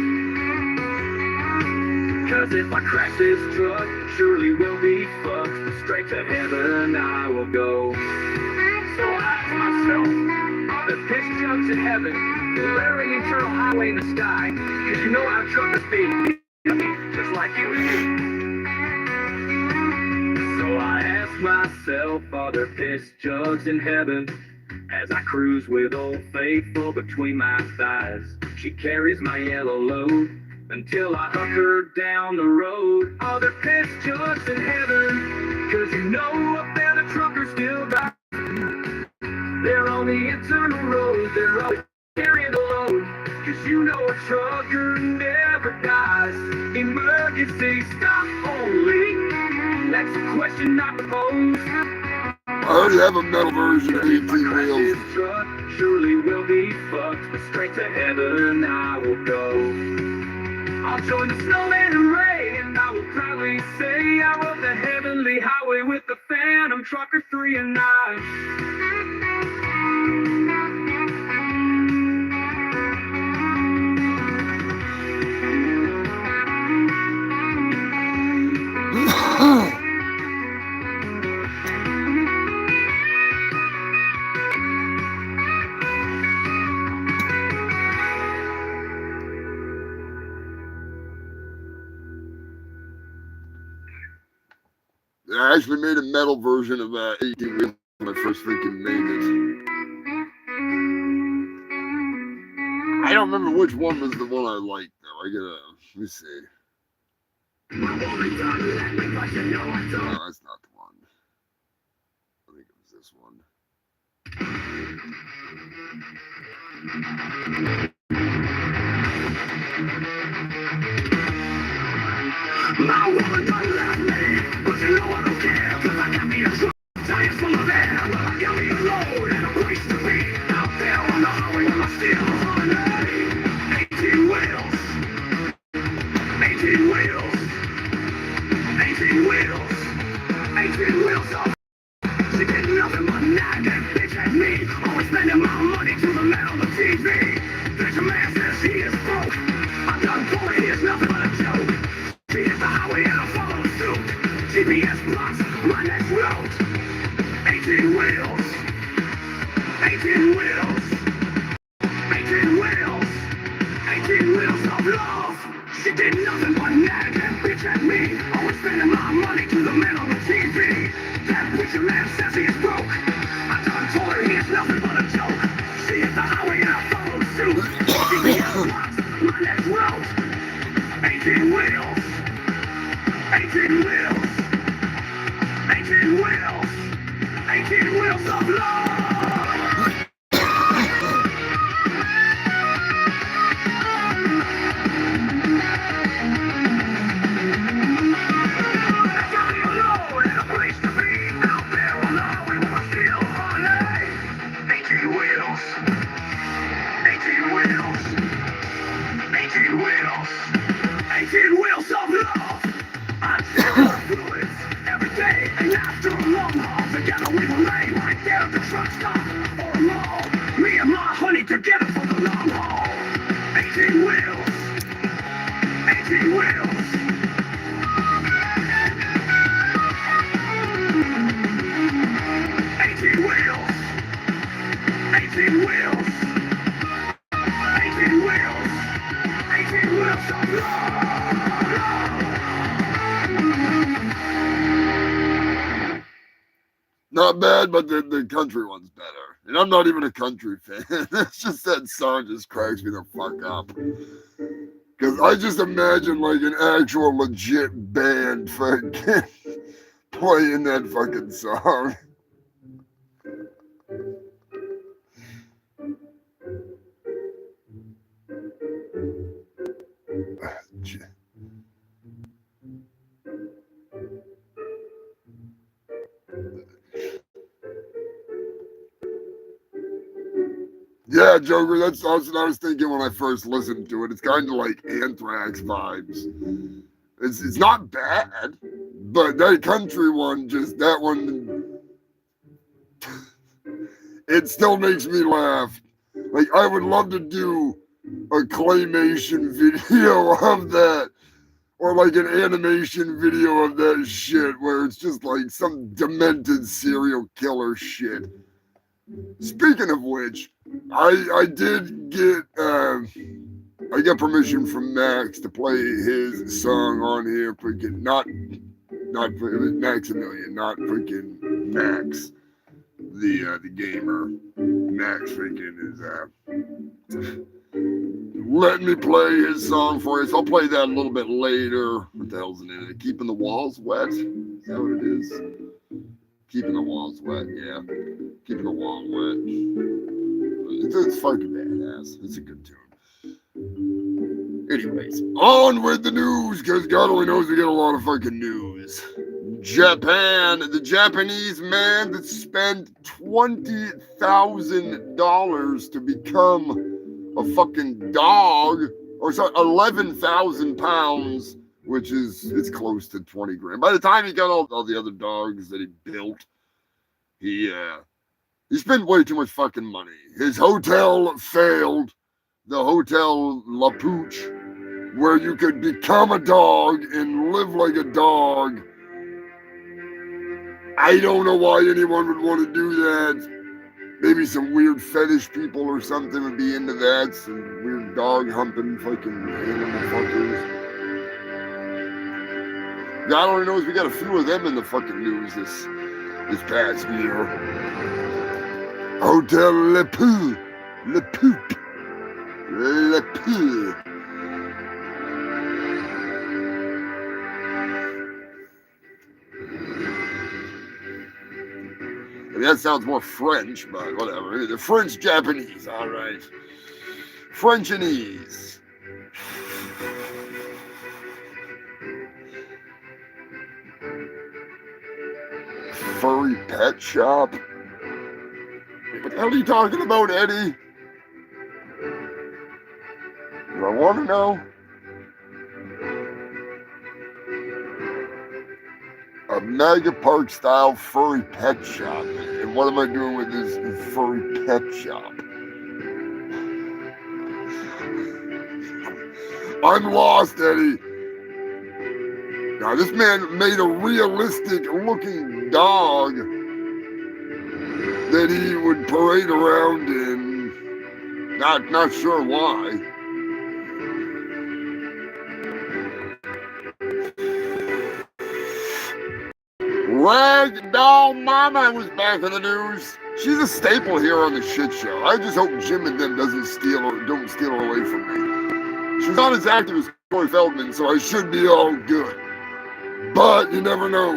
Cause if I crash this truck, surely we'll be fucked. But straight to heaven I will go. So I ask myself, are there piss jugs in heaven? Glaring eternal highway in the sky. Cause you know how truckers be, just like you and me. So I ask myself, are there piss jugs in heaven? As I cruise with Old Faithful between my thighs. She carries my yellow load until I huck her down the road. Are there piss jugs in heaven? Cause you know up there the truckers still drive. They're on the internal road, they're always carrying the load. Cause you know a trucker never dies. Emergency stop only. That's a question I propose. I already have a metal version of 18 wheels. Truck, surely we'll be fucked, but straight to heaven I will go. I'll join the snowman and Ray, and I will proudly say I rode the heavenly highway with the Phantom Trucker 3 and 9. I actually made a metal version of 18 wheels when I first freaking made it. I don't remember which one was the one I liked though. I gotta, let me see. No, that's not the one. I think it was this one. My woman don't love me, but you know I don't care, cause I got me a truck, giant full of air. I got me a load and a place to be, out there on the highway with my steel honey. 18 wheels, 18 wheels, 18 wheels, 18 wheels of. She did nothing but nag that bitch at me, always spending my money to the metal of TV. There's a man says he is broke, I'm done for it, he is nothing but a joke. She hit the highway and I follow suit. GPS blocks She did nothing but nag and bitch at me. Always spending my money to the man on the TV. That preacher man says he is broke. I done told her he is nothing but a joke. She hit the highway and I followed suit. GPS blocks, my next route. 18 wheels. 18 wheels. 18 wheels. 18 wheels of love. Wheels of love. I'm fluids every day and after a long haul. Together we will lay right there at the truck stop or a mall. Me and my honey together for the long haul. 18 wheels. 18 wheels. 18 wheels. 18 wheels. 18 wheels. 18 wheels of love. Not bad, but the country one's better. And I'm not even a country fan. It's just that song just cracks me the fuck up. Because I just imagine like an actual legit band fucking playing that fucking song. Yeah, Joker, that's what I was thinking when I first listened to it. It's kind of like Anthrax vibes. It's not bad, but that country one, just that one, it still makes me laugh. Like, I would love to do a claymation video of that, or like an animation video of that shit, where it's just like some demented serial killer shit. Speaking of which, I did get I got permission from Max to play his song on here. Freaking not Maximilian, not freaking Max, the gamer. Max freaking is letting me play his song for you. So I'll play that a little bit later. What the hell's in it? Keeping the walls wet? Is that what it is? Keeping the walls wet, yeah. Keeping the wall wet. It's fucking badass. It's a good tune. Anyways, on with the news, because God only knows we get a lot of fucking news. Japan, the Japanese man that spent $20,000 to become a fucking dog, or sorry, 11,000 pounds, which is, it's close to 20 grand. By the time he got all the other dogs that he built, he spent way too much fucking money. His hotel failed. The Hotel La Pooch, where you could become a dog and live like a dog. I don't know why anyone would want to do that. Maybe some weird fetish people or something would be into that. Some weird dog humping fucking animal fuckers. God only knows we got a few of them in the fucking news this past year. Hotel Le Pou. Le Poop. Le Pou. I mean, that sounds more French, but whatever. The French Japanese, all right. Frenchanese. Furry pet shop? What the hell are you talking about, Eddie? Do I want to know? A mega park style furry pet shop. And what am I doing with this furry pet shop? I'm lost, Eddie. Now, this man made a realistic looking dog that he would parade around in. Not sure why. Rag Doll Mama was back in the news. She's a staple here on the Shit Show. I just hope Jim and them don't steal her away from me. She's not as active as Corey Feldman, so I should be all good. But you never know.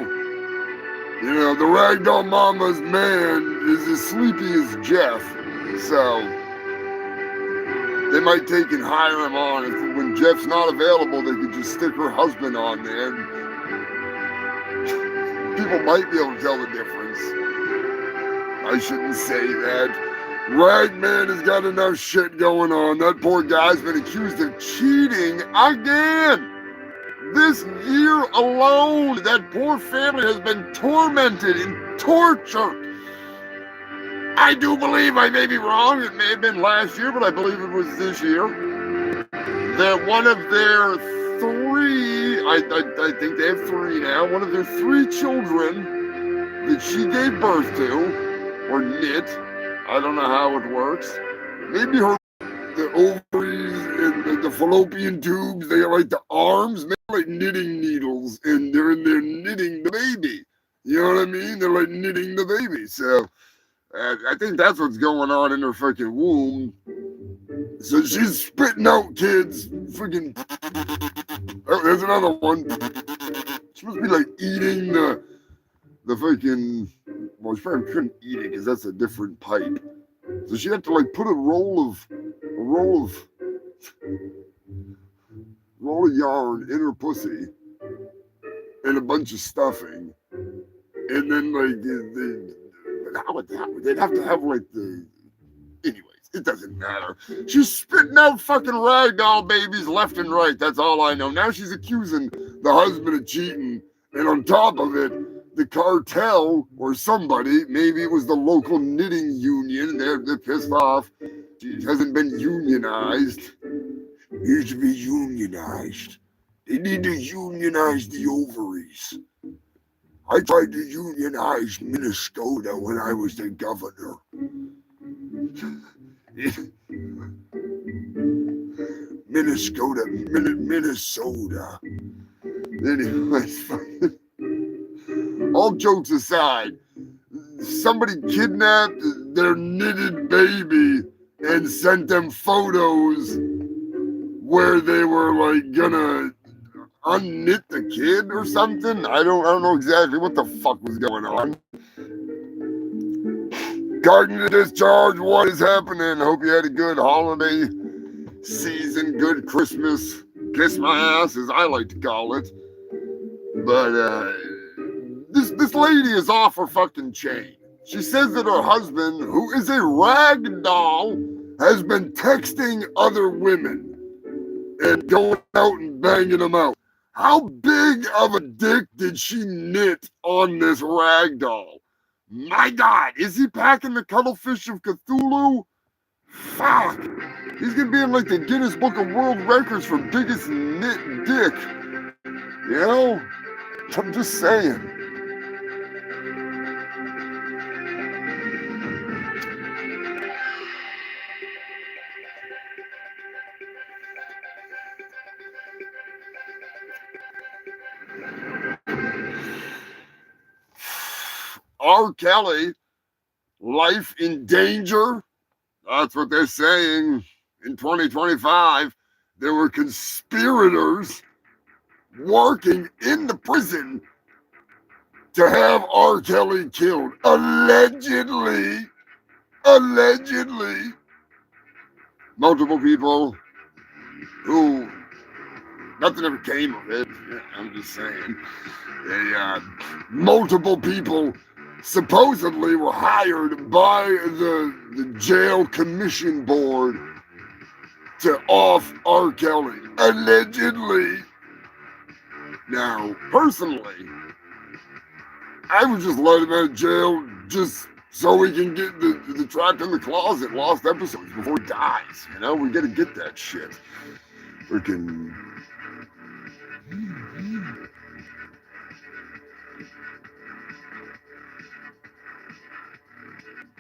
You know, the Rag Doll Mama's man is as sleepy as Jeff, so they might take and hire him on. If when Jeff's not available, they could just stick her husband on there. People might be able to tell the difference. I shouldn't say that. Ragman has got enough shit going on. That poor guy's been accused of cheating again. This year alone, that poor family has been tormented and tortured. I do believe, I may be wrong, it may have been last year, but I believe it was this year, that one of their three, I think they have three now, one of their three children that she gave birth to, or knit, I don't know how it works, maybe the ovaries and the fallopian tubes, they are like the arms, maybe like knitting needles, and they're in there knitting the baby. You know what I mean? They're like knitting the baby, so I think that's what's going on in her fucking womb. So she's spitting out kids. Freaking. Oh, there's another one. She must be like eating the fucking. Well, she probably couldn't eat it because that's a different pipe. So she had to like put a roll of yarn in her pussy and a bunch of stuffing, and then like how would that? They'd have to have like the. Anyways, it doesn't matter. She's spitting out fucking ragdoll babies left and right. That's all I know. Now she's accusing the husband of cheating, and on top of it, the cartel or somebody, maybe it was the local knitting union. They're pissed off. She hasn't been unionized. Needs to be unionized. They need to unionize the ovaries. I tried to unionize Minnesota when I was the governor. Minnesota. Anyways, all jokes aside, somebody kidnapped their knitted baby and sent them photos where they were like gonna unknit the kid or something. I don't know exactly what the fuck was going on. Garden to discharge, what is happening? Hope you had a good holiday season, good Christmas. Kiss my ass, as I like to call it. But this lady is off her fucking chain. She says that her husband, who is a rag doll, has been texting other women and going out and banging them out. How big of a dick did she knit on this rag doll? My God, is he packing the cuttlefish of Cthulhu? Fuck. He's gonna be in like the Guinness Book of World Records for biggest knit dick. You know? I'm just saying. R. Kelly, life in danger. That's what they're saying. In 2025, there were conspirators working in the prison to have R. Kelly killed. Allegedly. Multiple people who, nothing ever came of it. I'm just saying. Multiple people supposedly were hired by the jail commission board to off R. Kelly. Allegedly. Now, personally, I would just let him out of jail just so we can get the Trapped in the Closet lost episodes before he dies. You know, we gotta get that shit. Freaking.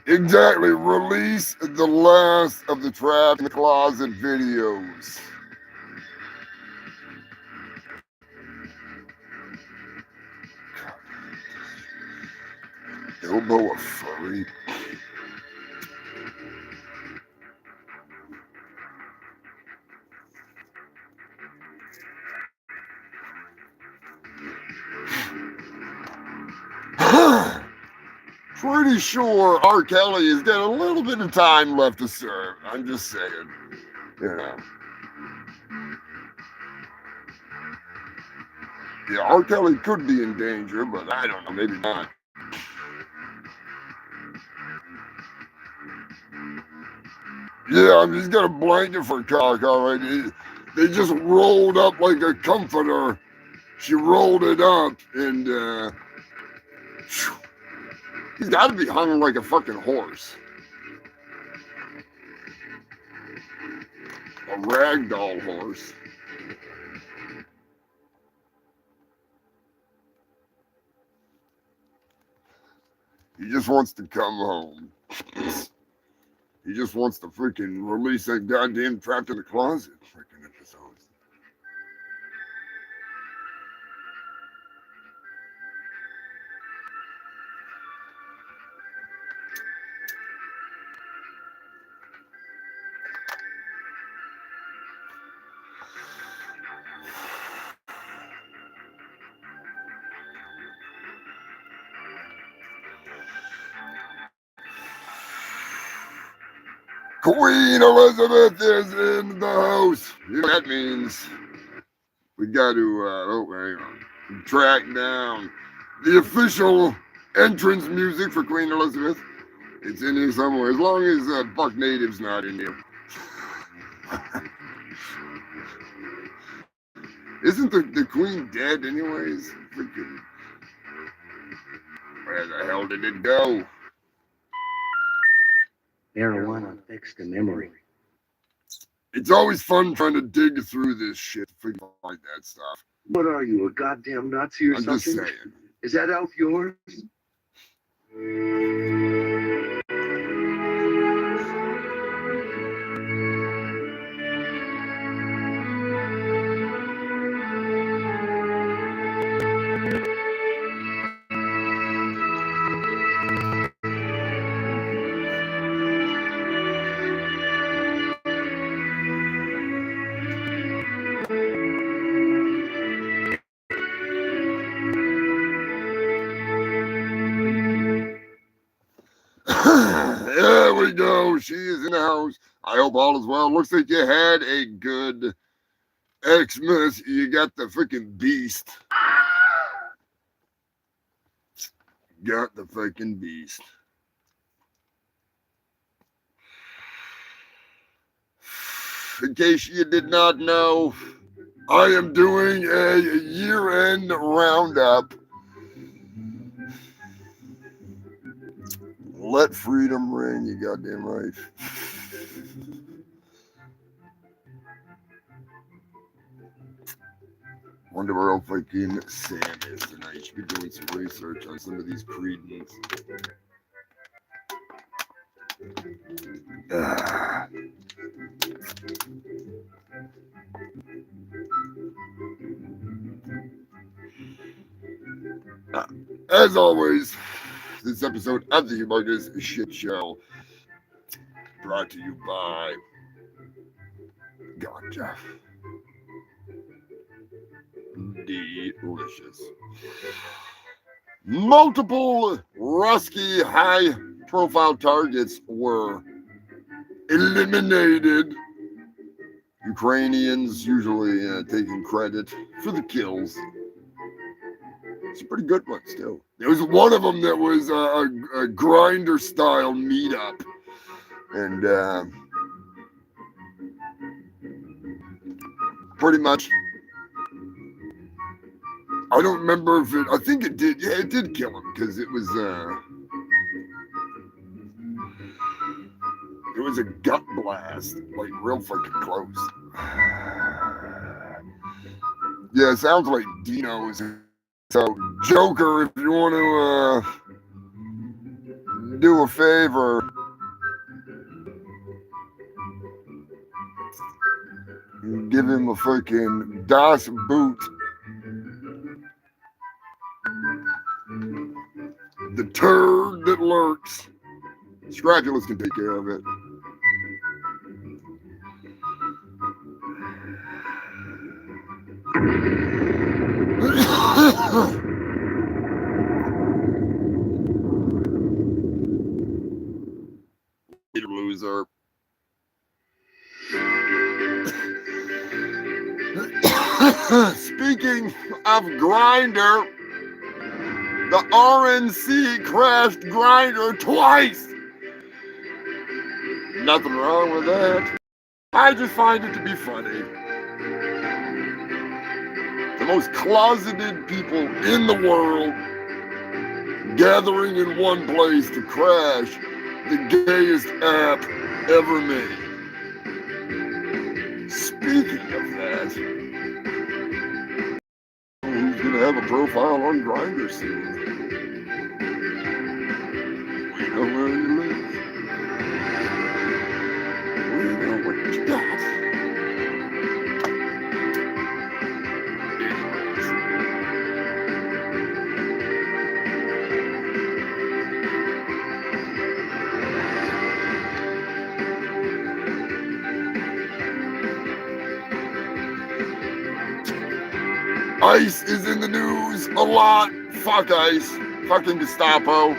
Exactly. Release the last of the Trapped in the Closet videos. Bilbo a furry? Pretty sure R. Kelly has got a little bit of time left to serve. I'm just saying, you know. Yeah, R. Kelly could be in danger, but I don't know, maybe not. Yeah, he's got a blanket for cock, all right. They just rolled up like a comforter. She rolled it up, and he's got to be hung like a fucking horse. A ragdoll horse. He just wants to come home. He just wants to freaking release that goddamn trapped in the closet freaking episodes. Queen Elizabeth is in the house. You know what that means? We got to hang on. Track down the official entrance music for Queen Elizabeth. It's in here somewhere, as long as Buck Native's not in here. Isn't the Queen dead anyways? Freaking. Where the hell did it go? Marijuana affects the memory. It's always fun trying to dig through this shit to find that stuff. What are you, a goddamn Nazi or I'm something? just saying. Is that elf yours? There we go. She is in the house. I hope all is well. Looks like you had a good Xmas. You got the freaking beast. Got the freaking beast. In case you did not know, I am doing a year-end roundup. Let freedom ring, you goddamn right. Wonder where old fucking Sam is tonight. Should be doing some research on some of these Creedence. As always, this episode of the Humongous Shit Show brought to you by Ganja. Delicious. Multiple Rusky high-profile targets were eliminated. Ukrainians usually taking credit for the kills. It's a pretty good one still. There was one of them that was a grinder-style meetup. And pretty much, I don't remember if I think it did, yeah, it did kill him, because it was a gut blast, like real fucking close. Yeah, it sounds like Dino's. So, Joker, if you want to do a favor, give him a fucking Das Boot. The turd. that lurks. Scrapulas can take care of it. Loser. Speaking of Grinder, the RNC crashed Grinder twice. Nothing wrong with that. I just find it to be funny. The most closeted people in the world gathering in one place to crash the gayest app ever made. Speaking of that, who's gonna have a profile on Grindr soon? We know where you live. We know what you got. ICE is in the news a lot. Fuck ICE. Fucking Gestapo.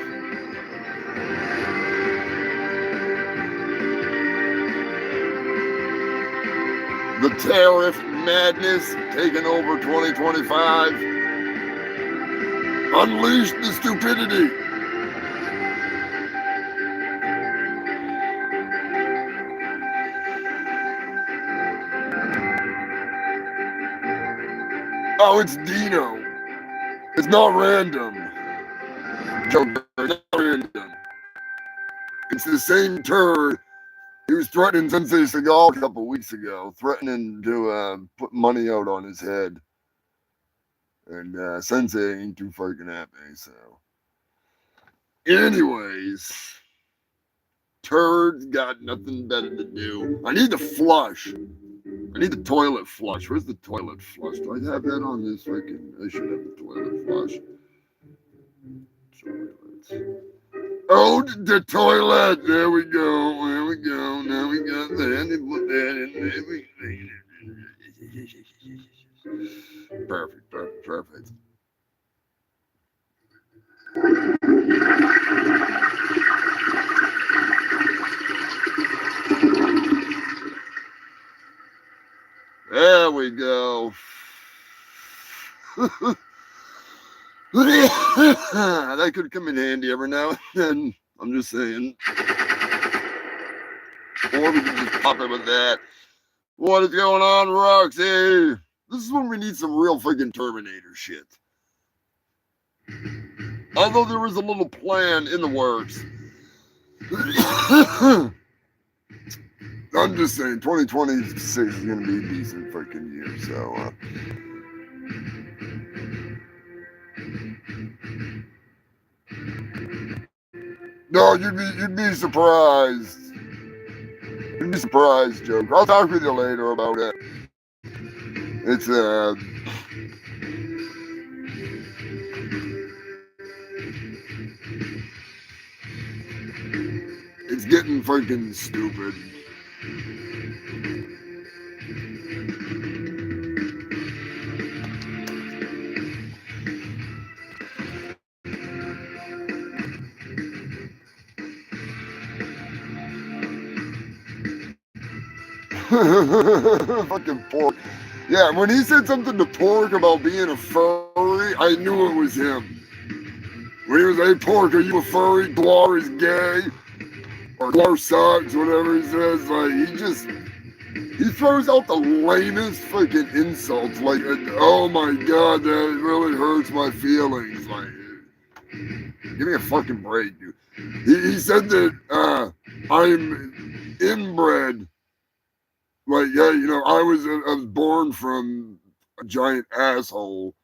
The tariff madness taking over 2025. Unleash the stupidity. Oh, it's Dino. It's not random. Joker, it's not random. It's the same turd. He was threatening Sensei Seagal a couple weeks ago, threatening to put money out on his head. And Sensei ain't too fucking happy, so. Anyways, turds got nothing better to do. I need to flush. I need the toilet flush. Where's the toilet flush? Do I have that on this fucking? I should have the toilet flush. Toilets. Oh, the toilet. There we go. There we go. Now we got that. And put that in there. Perfect. Perfect. Perfect. There we go. That could come in handy every now and then. I'm just saying. Or we can just pop it with that. What is going on, Roxy? This is when we need some real freaking Terminator shit. Although there was a little plan in the works. I'm just saying, 2026 is going to be a decent fucking year, so. No, you'd be surprised. You'd be surprised, Joker. I'll talk with you later about it. It's getting freaking stupid. Fucking Pork. Yeah, when he said something to Pork about being a furry, I knew it was him. When he was like, hey, Pork, are you a furry? Glar is gay. Or Glar sucks, whatever he says. Like, he throws out the lamest fucking insults. Like, oh my God, that really hurts my feelings. Like, give me a fucking break, dude. He said that I'm inbred. Like, yeah, you know, I was born from a giant asshole,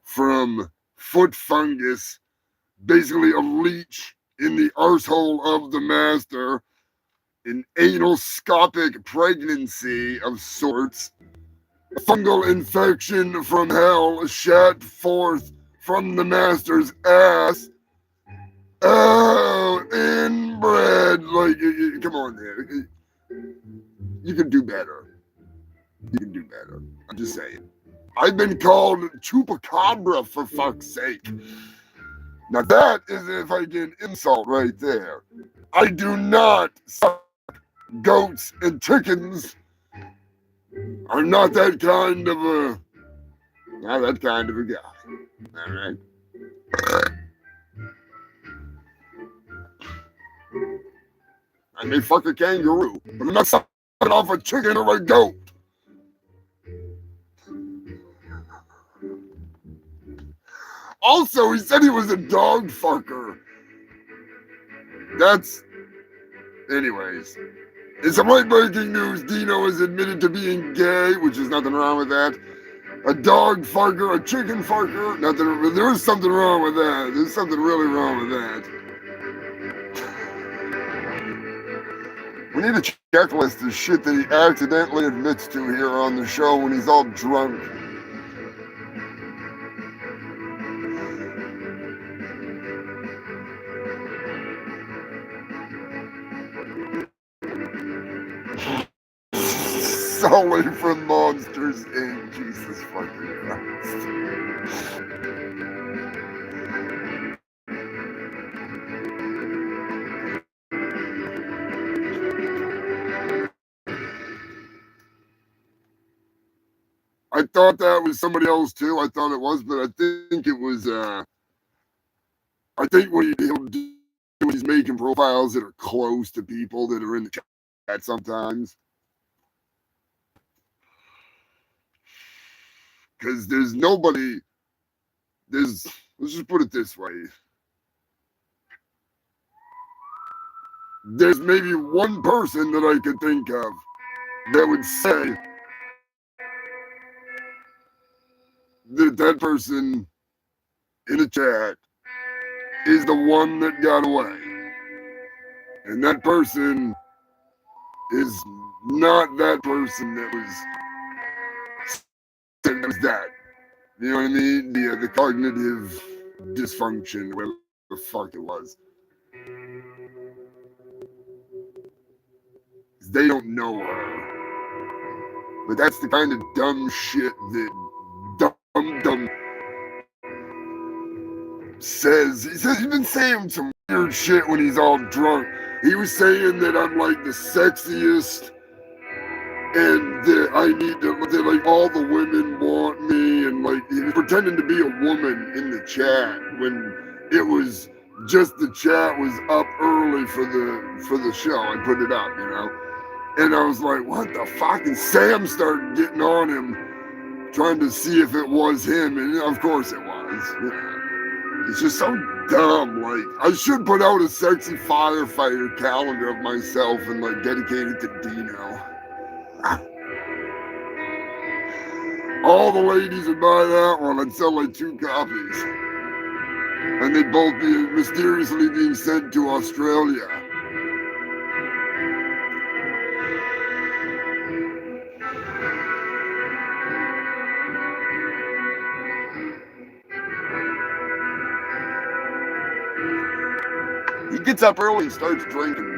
from foot fungus, basically a leech in the arsehole of the master, an analscopic pregnancy of sorts, a fungal infection from hell shat forth from the master's ass, Oh, inbred. Like, come on, man. You can do better. You can do better. I'm just saying. I've been called chupacabra, for fuck's sake. Now that is a fucking insult right there. I do not suck goats and chickens. I'm not that kind of a guy. All right. I may fuck a kangaroo, but I'm not sucking off a chicken or a goat. Also, he said he was a dog fucker. Anyways. In some late breaking news, Dino has admitted to being gay, which is nothing wrong with that. A dog fucker, a chicken fucker, there is something wrong with that. There's something really wrong with that. We need a checklist of shit that he accidentally admits to here on the show when he's all drunk. Sully from Monsters Inc. Jesus fucking Christ. I thought that was somebody else too. I thought it was, but I think it was, I think what he'll do when he's making profiles that are close to people that are in the chat sometimes. Because there's nobody, let's just put it this way. There's maybe one person that I could think of that would say that person in the chat is the one that got away. And that person is not that person that was that. You know what I mean? The cognitive dysfunction, whatever the fuck it was. They don't know her. But that's the kind of dumb shit that dumb says. He's been saying some weird shit when he's all drunk. He was saying that I'm like the sexiest and that I need to, that like all the women want me, and like he was pretending to be a woman in the chat when it was just the chat was up early for the show. I put it up, you know. And I was like, what the fuck? And Sam started getting on him, trying to see if it was him. And of course it was. Yeah. It's just so dumb. Like, I should put out a sexy firefighter calendar of myself and like dedicate it to Dino. All the ladies would buy that one. I'd sell like 2 copies. And they'd both be mysteriously being sent to Australia. He gets up early and starts drinking.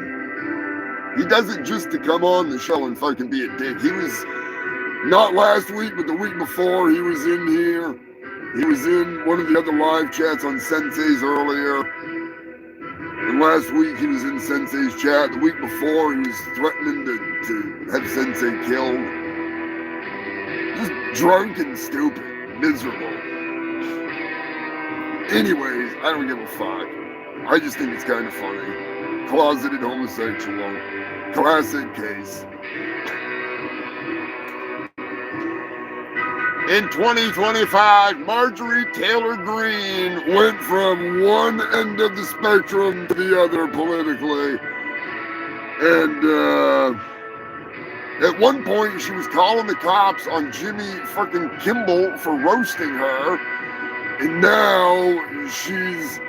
He does it just to come on the show and fucking be a dick. He was, not last week, but the week before, he was in here. He was in one of the other live chats on Sensei's earlier. And last week he was in Sensei's chat. The week before he was threatening to have Sensei killed. Just drunk and stupid. Miserable. Anyways, I don't give a fuck. I just think it's kind of funny. Closeted homosexual. Classic case. In 2025, Marjorie Taylor Greene went from one end of the spectrum to the other politically. And at one point, she was calling the cops on Jimmy fucking Kimmel for roasting her. And now she's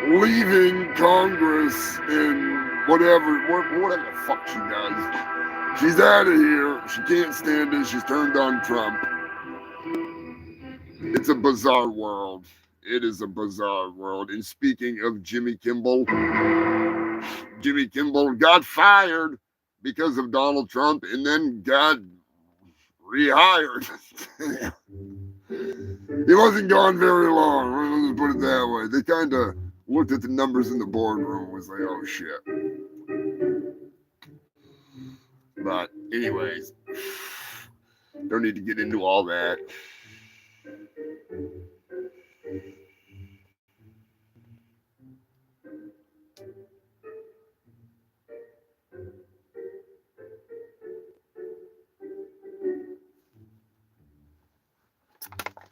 leaving Congress and whatever the fuck she does. She's out of here. She can't stand it. She's turned on Trump. It's a bizarre world. it is a bizarre world. And speaking of Jimmy Kimmel got fired because of Donald Trump and then got rehired. He wasn't gone very long. Let's put it that way. They kind of looked at the numbers in the boardroom and was like, oh shit. But anyways, don't need to get into all that.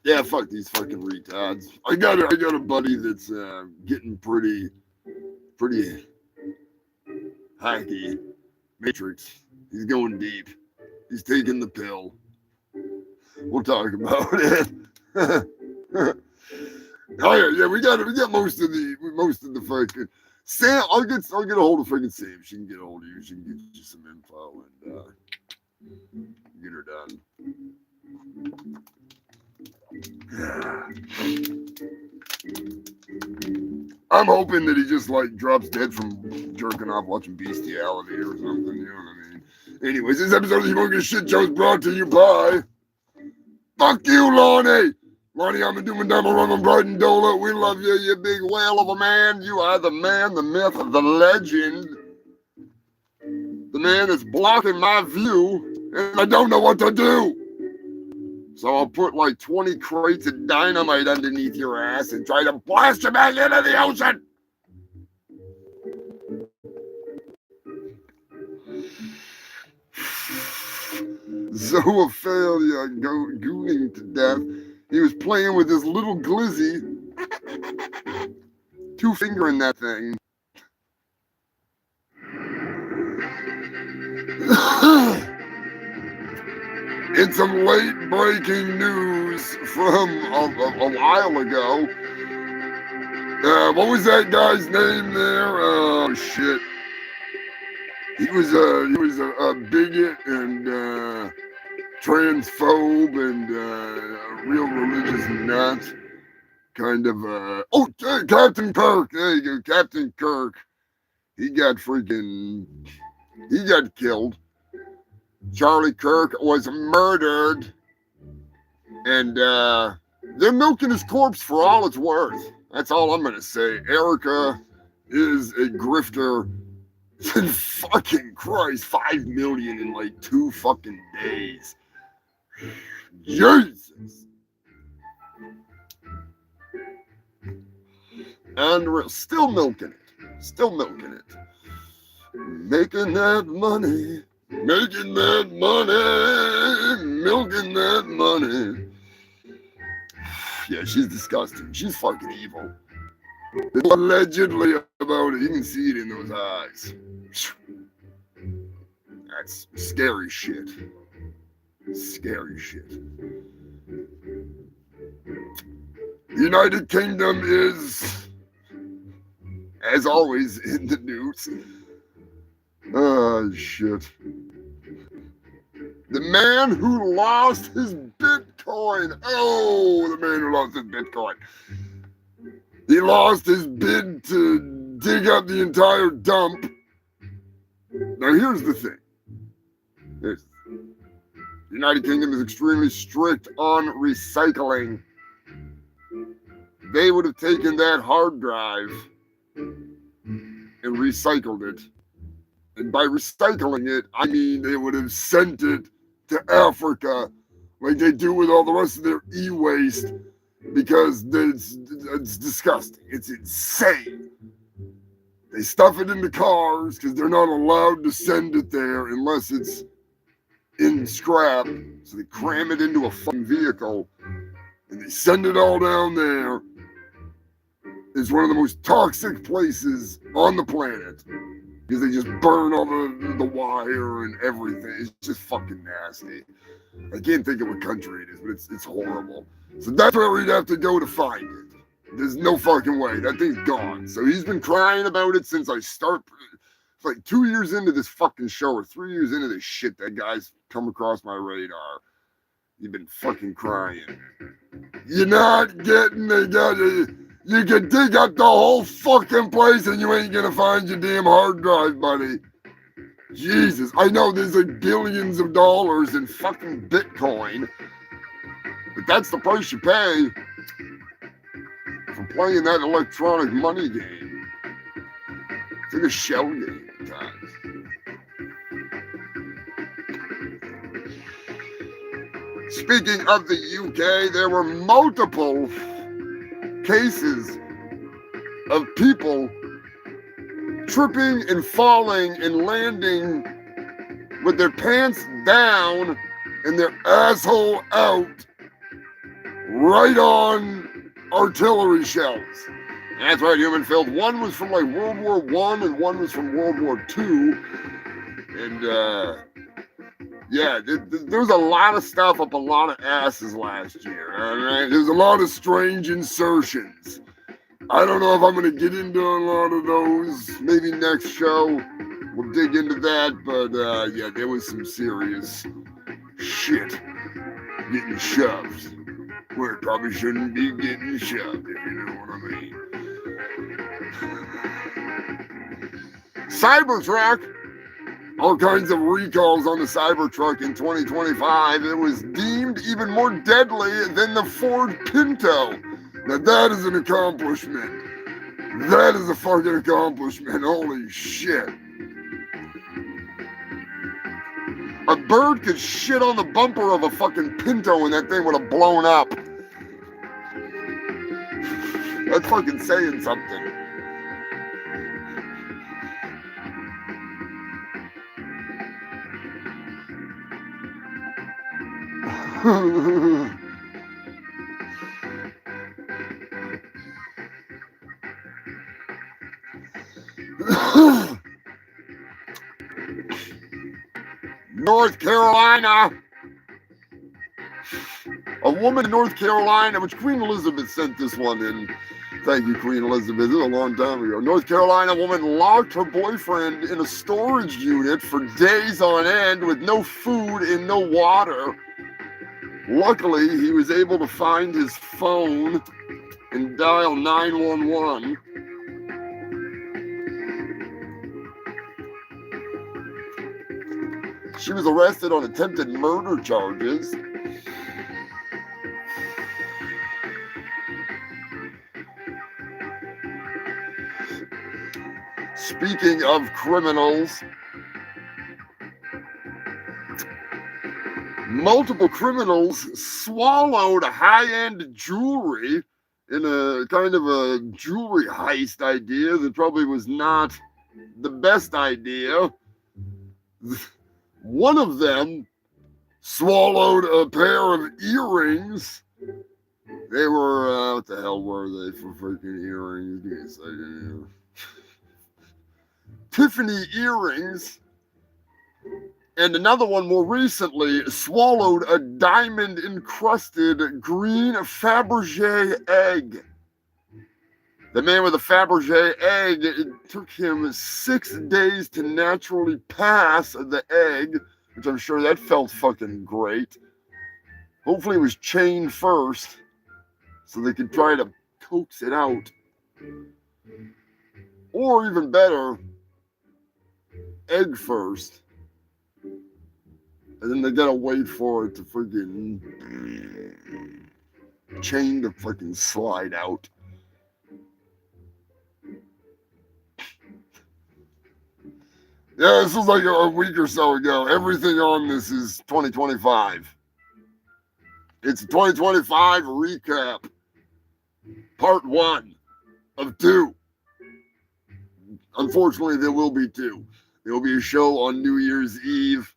Yeah, fuck these fucking retards. I got a buddy that's getting pretty hacky. Matrix. He's going deep. He's taking the pill. We'll talk about it. Oh yeah, we got most of the fucking Sam. I'll get a hold of fucking Sam. She can get a hold of you. She can get you some info and get her done. I'm hoping that he just like drops dead from jerking off watching bestiality or something, you know what I mean? Anyways, this episode of the Humongous Shit Show is brought to you by fuck you, Lonnie! Lonnie, I'm a doom and dumb, I'm Brighton Dola. We love you, you big whale of a man. You are the man, the myth, the legend. The man that's blocking my view, and I don't know what to do. So I'll put like 20 crates of dynamite underneath your ass and try to blast you back into the ocean. Zoophilia gooning to death. He was playing with his little glizzy. Two-fingering that thing. It's some late breaking news from a while ago. What was that guy's name there? Oh shit. He was a bigot and transphobe and a real religious nut. Kind of Captain Kirk. There you go, Captain Kirk. He got killed. Charlie Kirk was murdered, and they're milking his corpse for all it's worth. That's all I'm gonna say. Erica is a grifter. And fucking Christ, 5 million in like 2 fucking days. Jesus. And we're still milking it. Making that money. Milking that money. Yeah, she's disgusting. She's fucking evil. Allegedly about it. You can see it in those eyes. That's scary shit. Scary shit. The United Kingdom is, as always, in the news. Oh, shit. The man who lost his Bitcoin. Oh, the man who lost his Bitcoin. He lost his bid to dig up the entire dump. Now, here's the thing. The United Kingdom is extremely strict on recycling. They would have taken that hard drive and recycled it. And by recycling it, I mean they would have sent it to Africa like they do with all the rest of their e-waste, because it's disgusting. It's insane. They stuff it into cars because they're not allowed to send it there unless it's in scrap. So they cram it into a fucking vehicle and they send it all down there. It's one of the most toxic places on the planet because they just burn all the wire and everything. It's just fucking nasty. I can't think of what country it is, but it's horrible. So that's where we'd have to go to find it. There's no fucking way. That thing's gone. So he's been crying about it since I start. It's like 2 years into this fucking show or 3 years into this shit that guy's come across my radar. You've been fucking crying. You're not getting you can dig up the whole fucking place and you ain't gonna find your damn hard drive, buddy. Jesus, I know there's like billions of dollars in fucking Bitcoin, but that's the price you pay for playing that electronic money game. It's like a shell game at times. Speaking of the UK, there were multiple cases of people tripping and falling and landing with their pants down and their asshole out right on artillery shells. And that's right, human filled. One was from like World War I and one was from World War II. And yeah, there was a lot of stuff up a lot of asses last year. All right, there's a lot of strange insertions. I don't know if I'm going to get into a lot of those. Maybe next show we'll dig into that. But yeah, there was some serious shit getting shoved where it probably shouldn't be getting shoved, if you know what I mean. Cybertruck. All kinds of recalls on the Cybertruck in 2025. It was deemed even more deadly than the Ford Pinto. Now that is an accomplishment. That is a fucking accomplishment. Holy shit. A bird could shit on the bumper of a fucking Pinto and that thing would have blown up. That's fucking saying something. North Carolina. A woman in North Carolina, which Queen Elizabeth sent this one in. Thank you, Queen Elizabeth. This was a long time ago. North Carolina woman locked her boyfriend in a storage unit for days on end with no food and no water. Luckily, he was able to find his phone and dial 911. She was arrested on attempted murder charges. Speaking of criminals, multiple criminals swallowed high-end jewelry in a kind of a jewelry heist idea that probably was not the best idea. One of them swallowed a pair of earrings. They were, what the hell were they for freaking earrings? Give me a second here. Tiffany earrings. And another one more recently swallowed a diamond-encrusted green Fabergé egg. The man with a Fabergé egg, it took him 6 days to naturally pass the egg, which I'm sure that felt fucking great. Hopefully it was chained first so they could try to coax it out. Or even better, egg first. And then they gotta wait for it to freaking chain to fucking slide out. Yeah, this was like a week or so ago. Everything on this is 2025. It's a 2025 recap. Part 1 of 2. Unfortunately, there will be 2. There will be a show on New Year's Eve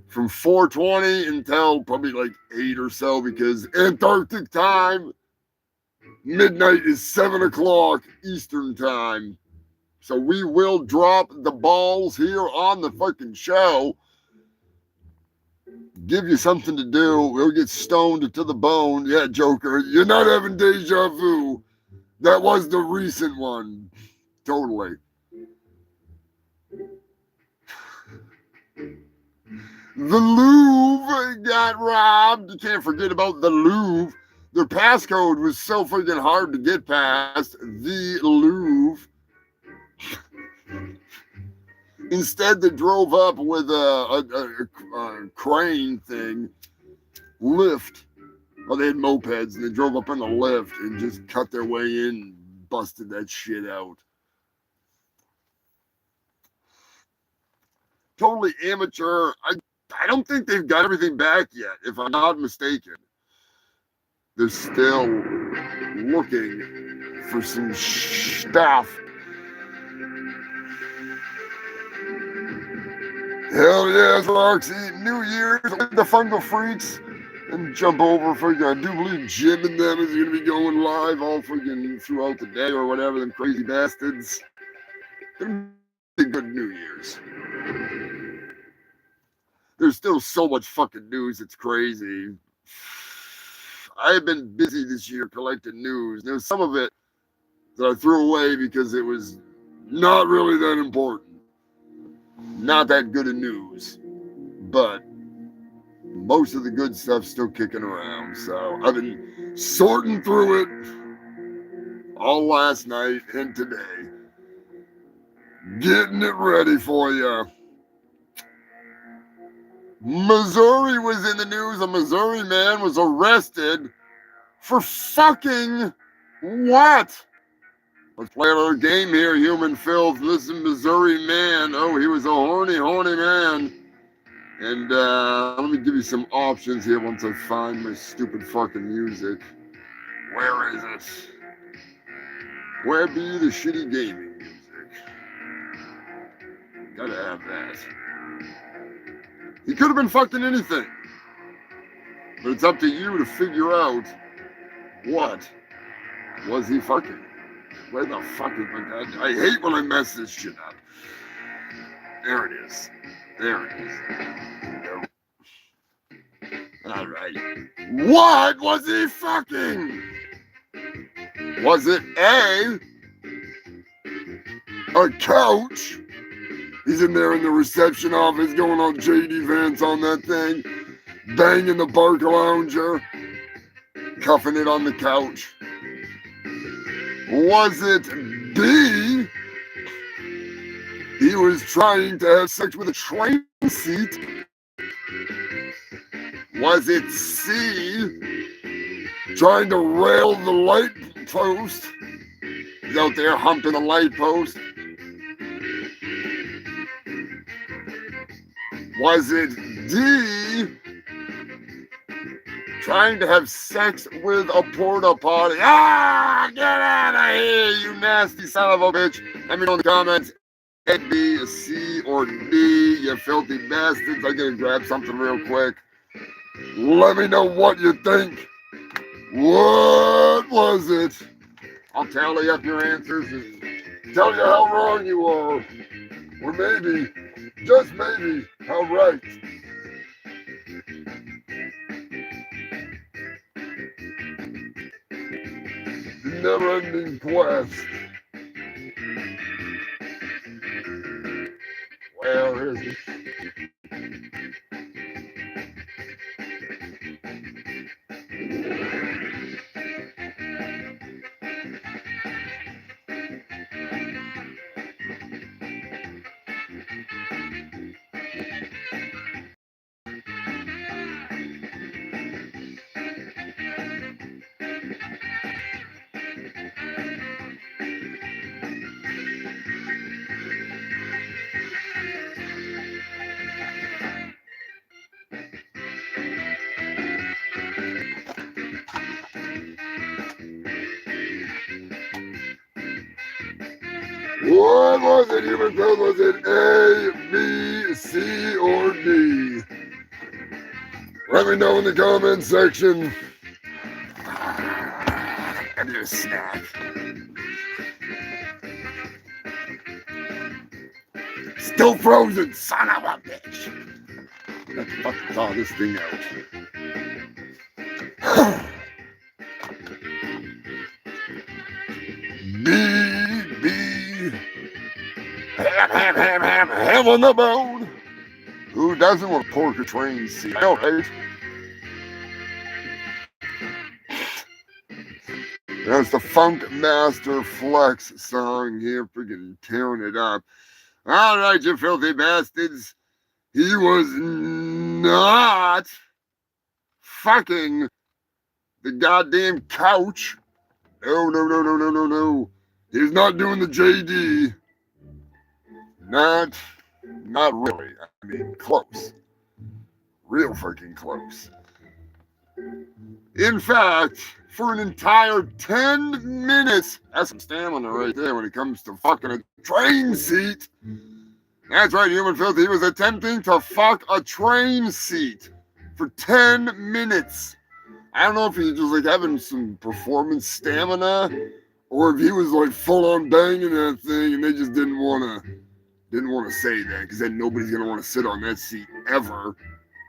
from 4:20 until probably like 8 or so, because Antarctic time, midnight is 7 o'clock Eastern time. So we will drop the balls here on the fucking show. Give you something to do. We'll get stoned to the bone. Yeah, Joker, you're not having deja vu. That was the recent one. Totally. The Louvre got robbed. You can't forget about the Louvre. Their passcode was so freaking hard to get past. The Louvre. Instead, they drove up with a crane thing, lift. Well, they had mopeds, and they drove up in the lift and just cut their way in and busted that shit out. Totally amateur. I don't think they've got everything back yet, if I'm not mistaken. They're still looking for some stuff. Hell yeah, Roxy. New Year's, the Fungal Freaks, and jump over for I do believe Jim and them is going to be going live all freaking throughout the day or whatever, them crazy bastards. Gonna be a good New Year's. There's still so much fucking news, it's crazy. I have been busy this year collecting news. There's some of it that I threw away because it was not really that important. Not that good of news. But most of the good stuff's still kicking around. So I've been sorting through it all last night and today. Getting it ready for you. Missouri was in the news. A Missouri man was arrested for fucking what? Let's play a little game here, human filth. Listen, Missouri man. Oh, he was a horny man. And let me give you some options here once I find my stupid fucking music. Where is it? Where be the shitty gaming music? Gotta have that. He could have been fucking anything. But it's up to you to figure out what was he fucking. Where the fuck is my god? I hate when I mess this shit up. There it is. There it is. All right. What was he fucking? Was it a couch? He's in there in the reception office going on JD Vance on that thing, banging the Barca lounger, cuffing it on the couch. Was it B? He was trying to have sex with a train seat. Was it C? Trying to rail the light post? He's out there humping the light post. Was it D? Trying to have sex with a porta potty? Ah, get out of here, you nasty son of a bitch. Let me know in the comments. A, B, a C, or D, you filthy bastards. I gotta grab something real quick. Let me know what you think. What was it? I'll tally up your answers and tell you how wrong you are. Or maybe, just maybe, how right. The never-ending quest. Where is it? What was it, human filth? Was it A, B, C, or D? Let me know in the comment section. I need a snack. Still frozen, son of a bitch. Let's fucking thaw this thing out. Ham on the bone. Who doesn't want to pork a train seat? I know, right? That's the Funk Master Flex song here, freaking tearing it up. All right, you filthy bastards. He was not fucking the goddamn couch. No, no, no, no, no, no, no. He's not doing the JD. Not really. I mean, close. Real fucking close. In fact, for an entire 10 minutes, that's some stamina right there when it comes to fucking a train seat. That's right, Human Filthy. He was attempting to fuck a train seat for 10 minutes. I don't know if he was just like having some performance stamina or if he was like full on banging that thing and they just didn't want to say that because then nobody's going to want to sit on that seat ever.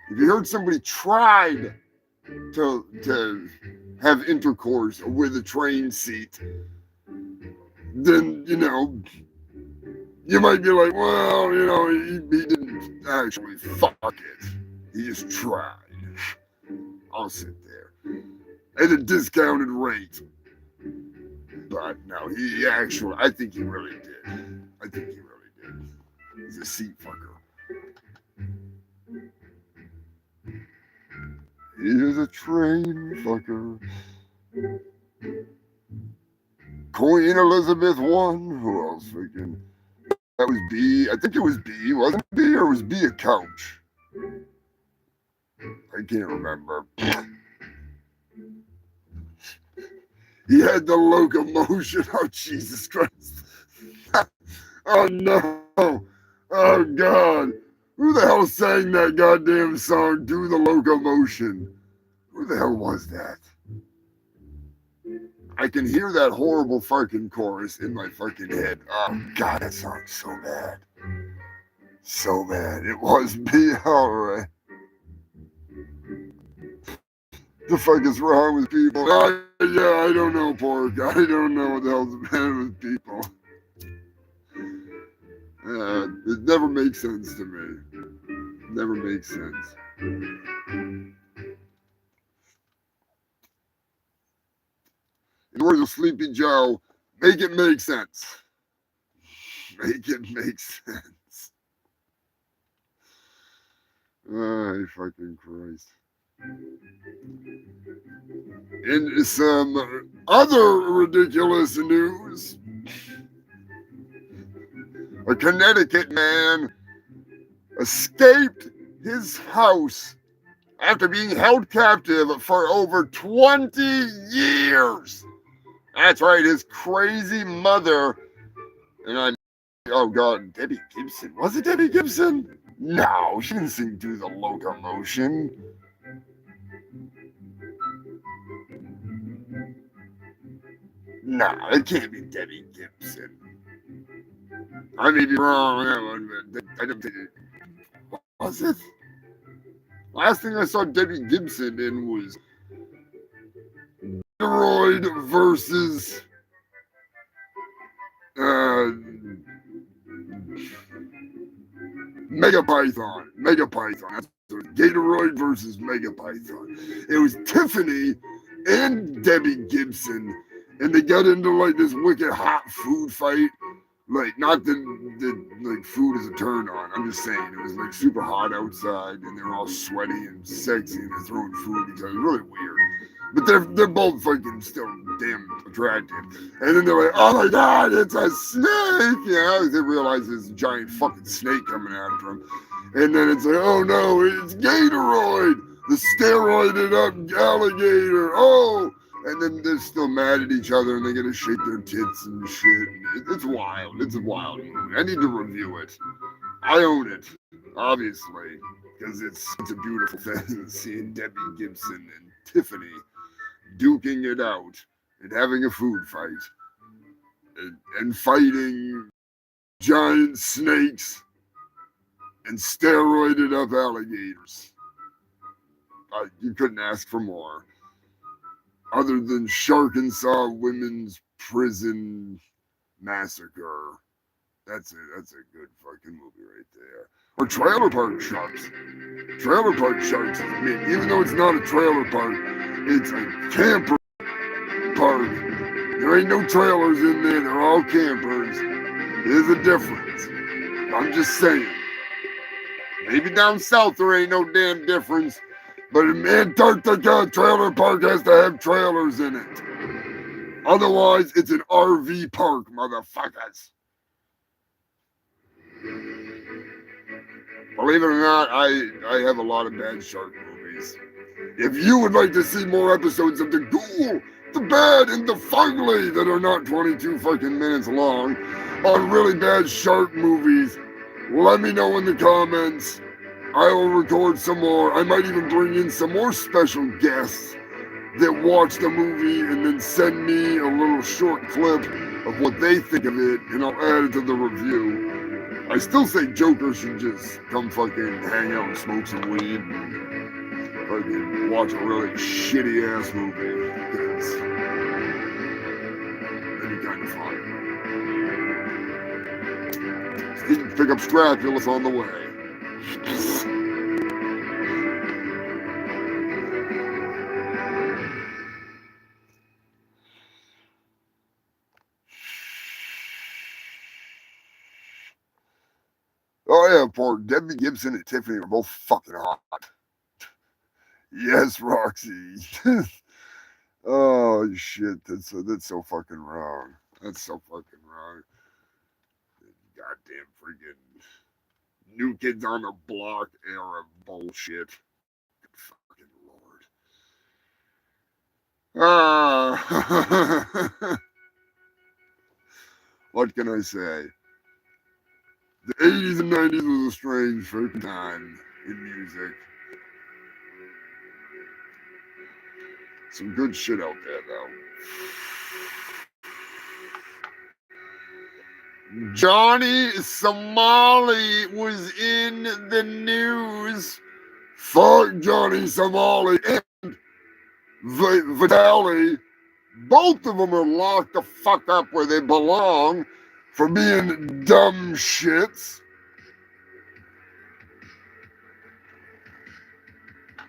If you heard somebody tried to have intercourse with a train seat, then, you know, you might be like, well, you know, he didn't actually fuck it. He just tried. I'll sit there at a discounted rate. But no, he actually, I think he really did. I think he really did. He's a seat fucker. He is a train fucker. Queen Elizabeth I. Who else freaking? That was B. I think it was B. Wasn't it B or was B a couch? I can't remember. He had the locomotion. Oh, Jesus Christ. Oh, no. Oh, God. Who the hell sang that goddamn song, Do the Locomotion? Who the hell was that? I can hear that horrible fucking chorus in my fucking head. Oh, God, that sounds so bad. So bad. It was me, alright. The fuck is wrong with people? Yeah, I don't know, pork. I don't know what the hell's the matter with people. It never makes sense to me. Never makes sense. In the words of Sleepy Joe, make it make sense. Make it make sense. Oh, fucking Christ. In some other ridiculous news, a Connecticut man escaped his house after being held captive for over 20 years. That's right, his crazy mother, oh God, Debbie Gibson. Was it Debbie Gibson? No, she didn't sing Do the Locomotion. Nah, it can't be Debbie Gibson. I may be wrong on that one, but I don't think it was it. Last thing I saw Debbie Gibson in was Android versus Megapython. That's Gatoroid versus Megapython. It was Tiffany and Debbie Gibson, and they got into like this wicked hot food fight. Like, not that like food is a turn on. I'm just saying it was like super hot outside, and they're all sweaty and sexy, and they're throwing food at each other. Really weird. But they're both fucking still damn attractive. And then they're like, oh my God, it's a snake! Yeah, they realize there's a giant fucking snake coming after them. And then it's like, oh no, it's Gatoroid, the steroided up alligator. Oh! And then they're still mad at each other and they gotta shake their tits and shit. It's wild. It's a wild movie. I need to review it. I own it, obviously, because it's a beautiful thing seeing Debbie Gibson and Tiffany duking it out and having a food fight and fighting giant snakes and steroided up alligators. You couldn't ask for more. Other than Sharkensaw Women's Prison Massacre That's a good fucking movie right there. Or Trailer Park Sharks. Trailer Park Sharks, I mean, even though it's not a trailer park, it's a camper park. There ain't no trailers in there, they're all campers. There's a difference. I'm just saying. Maybe down south there ain't no damn difference, but in Antarctica, a trailer park has to have trailers in it. Otherwise, it's an RV park, motherfuckers. Believe it or not, I have a lot of bad shark movies. If you would like to see more episodes of The Ghoul, The Bad, and The Fugly that are not 22 fucking minutes long on really bad shark movies, let me know in the comments. I will record some more. I might even bring in some more special guests that watch the movie and then send me a little short clip of what they think of it, and I'll add it to the review. I still say Joker should just come fucking hang out and smoke some weed and fucking watch a really shitty ass movie, because that'd be kind of fun. Steve, pick up Strapulus on the way. Oh yeah, poor Debbie Gibson and Tiffany are both fucking hot. Yes, Roxy. Oh shit, that's so fucking wrong. That's so fucking wrong. Goddamn freaking New Kids on the Block era bullshit. Good fucking lord. What can I say? The 80s and 90s was a strange freaking time in music. Some good shit out there, though. Johnny Somali was in the news. Fuck Johnny Somali and Vitali. Both of them are locked the fuck up where they belong for being dumb shits.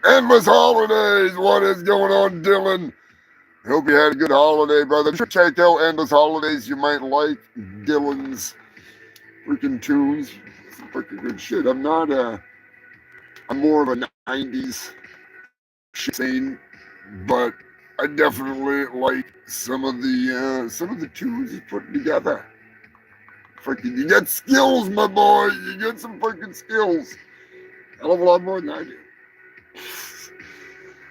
Endless holidays. What is going on, Dylan? I hope you had a good holiday, brother. Sure, check out Endless Holidays. You might like Dylan's freaking tunes. Some freaking good shit. I'm more of a 90s shit scene, but I definitely like some of the tunes he's putting together. Freaking, you get skills, my boy. You get some freaking skills. Hell of a lot more than I do.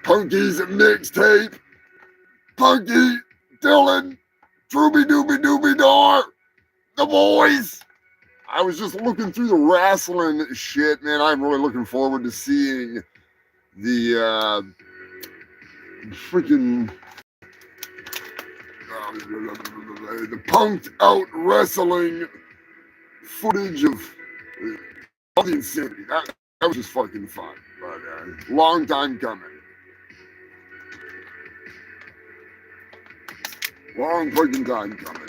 Punky's mixtape. Punky, Dylan, Drooby Dooby Dooby Door, the boys. I was just looking through the wrestling shit, man. I'm really looking forward to seeing the freaking the punked out wrestling footage of all the insanity. That was just fucking fun, but long time coming. Long fucking time coming.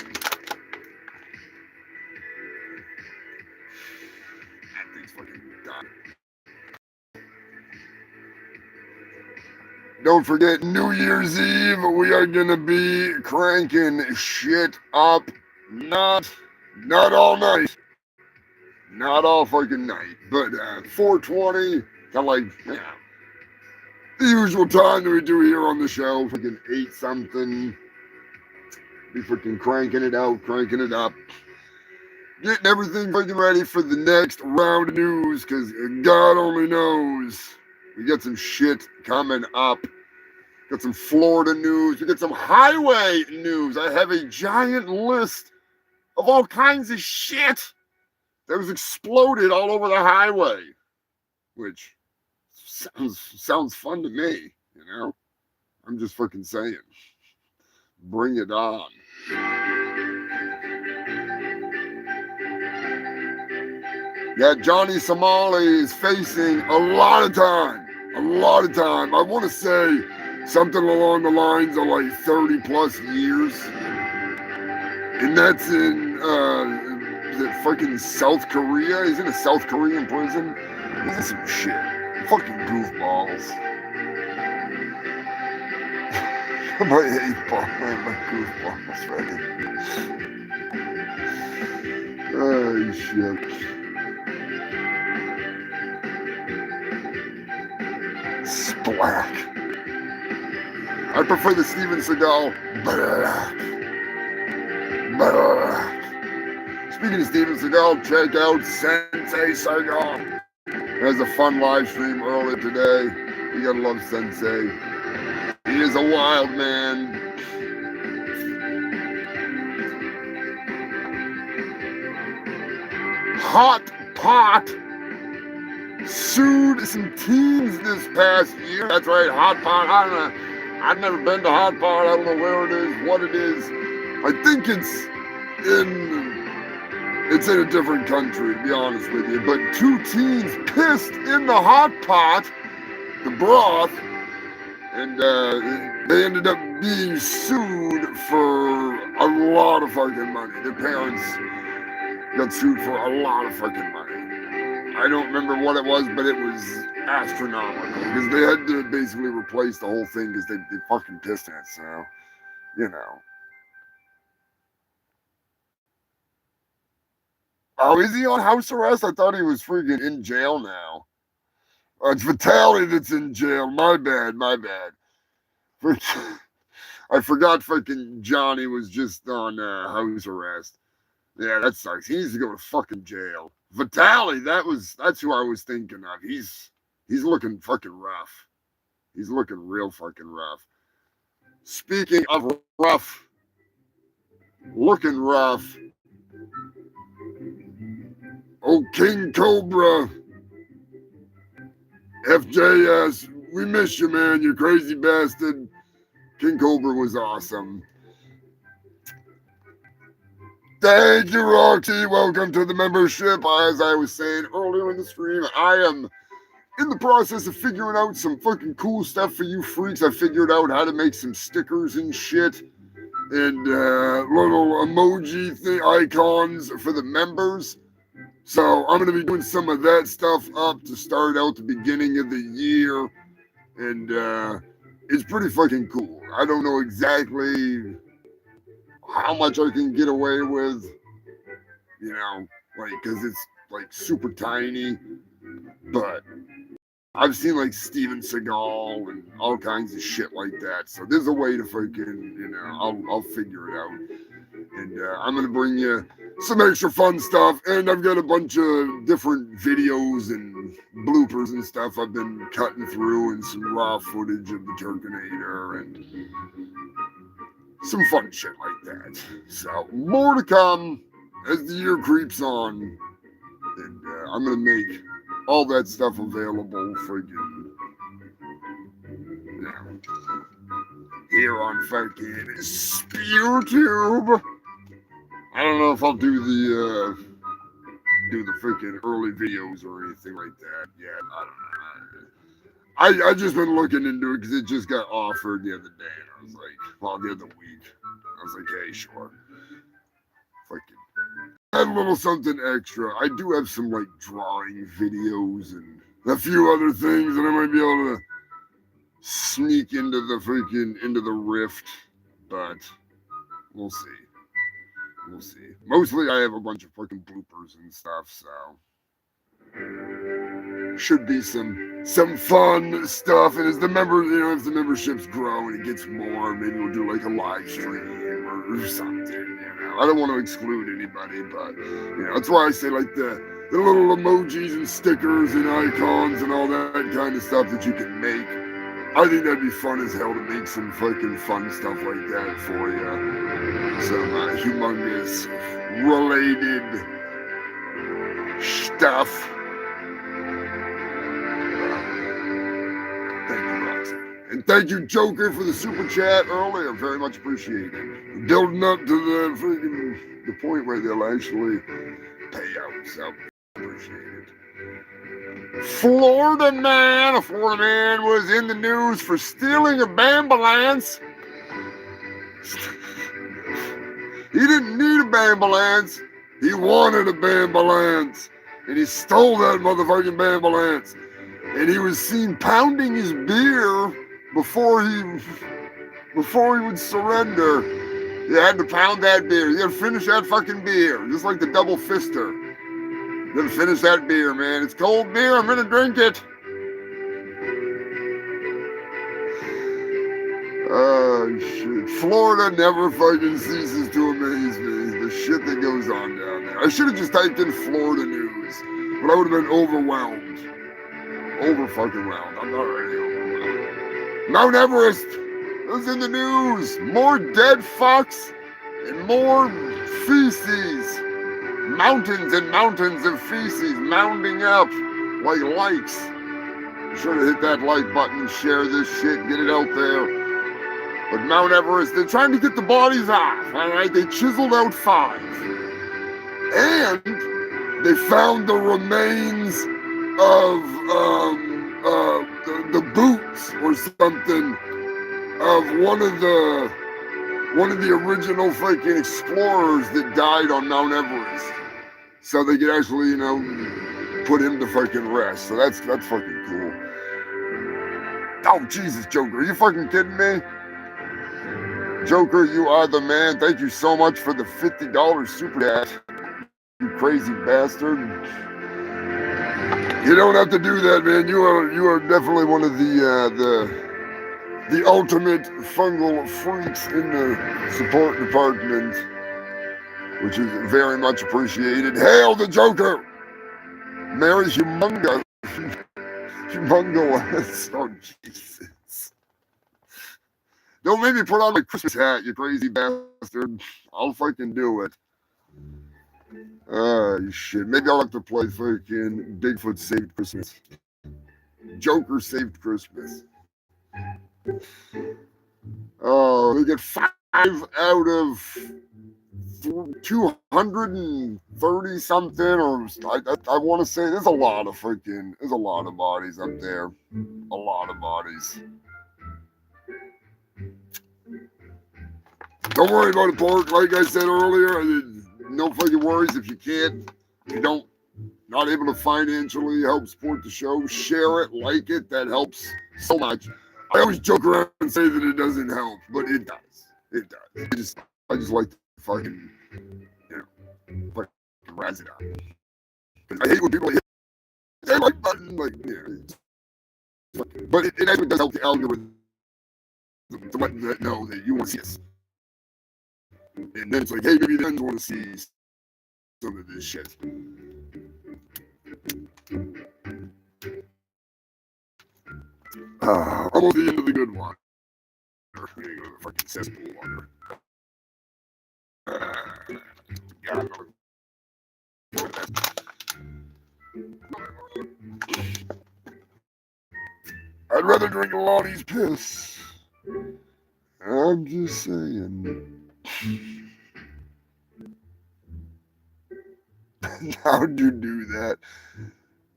That thing's fucking done. Don't forget, New Year's Eve, we are gonna be cranking shit up. Not all night. Not all fucking night. But 420, kind of like, yeah, the usual time that we do here on the show. Fucking 8 something. Be freaking cranking it out, cranking it up. Getting everything fucking ready for the next round of news, because God only knows. We got some shit coming up. Got some Florida news. We got some highway news. I have a giant list of all kinds of shit that was exploded all over the highway. Which sounds fun to me, you know? I'm just fucking saying. Bring it on. Yeah, Johnny Somali is facing a lot of time. I want to say something along the lines of like 30 plus years. And that's in is it fucking South Korea? He's in a South Korean prison. This is some shit. Fucking goofballs. My 8-ball and my goofballs ready. Oh shit. Splack. I prefer the Steven Seagal black. Black. Speaking of Steven Seagal, check out Sensei Seagal. There's a fun live stream earlier today. You gotta love Sensei. He is a wild man. Hot Pot sued some teams this past year. That's right, Hot Pot. I've never been to Hot Pot. I don't know where it is, what it is. I think it's in a different country, to be honest with you. But 2 teens pissed in the hot pot, the broth, and they ended up being sued for a lot of fucking money. Their parents got sued for a lot of fucking money. I don't remember what it was, but it was astronomical because they had to basically replace the whole thing because they fucking pissed in it. So, you know. Oh, is he on house arrest? I thought he was freaking in jail now. Oh, it's Vitaly that's in jail. My bad. I forgot fucking Johnny was just on house arrest. Yeah, that sucks. He needs to go to fucking jail. Vitaly, that's who I was thinking of. He's looking fucking rough. He's looking real fucking rough. Speaking of rough, looking rough. Oh, King Cobra. FJS, we miss you, man. You crazy bastard. King Cobra was awesome. Thank you, Roxy. Welcome to the membership. As I was saying earlier in the stream, I am in the process of figuring out some fucking cool stuff for you freaks. I figured out how to make some stickers and shit and little emoji icons for the members. So I'm going to be doing some of that stuff up to start out the beginning of the year. And it's pretty fucking cool. I don't know exactly how much I can get away with, you know, like, because it's like super tiny. But I've seen like Steven Seagal and all kinds of shit like that. So there's a way to fucking, you know, I'll figure it out. And I'm going to bring you some extra fun stuff. And I've got a bunch of different videos and bloopers and stuff I've been cutting through and some raw footage of the Turkinator and some fun shit like that. So more to come as the year creeps on. And I'm going to make all that stuff available for you. Yeah. Here on fucking SpewTube. I don't know if I'll do the freaking early videos or anything like that yet. I don't know. I just been looking into it because it just got offered the other day. And I was like, well, the other week. I was like, hey, sure. Fucking add a little something extra. I do have some like drawing videos and a few other things that I might be able to sneak into the rift, but we'll see. We'll see. Mostly I have a bunch of fucking bloopers and stuff, so should be some fun stuff. And as the if the memberships grow and it gets more, maybe we'll do like a live stream or something, you know. I don't want to exclude anybody, but you know, that's why I say like the little emojis and stickers and icons and all that kind of stuff that you can make. I think that'd be fun as hell to make some fucking fun stuff like that for you. Some humongous related stuff. Thank you, Roxy. And thank you, Joker, for the super chat earlier. Very much appreciated. Building up to the point where they'll actually pay out. So appreciate it. A Florida man was in the news for stealing a ambulance. He didn't need a ambulance. He wanted a Bambalance, and he stole that motherfucking Bambalance. And he was seen pounding his beer before he would surrender. He had to pound that beer. He had to finish that fucking beer, just like the double fister. You gotta finish that beer, man. It's cold beer. I'm gonna drink it. Oh, shit. Florida never fucking ceases to amaze me. The shit that goes on down there. I should have just typed in Florida news, but I would have been overwhelmed. Over fucking whelmed. I'm already overwhelmed. Mount Everest is in the news. More dead fucks and more feces. Mountains and mountains of feces mounding up like likes. Be sure to hit that like button, share this shit, get it out there. But Mount Everest, they're trying to get the bodies off, all right? They chiseled out 5. And they found the remains of the boots or something of one of the original fucking explorers that died on Mount Everest. So they could actually, put him to fucking rest. So that's fucking cool. Oh, Jesus, Joker, are you fucking kidding me? Joker, you are the man. Thank you so much for the $50 super chat. You crazy bastard. You don't have to do that, man. You are definitely one of the ultimate fungal freaks in the support department, which is very much appreciated. Hail the Joker! Mary Humongous. Humongous. Oh, Jesus. Don't make me put on my Christmas hat, you crazy bastard. I'll fucking do it. Shit. Maybe I'll have to play fucking Bigfoot Saved Christmas. Joker Saved Christmas. Oh, we get 5 out of 230 something, or I want to say there's a lot of bodies up there. A lot of bodies. Don't worry about it, Pork. Like I said earlier, no fucking worries if you not able to financially help support the show. Share it, like it. That helps so much. I always joke around and say that it doesn't help, but it does. It does. I just like to fucking, fucking razz it up. I hate when people hit that like button, but it actually does help the algorithm to let them know that you want to see us. And then it's like, hey, maybe the fans want to see some of this shit. Almost the end of the good one. Fucking cesspool water. I'd rather drink Lonnie's piss. I'm just saying. How'd you do that?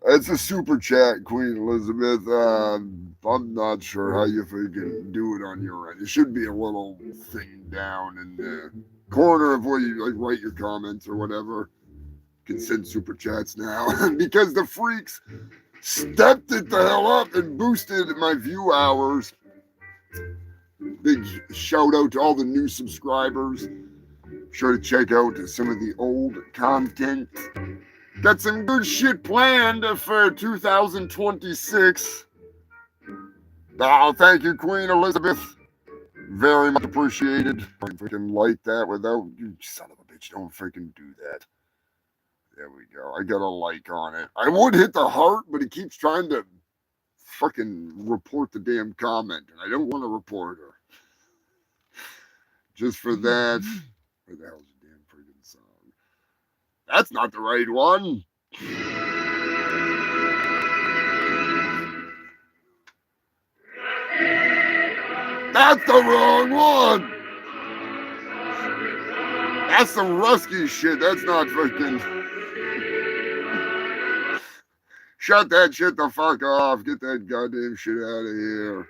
It's a super chat, Queen Elizabeth. I'm not sure how you freaking do it on your end. It should be a little thing down in the corner of where you write your comments or whatever. You can send super chats now because the freaks stepped it the hell up and boosted my view hours. Big shout out to all the new subscribers. Sure to check out some of the old content. Got some good shit planned for 2026. Oh, thank you, Queen Elizabeth. Very much appreciated. I freaking like that without you, son of a bitch. Don't freaking do that. There we go. I got a like on it. I would hit the heart, but it keeps trying to fucking report the damn comment, and I don't want to report her. Just for that. Where the hell's the damn freaking song? That's not the right one. That's the wrong one. That's some Rusky shit. That's not freaking. Shut that shit the fuck off. Get that goddamn shit out of here.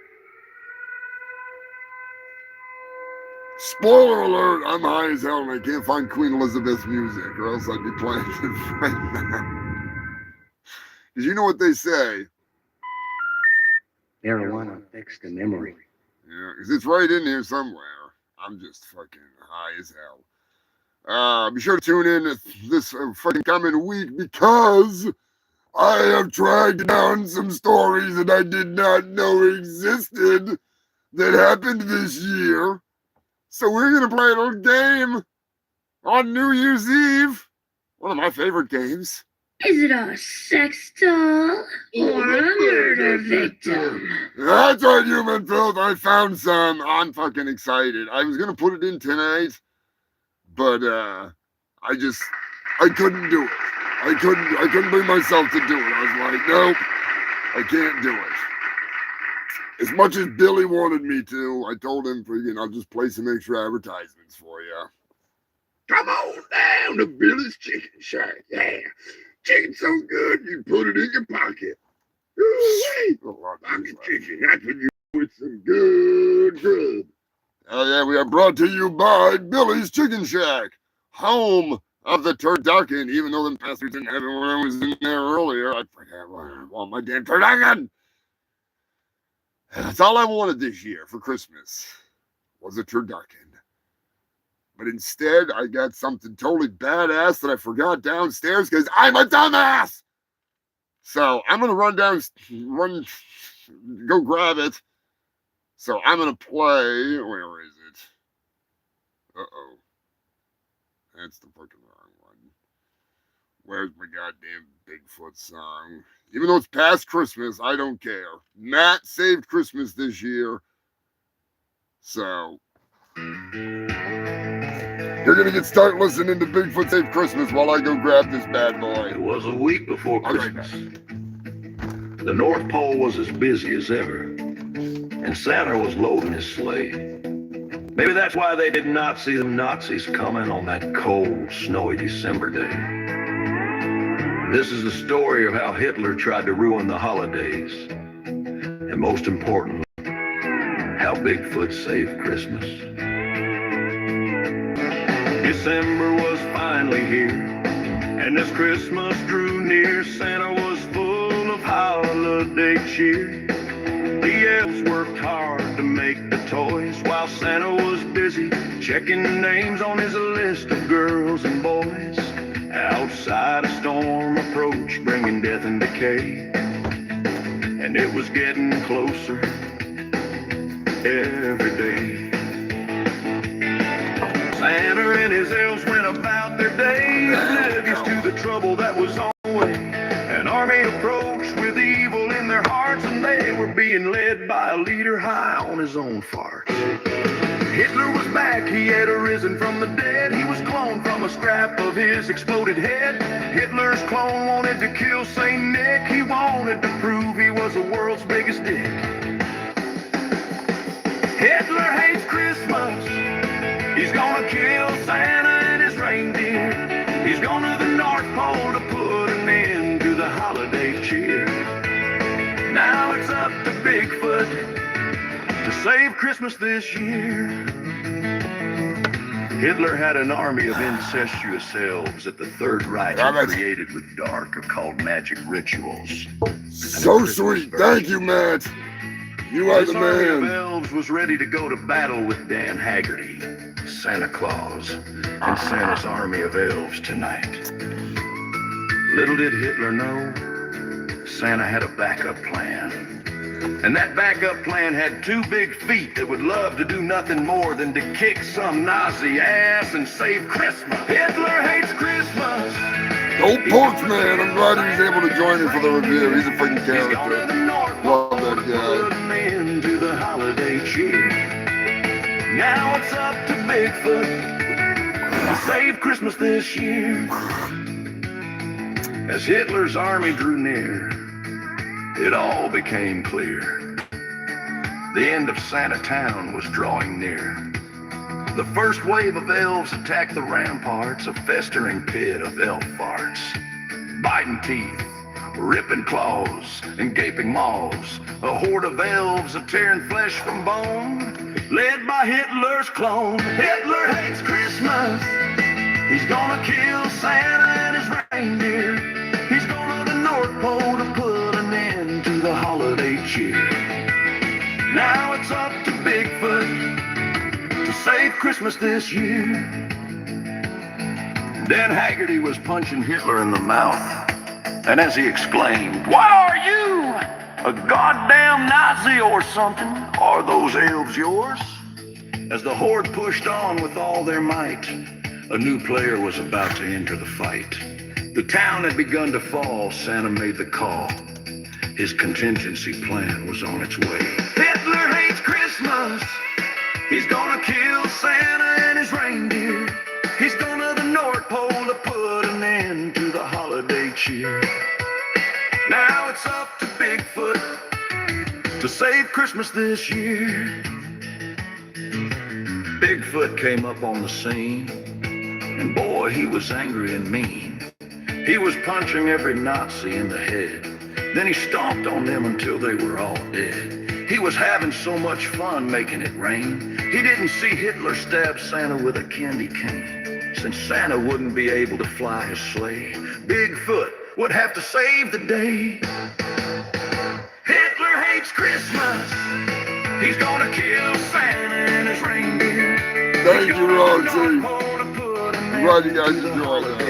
Spoiler alert, I'm high as hell and I can't find Queen Elizabeth's music, or else I'd be playing it right now. Because you know what they say. Marijuana affects the memory. Yeah, because it's right in here somewhere. I'm just fucking high as hell. Be sure to tune in this fucking coming week because I have tracked down some stories that I did not know existed that happened this year. So we're going to play a little game on New Year's Eve. One of my favorite games. Is it a sex doll or a murder victim? That's right, human filth. I found some. I'm fucking excited. I was gonna put it in tonight, but I couldn't do it. I couldn't bring myself to do it. I was like, nope, I can't do it. As much as Billy wanted me to, I told him, I'll just play some extra advertisements for you. Come on down to Billy's Chicken Shack. Yeah. Chicken so good, you put it in your pocket. Ooh, pocket chicken, that's when you with some good grub. Oh yeah, we are brought to you by Billy's Chicken Shack, home of the turducken. Even though them bastards didn't have it when I was in there earlier, I forgot what I want my damn turducken. That's all I wanted this year for Christmas was a turducken. But instead, I got something totally badass that I forgot downstairs because I'm a dumbass. So I'm going to go grab it. So I'm going to play, where is it? Uh-oh. That's the fucking wrong one. Where's my goddamn Bigfoot song? Even though it's past Christmas, I don't care. Matt saved Christmas this year. So you're going to start listening to Bigfoot Save Christmas while I go grab this bad boy. It was a week before Christmas. The North Pole was as busy as ever, and Santa was loading his sleigh. Maybe that's why they did not see the Nazis coming on that cold, snowy December day. This is the story of how Hitler tried to ruin the holidays, and most importantly, how Bigfoot saved Christmas. December was finally here, and as Christmas drew near, Santa was full of holiday cheer. The elves worked hard to make the toys, while Santa was busy checking names on his list of girls and boys. Outside a storm approached, bringing death and decay, and it was getting closer every day. Santa and his elves went about their day, oblivious to the trouble that was on the way. An army approached with evil in their hearts, and they were being led by a leader high on his own farts. Hitler was back, he had arisen from the dead. He was cloned from a scrap of his exploded head. Hitler's clone wanted to kill Saint Nick. He wanted to prove he was the world's biggest dick. Hitler hates Christmas. He's gonna kill Santa and his reindeer. He's gone to the North Pole to put an end to the holiday cheer. Now it's up to Bigfoot to save Christmas this year. Hitler had an army of incestuous elves that the Third Reich had created with dark occult magic rituals. So sweet. Thank you, Matt. You are the man. This army of elves was ready to go to battle with Dan Haggerty, Santa Claus, and Santa's army of elves tonight. Little did Hitler know, Santa had a backup plan. And that backup plan had two big feet that would love to do nothing more than to kick some Nazi ass and save Christmas. Hitler hates Christmas. Old Porch Man, I'm glad he was able to join me for the review. He's a freaking character. Love that guy. Into the holiday cheer. Now it's up to Bigfoot to save Christmas this year. As Hitler's army drew near, it all became clear. The end of Santa Town was drawing near. The first wave of elves attacked the ramparts, a festering pit of elf farts. Biting teeth, ripping claws, and gaping maws. A horde of elves a tearing flesh from bone. led by Hitler's clone. Hitler hates Christmas. He's gonna kill Santa and his reindeer. He's going to the North Pole to put an end to the holiday cheer. Now it's up to Bigfoot to save Christmas this year. Dan Haggerty was punching Hitler in the mouth, and as he exclaimed, "What are you? A goddamn Nazi or something? Are those elves yours?" As the horde pushed on with all their might, a new player was about to enter the fight. The town had begun to fall. Santa made the call. His contingency plan was on its way. Hitler hates Christmas. He's gonna kill Santa and his reindeer. He's going to the North Pole to put an end to the holiday cheer. Now it's up to Bigfoot to save Christmas this year. Bigfoot came up on the scene, and boy, he was angry and mean. He was punching every Nazi in the head. Then he stomped on them until they were all dead. He was having so much fun making it rain. He didn't see Hitler stab Santa with a candy cane. Since Santa wouldn't be able to fly his sleigh, Bigfoot would have to save the day. Hitler hates Christmas. He's gonna kill Santa and his reindeer. Thank you, Rosie. Glad you guys enjoyed that.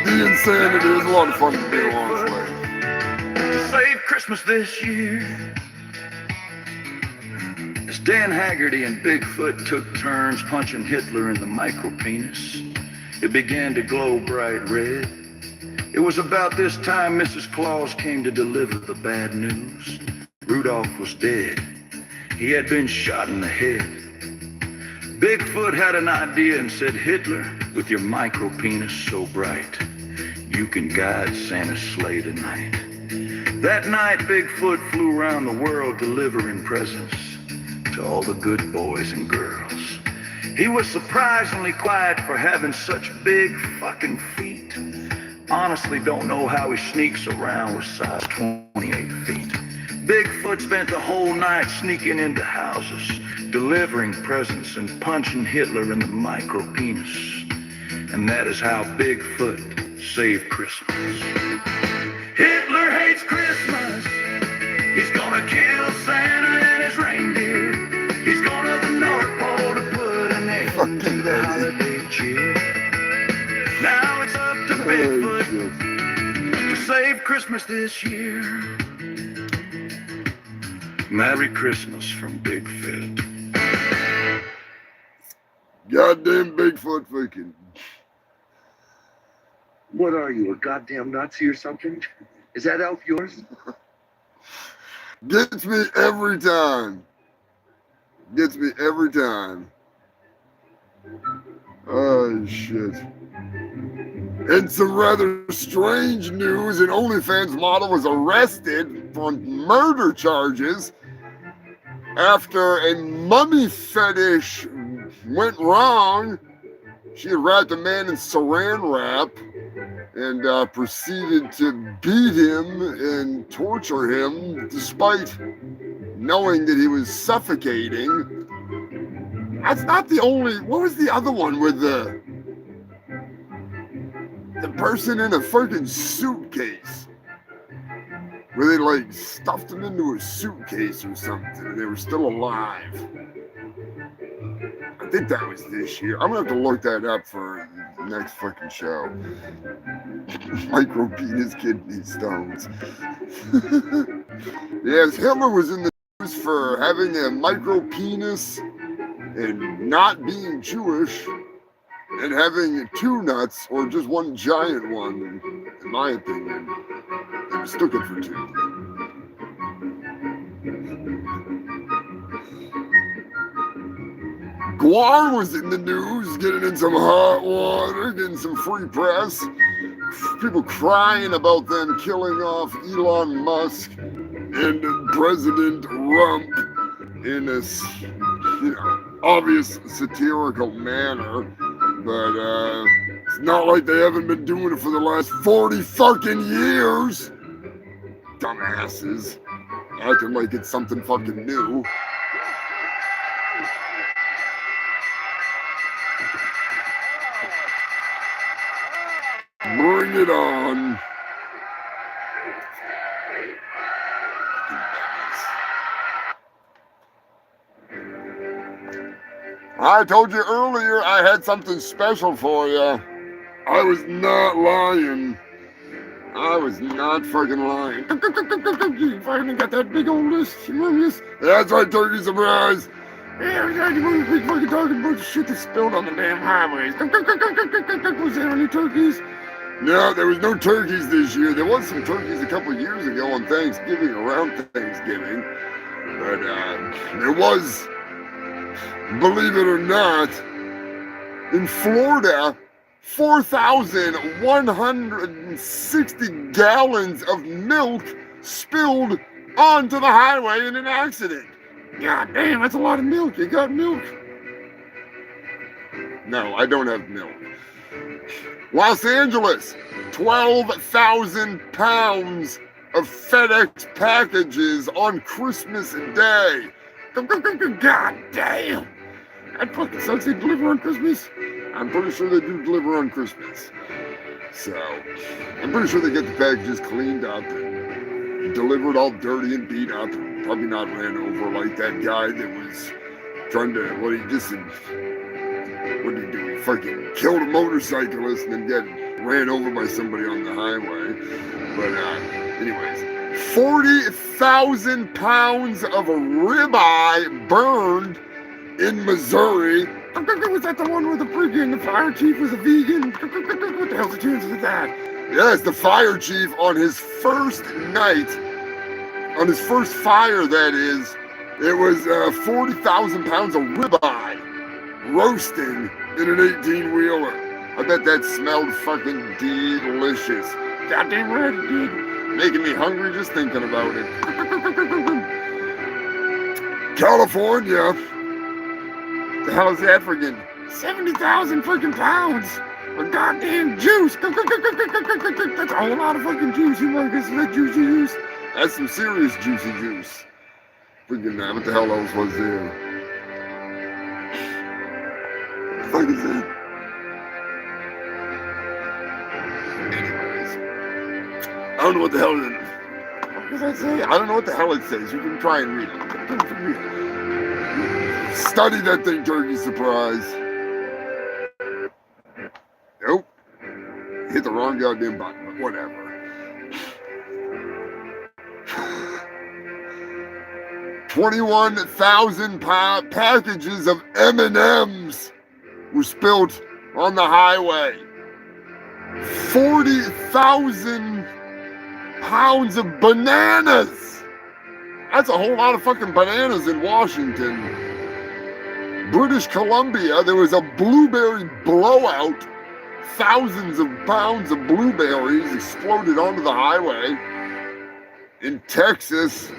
The insanity is a lot of fun to do, honestly. To save Christmas this year. As Dan Haggerty and Bigfoot took turns punching Hitler in the micro-penis, it began to glow bright red. It was about this time Mrs. Claus came to deliver the bad news. Rudolph was dead. He had been shot in the head. Bigfoot had an idea and said, "Hitler, with your micro-penis so bright, you can guide Santa's sleigh tonight." That night, Bigfoot flew around the world delivering presents to all the good boys and girls. He was surprisingly quiet for having such big fucking feet. Honestly, don't know how he sneaks around with size 28 feet. Bigfoot spent the whole night sneaking into houses, delivering presents and punching Hitler in the micro-penis. And that is how Bigfoot saved Christmas. Hitler hates Christmas. He's gonna kill Santa and his reindeer. He's going to the North Pole to put an end to the holiday cheer. Now it's up to Bigfoot to save Christmas this year. Merry Christmas from Bigfoot. Goddamn Bigfoot freaking. What are you, a goddamn Nazi or something? Is that elf yours? Gets me every time. Gets me every time. Oh, shit. And some rather strange news. An OnlyFans model was arrested for murder charges after a mummy fetish went wrong. She had wrapped a man in saran wrap and proceeded to beat him and torture him despite knowing that he was suffocating. That's not the only. What was the other one with the person in a freaking suitcase? Where they like stuffed him into a suitcase or something and they were still alive. I think that was this year. I'm gonna have to look that up for the next fucking show. Micro penis kidney stones. Yes, Hitler was in the news for having a micro penis and not being Jewish and having two nuts or just one giant one, in my opinion. They mistook it for two. Guar was in the news, getting in some hot water, getting some free press. People crying about them killing off Elon Musk and President Rump in a, obvious satirical manner. But it's not like they haven't been doing it for the last 40 fucking years. Dumbasses. Acting like it's something fucking new. it on. I told you earlier I had something special for you. I was not lying. I was not fucking lying. You finally got that big old list, humongous. That's right, turkey surprise. Yeah, we got you big fucking talking about the shit that spilled on the damn highways. Was there any turkeys? No, there was no turkeys this year. There was some turkeys a couple of years ago on Thanksgiving, around Thanksgiving. But there was, believe it or not, in Florida, 4,160 gallons of milk spilled onto the highway in an accident. God damn, that's a lot of milk. You got milk? No, I don't have milk. Los Angeles, 12,000 pounds of FedEx packages on Christmas Day. God damn. That fucking sucks. They deliver on Christmas? I'm pretty sure they do deliver on Christmas. So, I'm pretty sure they get the packages cleaned up and delivered all dirty and beat up. Probably not ran over like that guy that was trying to, what did he do? He fucking killed a motorcyclist and then got ran over by somebody on the highway. But anyways, 40,000 pounds of ribeye burned in Missouri. Was that the one where the freaking fire chief was a vegan? What the hell's the chances of that? Yes, the fire chief on his first night, on his first fire, that is, it was 40,000 pounds of ribeye roasting in an 18-wheeler. I bet that smelled fucking delicious. Goddamn right it did. Making me hungry just thinking about it. California. The hell is that freaking 70,000 freaking pounds of goddamn juice. That's a whole lot of fucking juice. You know, guess that juicy juice? That's some serious juicy juice. Freaking, what the hell else was there? What the fuck is that? Anyways, I don't know what the hell it is. What does that say? I don't know what the hell it says. You can try and read it. Study that thing, turkey surprise. Nope. Hit the wrong goddamn button, but whatever. $21,000 packages of M&Ms were spilled on the highway. 40,000 pounds of bananas. That's a whole lot of fucking bananas in Washington. British Columbia, there was a blueberry blowout. Thousands of pounds of blueberries exploded onto the highway. In Texas,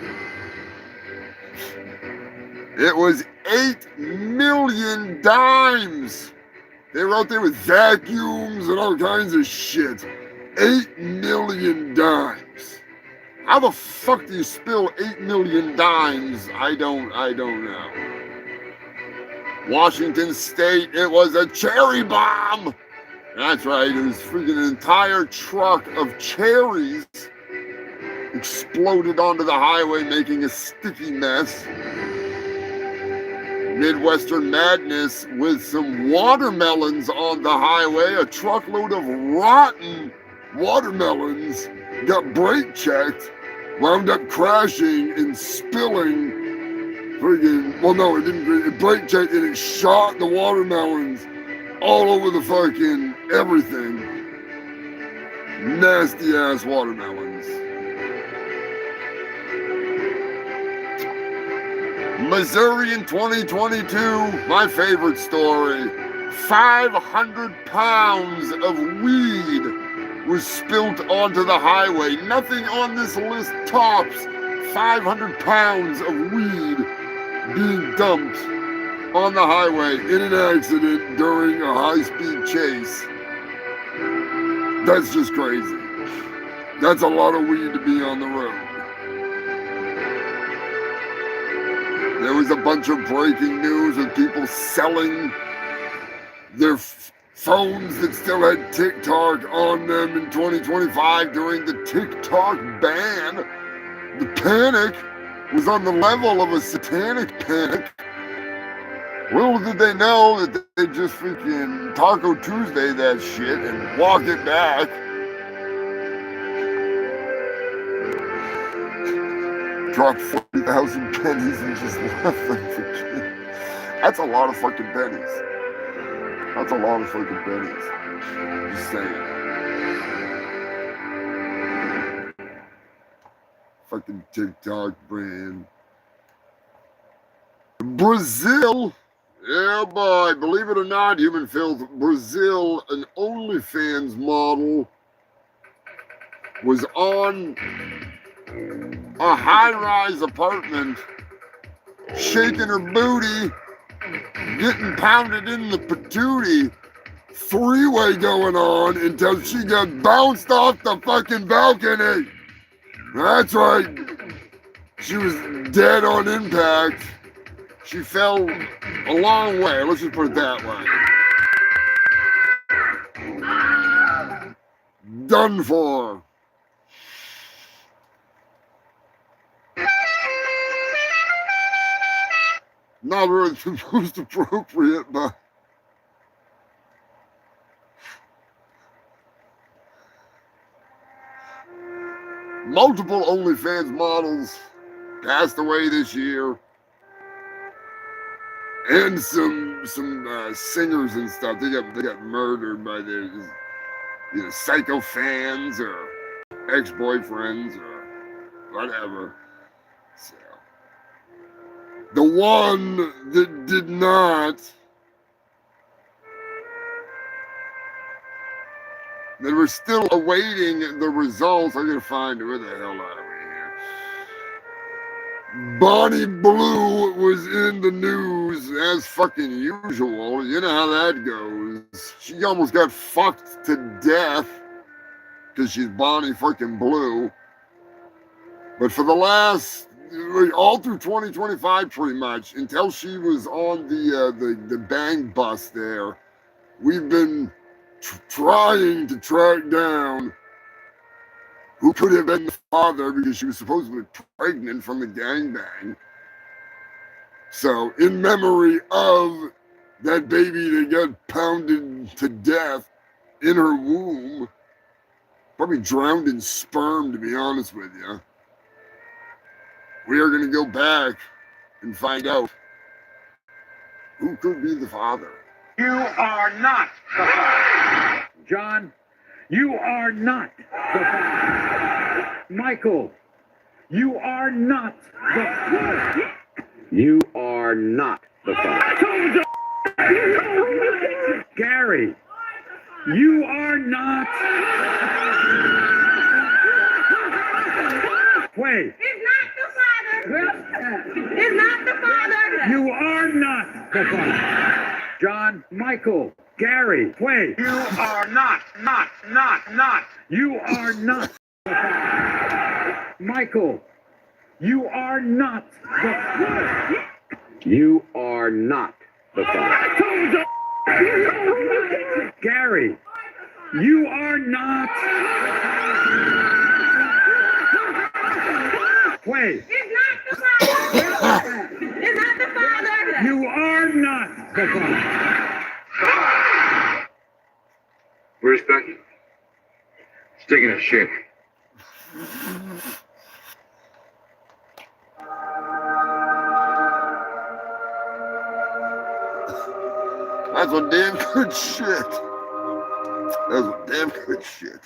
it was 8 million dimes. They were out there with vacuums and all kinds of shit. 8 million dimes. How the fuck do you spill 8 million dimes? I don't know. Washington State, it was a cherry bomb. That's right, it was freaking an entire truck of cherries exploded onto the highway, making a sticky mess. Midwestern Madness with some watermelons on the highway. A truckload of rotten watermelons got brake checked, wound up crashing and spilling friggin', well no, it didn't, it brake checked and it shot the watermelons all over the fucking everything. Nasty ass watermelons. Missouri in 2022, my favorite story. 500 pounds of weed was spilled onto the highway. Nothing on this list tops 500 pounds of weed being dumped on the highway in an accident during a high-speed chase. That's just crazy. That's a lot of weed to be on the road. There was a bunch of breaking news of people selling their phones that still had TikTok on them in 2025 during the TikTok ban. The panic was on the level of a satanic panic. Little did they know that they just freaking Taco Tuesday that shit and walk it back. Dropped 40,000 pennies and just left them for kids. That's a lot of fucking pennies. That's a lot of fucking pennies. Just saying. Fucking TikTok brand. Brazil. Yeah, boy. Believe it or not, Human Filth. Brazil, an OnlyFans model, was on a high-rise apartment, shaking her booty, getting pounded in the patootie, three-way going on until she got bounced off the fucking balcony. That's right. She was dead on impact. She fell a long way. Let's just put it that way. Done for. Not really the most appropriate, but multiple OnlyFans models passed away this year, and some singers and stuff. They got murdered by their psycho fans or ex-boyfriends or whatever. So the one that did not, they were still awaiting the results. I'm gonna find where the hell are we here. Bonnie Blue was in the news as fucking usual. You know how that goes. She almost got fucked to death because she's Bonnie fucking Blue. But for the last, all through 2025 pretty much, until she was on the bang bus there, we've been trying to track down who could have been the father, because she was supposedly pregnant from the gangbang. So in memory of that baby that got pounded to death in her womb, probably drowned in sperm, to be honest with you, we are going to go back and find out who could be the father. You are not the father. John, you are not the father. Michael, you are not the father. You are not the father. Gary, you are not. Wait. It's not the father. It's not the father. You are not the father. John, Michael, Gary, wait. You are not. You are not the father. Michael, you are not the father. You are not the father. Gary, you are not. Wait. It's not the father. It's not the father. You are not the father. Where's Becky? She's taking a shit. That's a damn good shit. That's a damn good shit.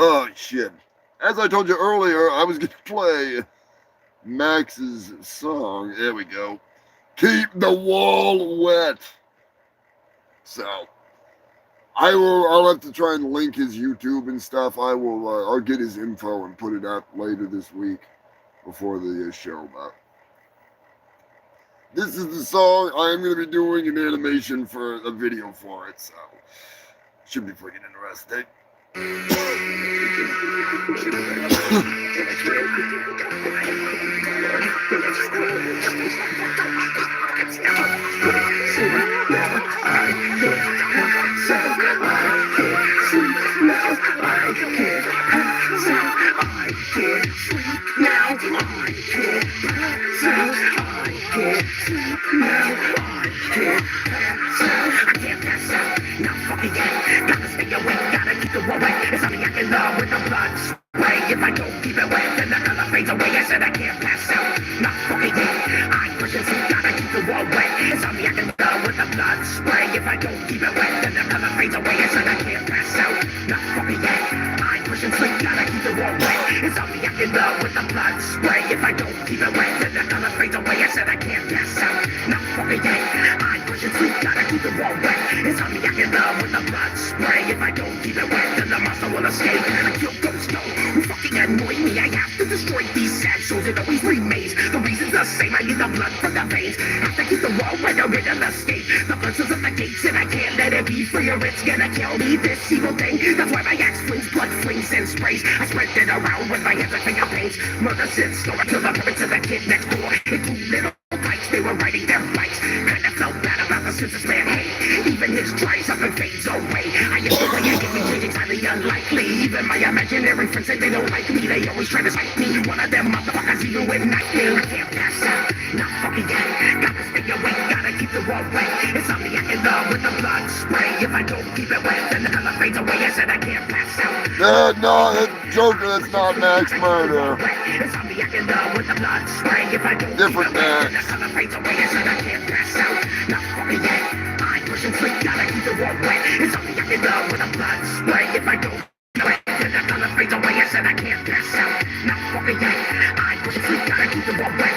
Oh shit. As I told you earlier, I was gonna play Max's song. There we go. Keep the wall wet. So I'll have to try and link his YouTube and stuff. I'll get his info and put it up later this week before the show. But this is the song. I am going to be doing an animation for a video for it, so should be freaking interesting. If I don't keep it wet, then the color fades away. I said I can't pass out. Not fucking yet. I'm pushing sleep, gotta keep the wall wet. It's on me, I can go with the blood spray. If I don't keep it wet, then the color fades away. I said I can't pass out. Not fucking yet. I'm pushing sleep, gotta keep the wall wet. It's on me, I can go with the blood spray. If I don't keep it wet, then the color fades away. I said I can't pass out. Not fucking yet. I'm pushing sleep, gotta keep the wall wet. It's on me, I can go with the blood spray. If I don't keep it wet, then the monster will escape. I kill ghosts, who fucking annoy me. I have to destroy these sad souls. It always remains. The reason's the same. I need the blood from the veins. Have to keep the wall wet or it'll escape. The verses of the gates and I can't let it be free or it's gonna kill me. This evil thing. That's why my axe flings, blood flings and sprays. I spread it around with my hands and finger paints. Murder sits, store to the parents of the kid next door. In two little fights, they were riding their bikes. Kinda felt bad about the senseless man hate. Even his dries up and fades away. I get the way I get me changing, highly unlikely. Even my imaginary friends say they don't like me. They always try to spite me. One of them motherfuckers even when I feel I can't pass out. Not fucking yet. Gotta stay awake, gotta keep the wall wet. It's on me, I can love with the blood spray. If I don't keep it wet, then the color fades away. I said I can't pass out. No, that's Joker, that's not Max Murder. It's on me, I can love with the blood spray. If I don't Different keep it wet, then Max. the color fades away. I said I can't pass out. Not fucking yet. I'm pushing sleep, gotta keep the wall wet. It's on me, I can love with the blood spray. If I don't then the color fades away. I said I can't pass out. Not fucking yet. I'm pushing sleep, gotta keep the wall wet.